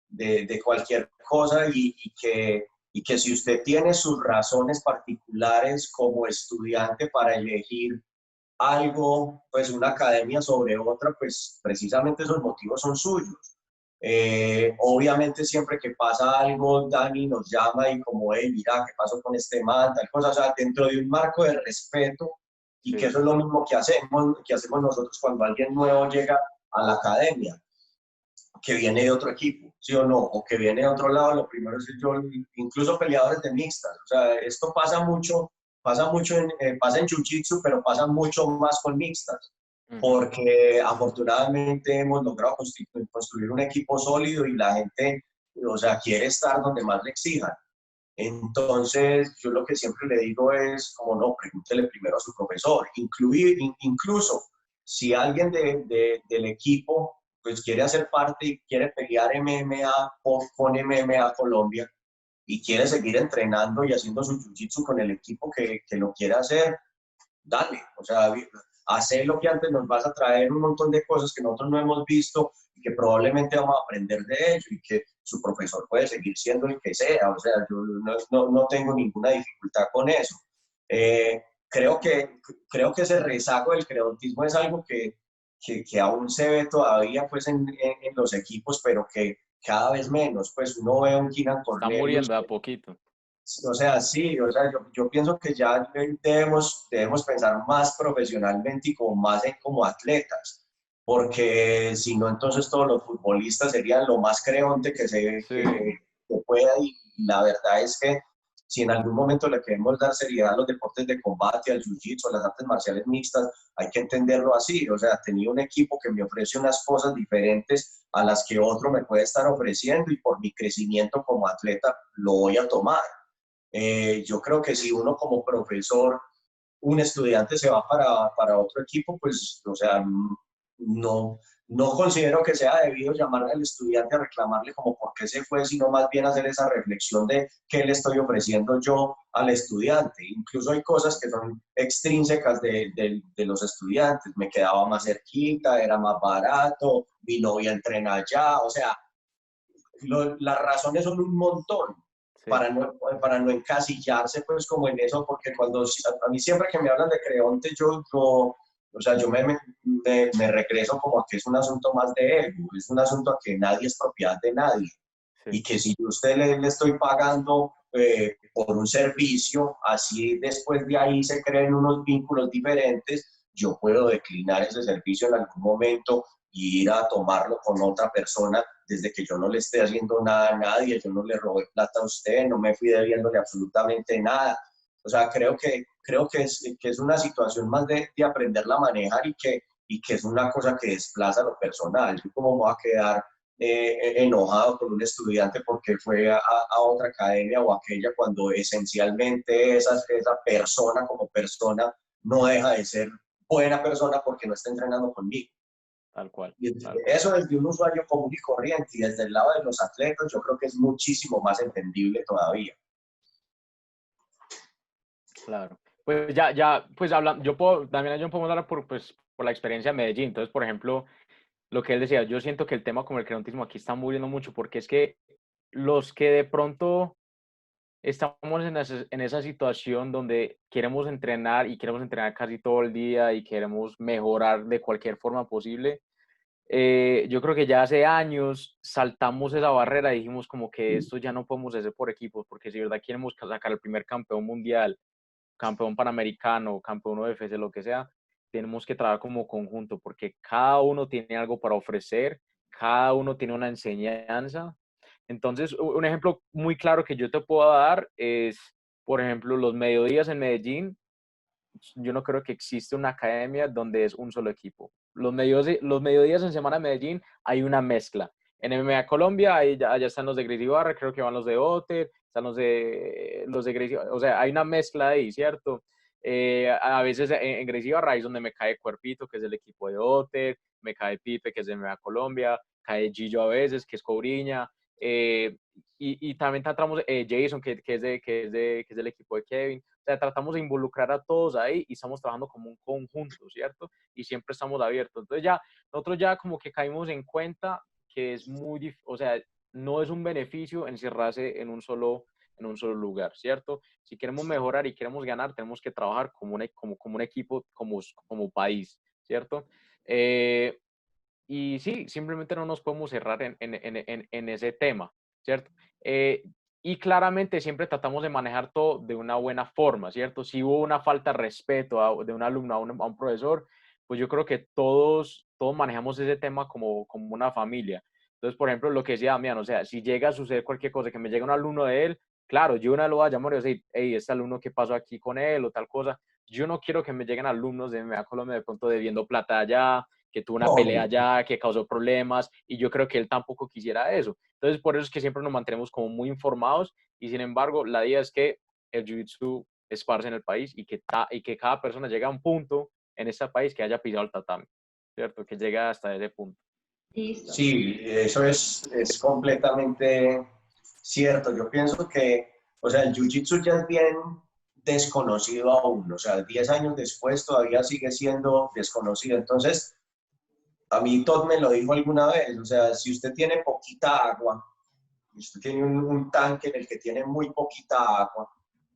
C: de cualquier cosa y que si usted tiene sus razones particulares como estudiante para elegir algo, pues una academia sobre otra, pues precisamente esos motivos son suyos. Obviamente siempre que pasa algo, Dani nos llama y como, hey, mira, ¿qué pasó con este man? Tal cosa, o sea, dentro de un marco de respeto y sí, que eso es lo mismo que hacemos nosotros cuando alguien nuevo llega a la academia, que viene de otro equipo, ¿sí o no? O que viene de otro lado, lo primero es incluso peleadores de mixtas, o sea, esto pasa en Jiu-Jitsu, pero pasa mucho más con mixtas, porque afortunadamente hemos logrado construir un equipo sólido y la gente, o sea, quiere estar donde más le exijan. Entonces, yo lo que siempre le digo es, como no, pregúntele primero a su profesor, incluso si alguien del equipo pues quiere hacer parte y quiere pelear MMA con MMA Colombia y quiere seguir entrenando y haciendo su jiu-jitsu con el equipo que lo quiere hacer, dale, o sea, hacer lo que antes nos vas a traer un montón de cosas que nosotros no hemos visto y que probablemente vamos a aprender de ello y que su profesor puede seguir siendo el que sea, o sea, yo no tengo ninguna dificultad con eso. Creo que ese rezago del creontismo es algo que aún se ve todavía pues en los equipos, pero que cada vez menos, pues uno ve a un Keenan Cornelius.
B: Está muriendo a poquito.
C: O sea, sí, o sea, yo pienso que ya debemos pensar más profesionalmente y como más como atletas, porque si no, entonces todos los futbolistas serían lo más creonte que pueda, y la verdad es que si en algún momento le queremos dar seriedad a los deportes de combate, al jiu-jitsu, a las artes marciales mixtas, hay que entenderlo así. O sea, tenía un equipo que me ofrece unas cosas diferentes a las que otro me puede estar ofreciendo y por mi crecimiento como atleta lo voy a tomar. Yo creo que si uno como profesor, un estudiante se va para otro equipo, pues, o sea, no considero que sea debido llamar al estudiante a reclamarle como por qué se fue, sino más bien hacer esa reflexión de qué le estoy ofreciendo yo al estudiante. Incluso hay cosas que son extrínsecas de los estudiantes. Me quedaba más cerquita, era más barato, mi novia entrena allá, o sea, las razones son un montón. Sí. Para no encasillarse pues como en eso, porque cuando a mí siempre que me hablan de Creonte, o sea, yo me regreso como a que es un asunto más de ego, es un asunto a que nadie es propiedad de nadie. Sí. Y que si yo a usted le estoy pagando por un servicio, así después de ahí se creen unos vínculos diferentes, yo puedo declinar ese servicio en algún momento y ir a tomarlo con otra persona desde que yo no le esté haciendo nada a nadie, yo no le robé plata a usted, no me fui debiéndole absolutamente nada. O sea, creo que es una situación más de aprenderla a manejar y que es una cosa que desplaza lo personal. Yo como me voy a quedar enojado con un estudiante porque fue a otra academia o aquella cuando esencialmente esa persona como persona no deja de ser buena persona porque no está entrenando conmigo.
B: Tal cual.
C: Y eso desde un usuario común y corriente, y desde el lado de los atletas yo creo que es muchísimo más entendible todavía.
B: Claro. Pues pues hablando, yo puedo hablar por la experiencia de Medellín. Entonces, por ejemplo, lo que él decía, yo siento que el tema como el creontismo aquí está muriendo mucho, porque es que los que de pronto estamos en esa situación donde queremos entrenar y queremos entrenar casi todo el día y queremos mejorar de cualquier forma posible, yo creo que ya hace años saltamos esa barrera y dijimos como que esto ya no podemos hacer por equipos, porque si de verdad queremos sacar el primer campeón mundial, campeón panamericano, campeón UFC, lo que sea, tenemos que trabajar como conjunto, porque cada uno tiene algo para ofrecer, cada uno tiene una enseñanza. Entonces, un ejemplo muy claro que yo te puedo dar es, por ejemplo, los mediodías en Medellín. Yo no creo que existe una academia donde es un solo equipo. Los mediodías en Semana de Medellín hay una mezcla. En MMA Colombia, allá están los de Gracie Barra, creo que van los de Otter, están los de Gracie, o sea, hay una mezcla ahí, ¿cierto? A veces en Gracie Barra es donde me cae Cuerpito, que es del equipo de Otter, me cae Pipe, que es de MMA Colombia, cae Gillo a veces, que es Cobriña, y también tratamos Jason, que es del equipo de Kevin. O sea, tratamos de involucrar a todos ahí y estamos trabajando como un conjunto, ¿cierto? Y siempre estamos abiertos. Entonces nosotros ya como que caímos en cuenta que es o sea, no es un beneficio encerrarse en un solo lugar, ¿cierto? Si queremos mejorar y queremos ganar, tenemos que trabajar como un equipo, como país, ¿cierto? Y sí, simplemente no nos podemos cerrar en ese tema, ¿cierto? Y claramente siempre tratamos de manejar todo de una buena forma, ¿cierto? Si hubo una falta de respeto de un alumno a un profesor, pues yo creo que todos manejamos ese tema como una familia. Entonces, por ejemplo, lo que decía Damián, o sea, si llega a suceder cualquier cosa, que me llega un alumno de él, claro, yo una lo voy a llamar y voy a decir, hey, este alumno, ¿qué pasó aquí con él? O tal cosa. Yo no quiero que me lleguen alumnos de MMA Colombia de pronto debiendo plata allá, que tuvo una pelea allá, que causó problemas, y yo creo que él tampoco quisiera eso. Entonces, por eso es que siempre nos mantenemos como muy informados, y sin embargo, la idea es que el Jiu-Jitsu esparce en el país y que cada persona llegue a un punto en este país que haya pisado el tatami, ¿cierto? Que llegue hasta ese punto.
C: Sí, eso es completamente cierto. Yo pienso que, o sea, el Jiu-Jitsu ya es bien desconocido aún, o sea, 10 años después todavía sigue siendo desconocido. Entonces, a mí Todd me lo dijo alguna vez, o sea, si usted tiene poquita agua, usted tiene un tanque en el que tiene muy poquita agua,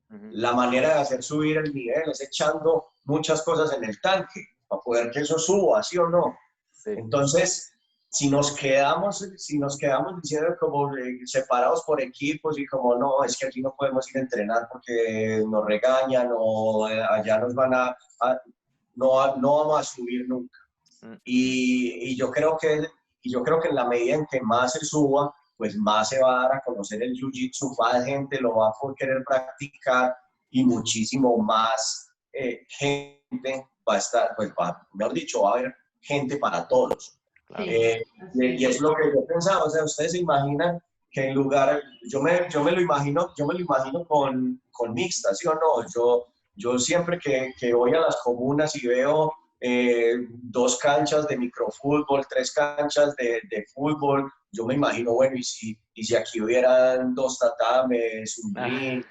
C: la manera de hacer subir el nivel es echando muchas cosas en el tanque para poder que eso suba, ¿sí o no? Sí. Entonces, si nos quedamos diciendo como separados por equipos y como no, es que aquí no podemos ir a entrenar porque nos regañan o allá nos van no vamos a subir nunca. Y yo creo que en la medida en que más se suba, pues más se va a dar a conocer el Jiu-Jitsu, más gente lo va a querer practicar y muchísimo más gente va a estar, pues mejor dicho, va a haber gente para todos. Claro. Y es lo que yo pensaba, o sea, ustedes se imaginan que en lugar, yo me lo imagino con mixtas, ¿sí o no? Yo siempre que voy a las comunas y veo 2 canchas de microfútbol, 3 canchas de fútbol. Yo me imagino, bueno, y si aquí hubieran 2 tatames, un ring.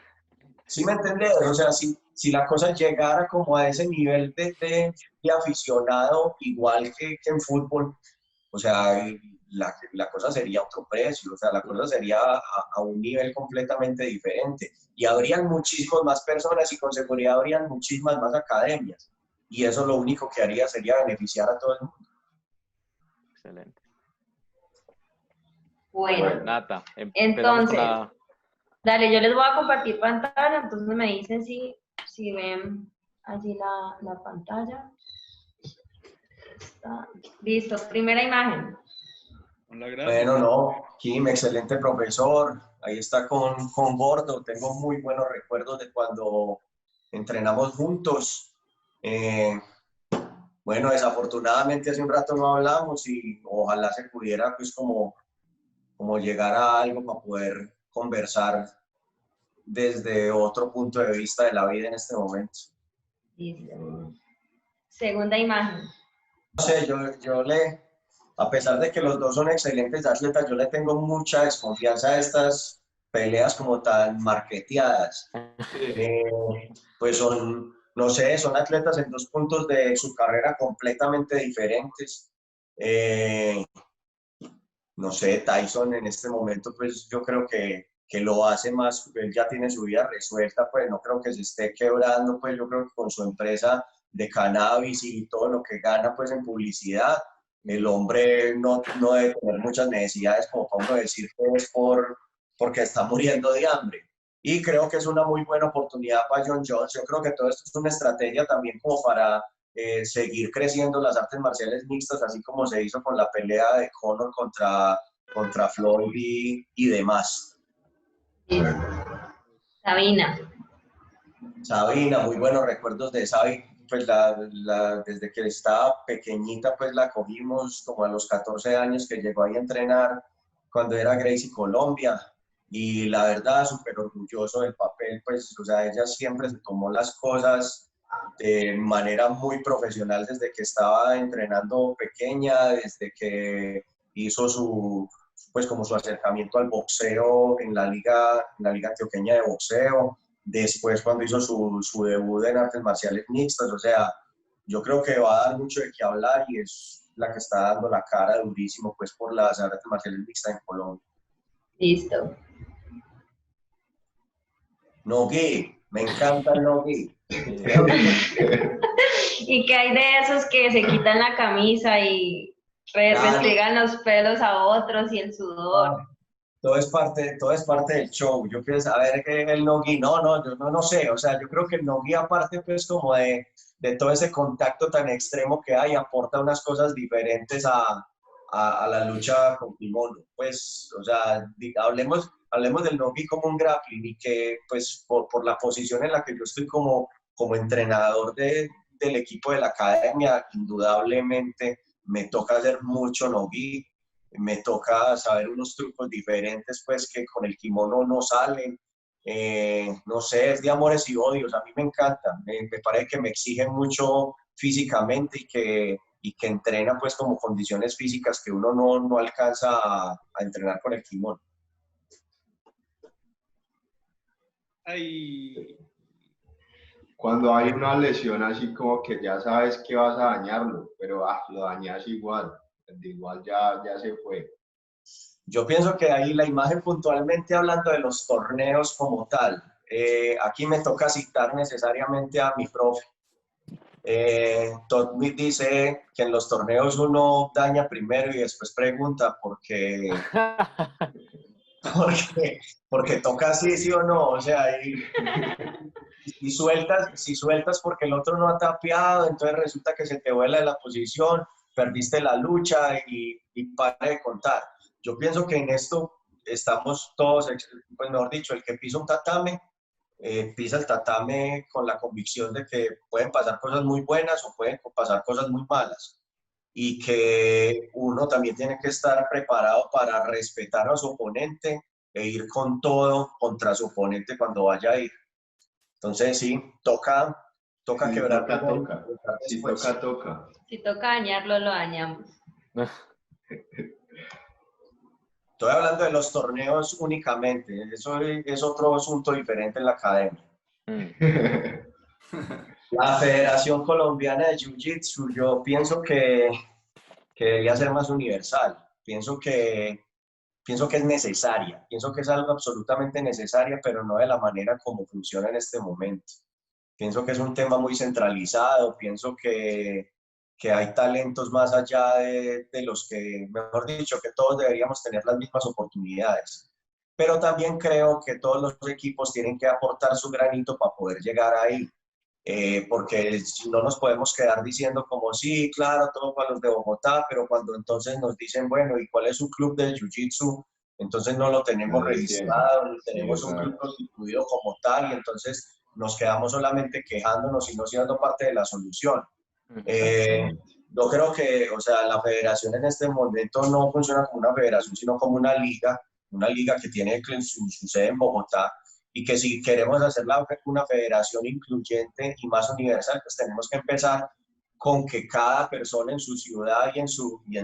C: ¿Sí me entendés? O sea, si la cosa llegara como a ese nivel de aficionado, igual que en fútbol, o sea, la cosa sería otro precio, o sea, la cosa sería a un nivel completamente diferente. Y habrían muchísimas más personas y con seguridad habrían muchísimas más academias. Y eso lo único que haría sería beneficiar a todo el mundo.
B: Excelente.
A: Bueno,
B: Nata,
A: entonces, dale, yo les voy a compartir pantalla, entonces me dicen si ven allí la pantalla. Listo, primera imagen.
C: Bueno, no, Kim, excelente profesor. Ahí está con Gordo. Tengo muy buenos recuerdos de cuando entrenamos juntos. Bueno, desafortunadamente hace un rato no hablamos y ojalá se pudiera pues como llegar a algo para poder conversar desde otro punto de vista de la vida en este momento.
A: Listo. Segunda imagen.
C: No sé, a pesar de que los dos son excelentes atletas, yo le tengo mucha desconfianza a estas peleas como tan marketeadas. Pues son, no sé, son atletas en 2 puntos de su carrera completamente diferentes. No sé, Tyson en este momento, pues yo creo que lo hace más, él ya tiene su vida resuelta, pues no creo que se esté quebrando, pues yo creo que con su empresa de cannabis y todo lo que gana pues en publicidad, el hombre no debe tener muchas necesidades como para uno decir que es porque está muriendo de hambre. Y creo que es una muy buena oportunidad para Jon Jones. Yo creo que todo esto es una estrategia también como para seguir creciendo las artes marciales mixtas, así como se hizo con la pelea de Conor contra Floyd y demás. Sabina, muy buenos recuerdos de Sabi. Pues desde que estaba pequeñita, pues la cogimos como a los 14 años que llegó ahí a entrenar cuando era Gracie Colombia. Y la verdad, súper orgulloso del papel, pues, o sea, ella siempre se tomó las cosas de manera muy profesional desde que estaba entrenando pequeña, desde que hizo pues como su acercamiento al boxeo en la liga antioqueña de boxeo, después cuando hizo su debut en artes marciales mixtas, o sea, yo creo que va a dar mucho de qué hablar y es la que está dando la cara durísimo pues por las artes marciales mixtas en Colombia.
A: Listo.
C: No-gi, me encanta el no-gi.
A: ¿Y qué hay de esos que se quitan la camisa y restriegan los pelos a otros y el sudor?
C: Todo es parte del show. Yo pienso, a ver, que el no-gi, yo no sé, o sea, yo creo que el no-gi aparte pues como de todo ese contacto tan extremo que hay, aporta unas cosas diferentes a la lucha con kimono. Pues, o sea, hablemos del no-gi como un grappling y que pues por la posición en la que yo estoy como entrenador del equipo de la academia, indudablemente me toca hacer mucho no-gi. Me toca saber unos trucos diferentes, pues, que con el kimono no salen. No sé, es de amores y odios. A mí me encanta. Me parece que me exige mucho físicamente y que entrena, pues, como condiciones físicas que uno no alcanza a entrenar con el kimono.
E: Cuando hay una lesión así como que ya sabes que vas a dañarlo, pero lo dañas igual. Igual ya se fue.
C: Yo pienso que ahí la imagen puntualmente hablando de los torneos como tal, aquí me toca citar necesariamente a mi profe. Todd Smith dice que en los torneos uno daña primero y después pregunta porque toca sí o no, o sea, si sueltas porque el otro no ha tapeado, entonces resulta que se te vuela de la posición, perdiste la lucha y para de contar. Yo pienso que en esto estamos todos, pues mejor dicho, el que pisa un tatame, pisa el tatame con la convicción de que pueden pasar cosas muy buenas o pueden pasar cosas muy malas. Y que uno también tiene que estar preparado para respetar a su oponente e ir con todo contra su oponente cuando vaya a ir. Entonces sí, toca Toca
E: Sí,
C: quebrar
E: toca,
C: primero y
E: toca.
C: quebrar
E: Sí,
C: después.
E: toca, toca.
A: Si toca dañarlo, lo dañamos.
C: Estoy hablando de los torneos únicamente, eso es otro asunto diferente en la academia. La Federación Colombiana de Jiu-Jitsu, yo pienso que debería ser más universal. Pienso que es necesaria, pienso que es algo absolutamente necesaria, pero no de la manera como funciona en este momento. Pienso que es un tema muy centralizado, pienso que hay talentos más allá de los que, mejor dicho, que todos deberíamos tener las mismas oportunidades. Pero también creo que todos los equipos tienen que aportar su granito para poder llegar ahí. Porque si no nos podemos quedar diciendo como sí, claro, todo para los de Bogotá, pero cuando entonces nos dicen, bueno, ¿y cuál es su club de Jiu-Jitsu? Entonces no lo tenemos registrado, ni
E: Sí,
C: tenemos un club constituido como tal, y entonces nos quedamos solamente quejándonos y no siendo parte de la solución. Yo creo que, o sea, la federación en este momento no funciona como una federación, sino como una liga que tiene su sede en Bogotá, y que si queremos hacer una federación incluyente y más universal, pues tenemos que empezar con que cada persona en su ciudad y en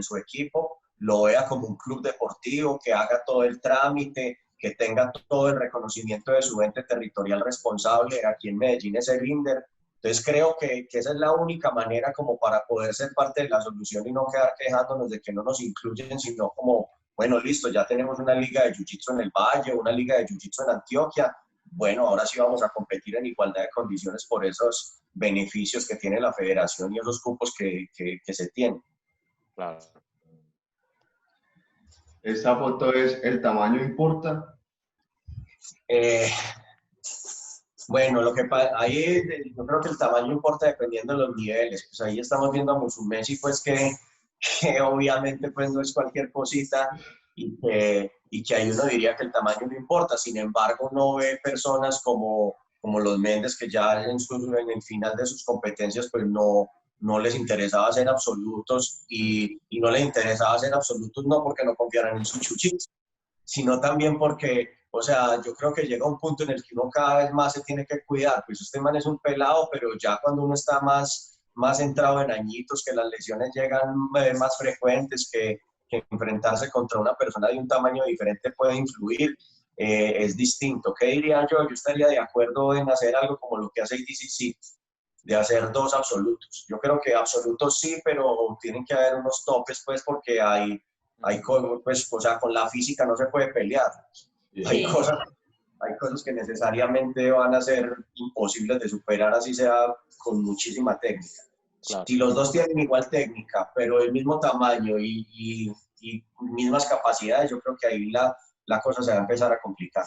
C: su equipo lo vea como un club deportivo, que haga todo el trámite, que tenga todo el reconocimiento de su ente territorial responsable. Aquí en Medellín es el INDER. Entonces creo que esa es la única manera como para poder ser parte de la solución y no quedar quejándonos de que no nos incluyen, sino como, bueno, listo, ya tenemos una liga de Jiu-Jitsu en el Valle, una liga de Jiu-Jitsu en Antioquia. Bueno, ahora sí vamos a competir en igualdad de condiciones por esos beneficios que tiene la federación y esos cupos que se tienen.
B: Claro.
E: Esta foto es, ¿el tamaño importa?
C: Bueno, ahí yo creo que el tamaño importa dependiendo de los niveles. Pues ahí estamos viendo a Musumeci, pues que obviamente pues no es cualquier cosita, y que ahí uno diría que el tamaño no importa. Sin embargo, uno ve personas como los Méndez, que ya en el final de sus competencias pues no les interesaba hacer absolutos, y no les interesaba hacer absolutos no porque no confiaran en su jiu-jitsu, sino también porque, o sea, yo creo que llega un punto en el que uno cada vez más se tiene que cuidar. Pues este man es un pelado, pero ya cuando uno está más entrado en añitos, que las lesiones llegan más frecuentes, que enfrentarse contra una persona de un tamaño diferente puede influir, es distinto. ¿Qué diría yo? Yo estaría de acuerdo en hacer algo como lo que hace IDCC, de hacer 2 absolutos. Yo creo que absolutos sí, pero tienen que haber unos topes, pues, porque pues, o sea, con la física no se puede pelear.
A: Sí.
C: Hay cosas que necesariamente van a ser imposibles de superar, así sea con muchísima técnica.
B: Claro.
C: Si los dos tienen igual técnica, pero el mismo tamaño y mismas capacidades, yo creo que ahí la cosa se va a empezar a complicar.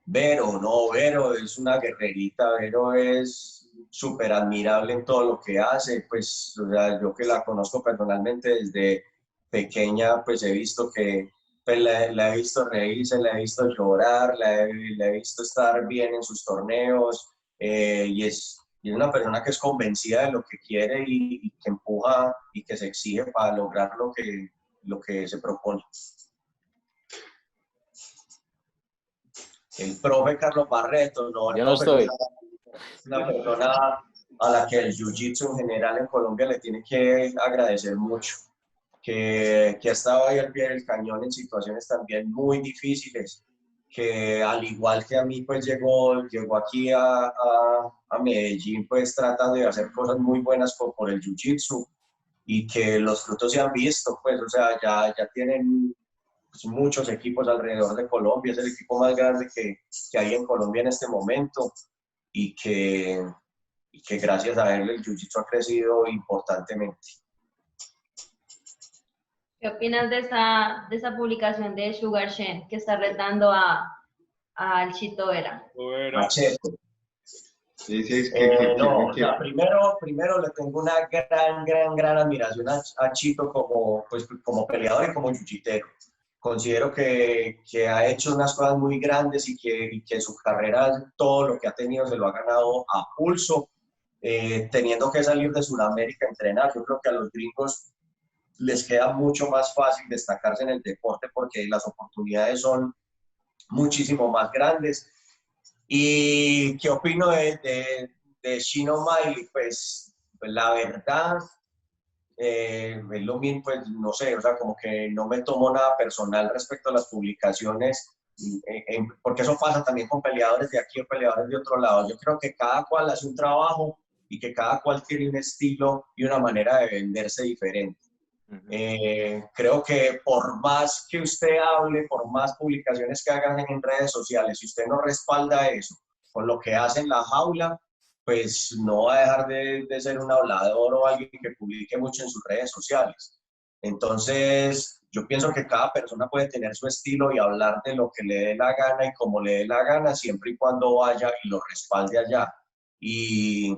C: Vero es una guerrerita, Vero es súper admirable en todo lo que hace. Pues, o sea, yo que la conozco personalmente desde pequeña, pues he visto que, pues la he visto reírse, la he visto llorar, la he visto estar bien en sus torneos, y es una persona que es convencida de lo que quiere y que empuja y que se exige para lograr lo que se propone. El profe Carlos Barreto, no,
B: Yo no estoy.
C: es una persona a la que el jiu-jitsu en general en Colombia le tiene que agradecer mucho, que ha estado ahí al pie del cañón en situaciones también muy difíciles, que al igual que a mí, pues llegó aquí a Medellín, pues tratando de hacer cosas muy buenas por el jiu-jitsu, y que los frutos se han visto, pues, o sea, ya tienen muchos equipos alrededor de Colombia, es el equipo más grande que hay en Colombia en este momento, y que gracias a él el jiu-jitsu ha crecido importantemente.
A: ¿Qué opinas de esa publicación de Sugar Shen que está retando al Chito Vera?
C: Macheto.
E: Sí, es
C: No, o sea, primero le tengo una gran admiración a Chito como peleador y como jiu-jitero. Considero que ha hecho unas cosas muy grandes y que su carrera, todo lo que ha tenido, se lo ha ganado a pulso, teniendo que salir de Sudamérica a entrenar. Yo creo que a los gringos les queda mucho más fácil destacarse en el deporte porque las oportunidades son muchísimo más grandes. ¿Y qué opino de Sean O'Malley? Pues la verdad, es lo mismo, pues no sé, o sea, como que no me tomo nada personal respecto a las publicaciones, porque eso pasa también con peleadores de aquí o peleadores de otro lado. Yo creo que cada cual hace un trabajo y que cada cual tiene un estilo y una manera de venderse diferente. Creo que por más que usted hable, por más publicaciones que hagan en redes sociales, si usted no respalda eso con lo que hace en la jaula, pues no va a dejar de ser un hablador o alguien que publique mucho en sus redes sociales. Entonces, yo pienso que cada persona puede tener su estilo y hablar de lo que le dé la gana y como le dé la gana, siempre y cuando vaya y lo respalde allá. Y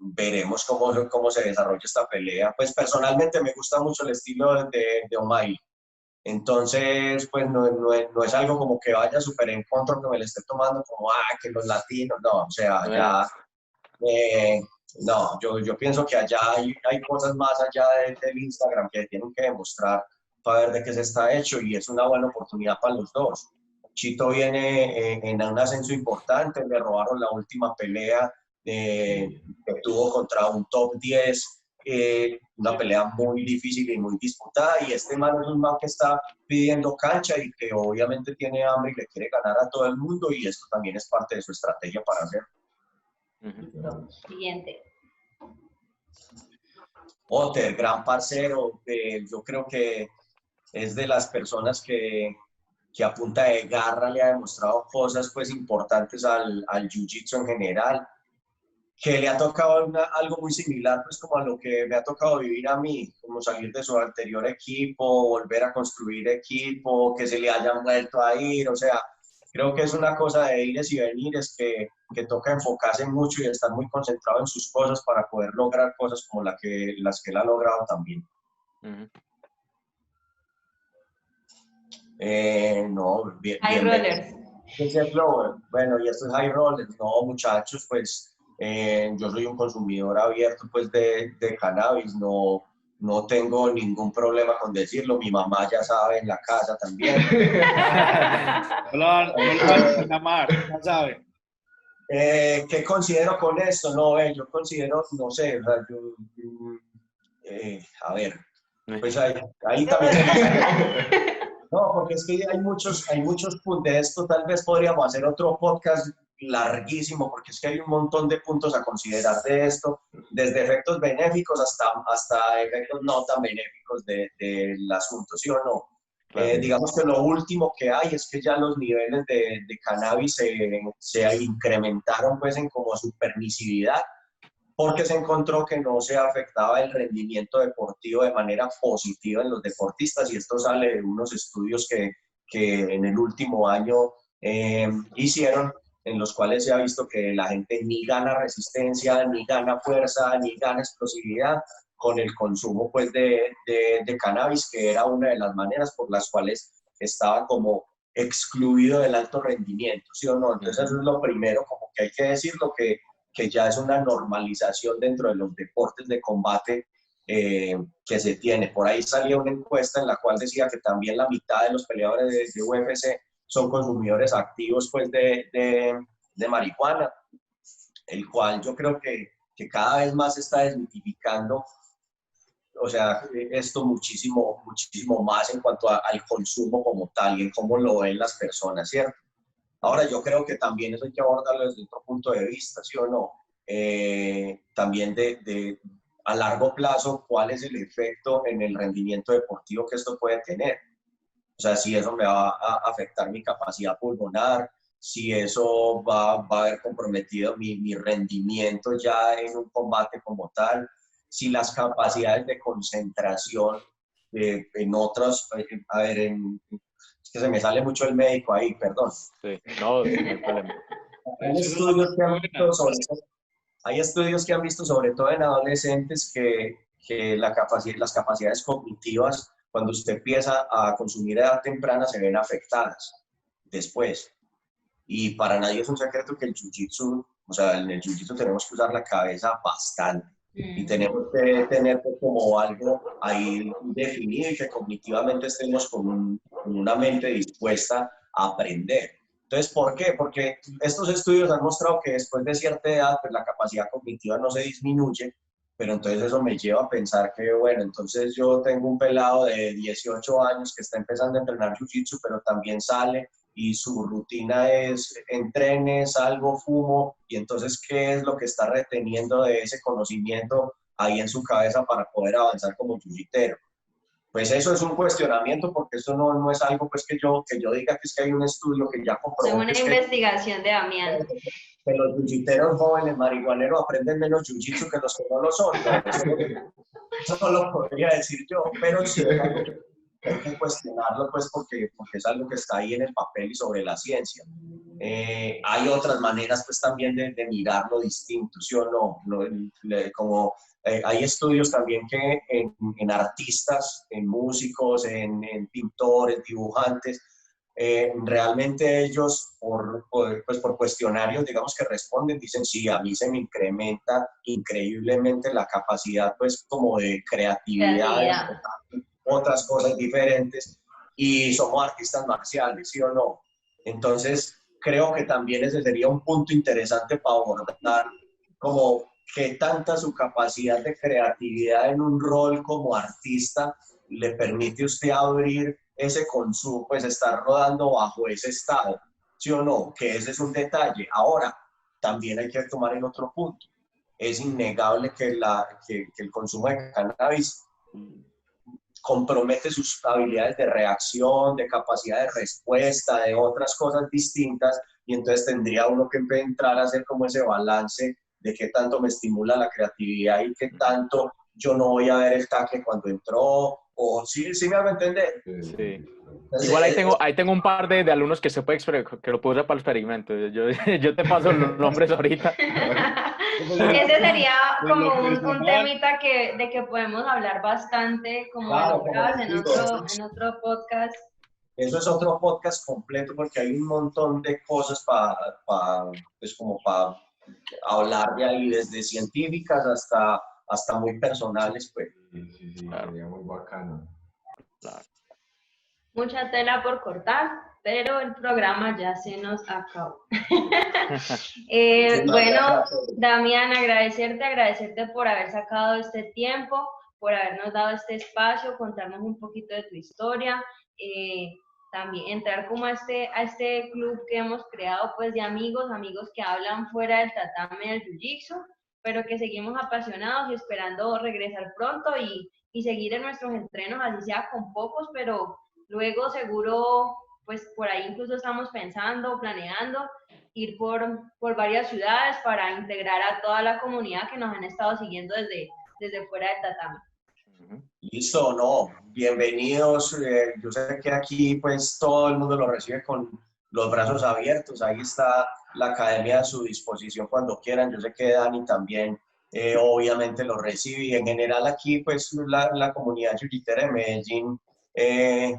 C: veremos cómo se desarrolla esta pelea. Pues personalmente me gusta mucho el estilo de O'Malley. Entonces, pues no es algo como que vaya súper en contra, que me le esté tomando como, que los latinos, no, o sea, ya, no, yo pienso que allá hay cosas más allá del Instagram que tienen que demostrar para ver de qué se está hecho y es una buena oportunidad para los dos. Chito viene en un ascenso importante, le robaron la última pelea que tuvo contra un top 10, una pelea muy difícil y muy disputada, y este man es un man que está pidiendo cancha y que obviamente tiene hambre y le quiere ganar a todo el mundo, y esto también es parte de su estrategia para hacerlo.
A: Siguiente.
C: Otter, gran parcero, yo creo que es de las personas que a punta de garra le ha demostrado cosas pues importantes al jiu-jitsu en general, que le ha tocado algo muy similar pues como a lo que me ha tocado vivir a mí, como salir de su anterior equipo, volver a construir equipo, que se le hayan vuelto a ir, o sea, creo que es una cosa de ires y venires que toca enfocarse mucho y estar muy concentrado en sus cosas para poder lograr cosas como las que él ha logrado también. No, bien.
A: High Rollers.
C: Bueno, y esto es High Rollers. No, muchachos, pues yo soy un consumidor abierto pues de cannabis, no tengo ningún problema con decirlo, mi mamá ya sabe en la casa también.
D: No lo van a llamar, ya sabe.
C: ¿Qué considero con esto? No, yo considero, no sé, o sea, a ver, pues ahí también... No, porque es que hay muchos puntos de esto, tal vez podríamos hacer otro podcast larguísimo, porque es que hay un montón de puntos a considerar de esto, desde efectos benéficos hasta efectos no tan benéficos del asunto, ¿sí o no? Claro. Digamos que lo último que hay es que ya los niveles de cannabis se incrementaron pues en como su permisividad, porque se encontró que no se afectaba el rendimiento deportivo de manera positiva en los deportistas, y esto sale de unos estudios que en el último año hicieron, en los cuales se ha visto que la gente ni gana resistencia, ni gana fuerza, ni gana explosividad con el consumo pues, de cannabis, que era una de las maneras por las cuales estaba como excluido del alto rendimiento, ¿sí o no? Entonces eso es lo primero, como que hay que decirlo, que ya es una normalización dentro de los deportes de combate que se tiene. Por ahí salía una encuesta en la cual decía que también la mitad de los peleadores de UFC son consumidores activos pues, de marihuana, el cual yo creo que cada vez más se está desmitificando, o sea, esto muchísimo más en cuanto al consumo como tal y en cómo lo ven las personas, ¿cierto? Ahora, yo creo que también eso hay que abordarlo desde otro punto de vista, ¿sí o no? También a largo plazo, ¿cuál es el efecto en el rendimiento deportivo que esto puede tener? O sea, si eso me va a afectar mi capacidad pulmonar, si eso va a haber comprometido mi rendimiento ya en un combate como tal, si las capacidades de concentración en otros, a ver, es que se me sale mucho el médico ahí, perdón.
B: Sí, no hay problema.
C: Hay estudios que han visto, sobre todo en adolescentes, que las capacidades cognitivas, cuando usted empieza a consumir a edad temprana, se ven afectadas después. Y para nadie es un secreto que el jiu-jitsu, o sea, en el jiu-jitsu tenemos que usar la cabeza bastante. Y tenemos que tener como algo ahí definido y que cognitivamente estemos con una mente dispuesta a aprender. Entonces, ¿por qué? Porque estos estudios han mostrado que después de cierta edad, pues la capacidad cognitiva no se disminuye, pero entonces eso me lleva a pensar que, bueno, entonces yo tengo un pelado de 18 años que está empezando a entrenar Jiu-Jitsu, pero también sale y su rutina es entrene, salgo, fumo, y entonces, ¿qué es lo que está reteniendo de ese conocimiento ahí en su cabeza para poder avanzar como jiu-jitero? Pues eso es un cuestionamiento, porque eso no es algo pues que yo diga que es que hay un estudio que ya comprobó.
A: Es una investigación de Damián.
C: Que los jiu-jiteros jóvenes marihuaneros aprenden menos jiu-jitsu que los que no lo son. Eso no lo podría decir yo, pero sí es algo que hay que cuestionarlo, pues porque es algo que está ahí en el papel y sobre la ciencia. Hay otras maneras pues también de mirarlo distinto, ¿sí o no? Como hay estudios también que en artistas, en músicos, en pintores, dibujantes, realmente ellos pues por cuestionarios, digamos, que responden, dicen, sí, a mí se me incrementa increíblemente la capacidad pues como de creatividad. Otras cosas diferentes, y somos artistas marciales, ¿sí o no? Entonces, creo que también ese sería un punto interesante para abordar, como qué tanta su capacidad de creatividad en un rol como artista le permite a usted abrir ese consumo, pues estar rodando bajo ese estado, ¿sí o no? Que ese es un detalle. Ahora, también hay que tomar el otro punto. Es innegable que el consumo de cannabis compromete sus habilidades de reacción, de capacidad de respuesta, de otras cosas distintas, y entonces tendría uno que entrar a hacer como ese balance de qué tanto me estimula la creatividad y qué tanto yo no voy a ver el taque cuando entró, o sí me hago entender.
B: Sí. Igual ahí tengo un par de alumnos que que lo puedo usar para el experimento. Yo te paso los nombres ahorita.
A: Ese sería como un temita de que podemos hablar bastante, como
C: claro,
A: en otro podcast.
C: Eso es otro podcast completo, porque hay un montón de cosas pues como para hablar de ahí, desde científicas hasta muy personales, pues.
E: Sí, claro. Sería muy bacano.
B: Claro.
A: Mucha tela por cortar, pero el programa ya se nos acabó. Bueno, Damián, agradecerte por haber sacado este tiempo, por habernos dado este espacio, contarnos un poquito de tu historia, también entrar como a este club que hemos creado, pues, de amigos que hablan fuera del tatame del jiu-jitsu, pero que seguimos apasionados y esperando regresar pronto y seguir en nuestros entrenos, así sea con pocos, pero luego seguro, pues por ahí incluso estamos pensando, planeando ir por varias ciudades para integrar a toda la comunidad que nos han estado siguiendo desde fuera del tatame.
C: Listo, no, bienvenidos. Yo sé que aquí pues todo el mundo lo recibe con los brazos abiertos. Ahí está la academia a su disposición cuando quieran. Yo sé que Dani también obviamente lo recibe, y en general aquí pues la comunidad jiu-jitera de Medellín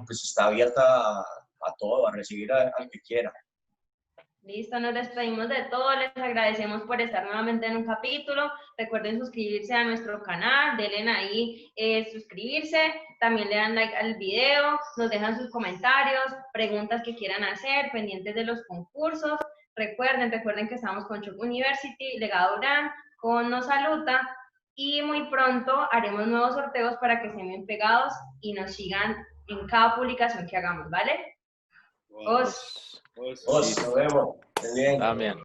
C: pues está abierta a todo, a recibir al que quiera.
A: Listo, nos despedimos de todo, les agradecemos por estar nuevamente en un capítulo. Recuerden suscribirse a nuestro canal, denle ahí suscribirse, también le dan like al video, nos dejan sus comentarios, preguntas que quieran hacer, pendientes de los concursos. Recuerden que estamos con Shock University, Legado Urán, con Nos Saluta, y muy pronto haremos nuevos sorteos para que estén bien pegados y nos sigan en cada publicación que hagamos, ¿vale?
C: Nos vemos. Bien.
B: También.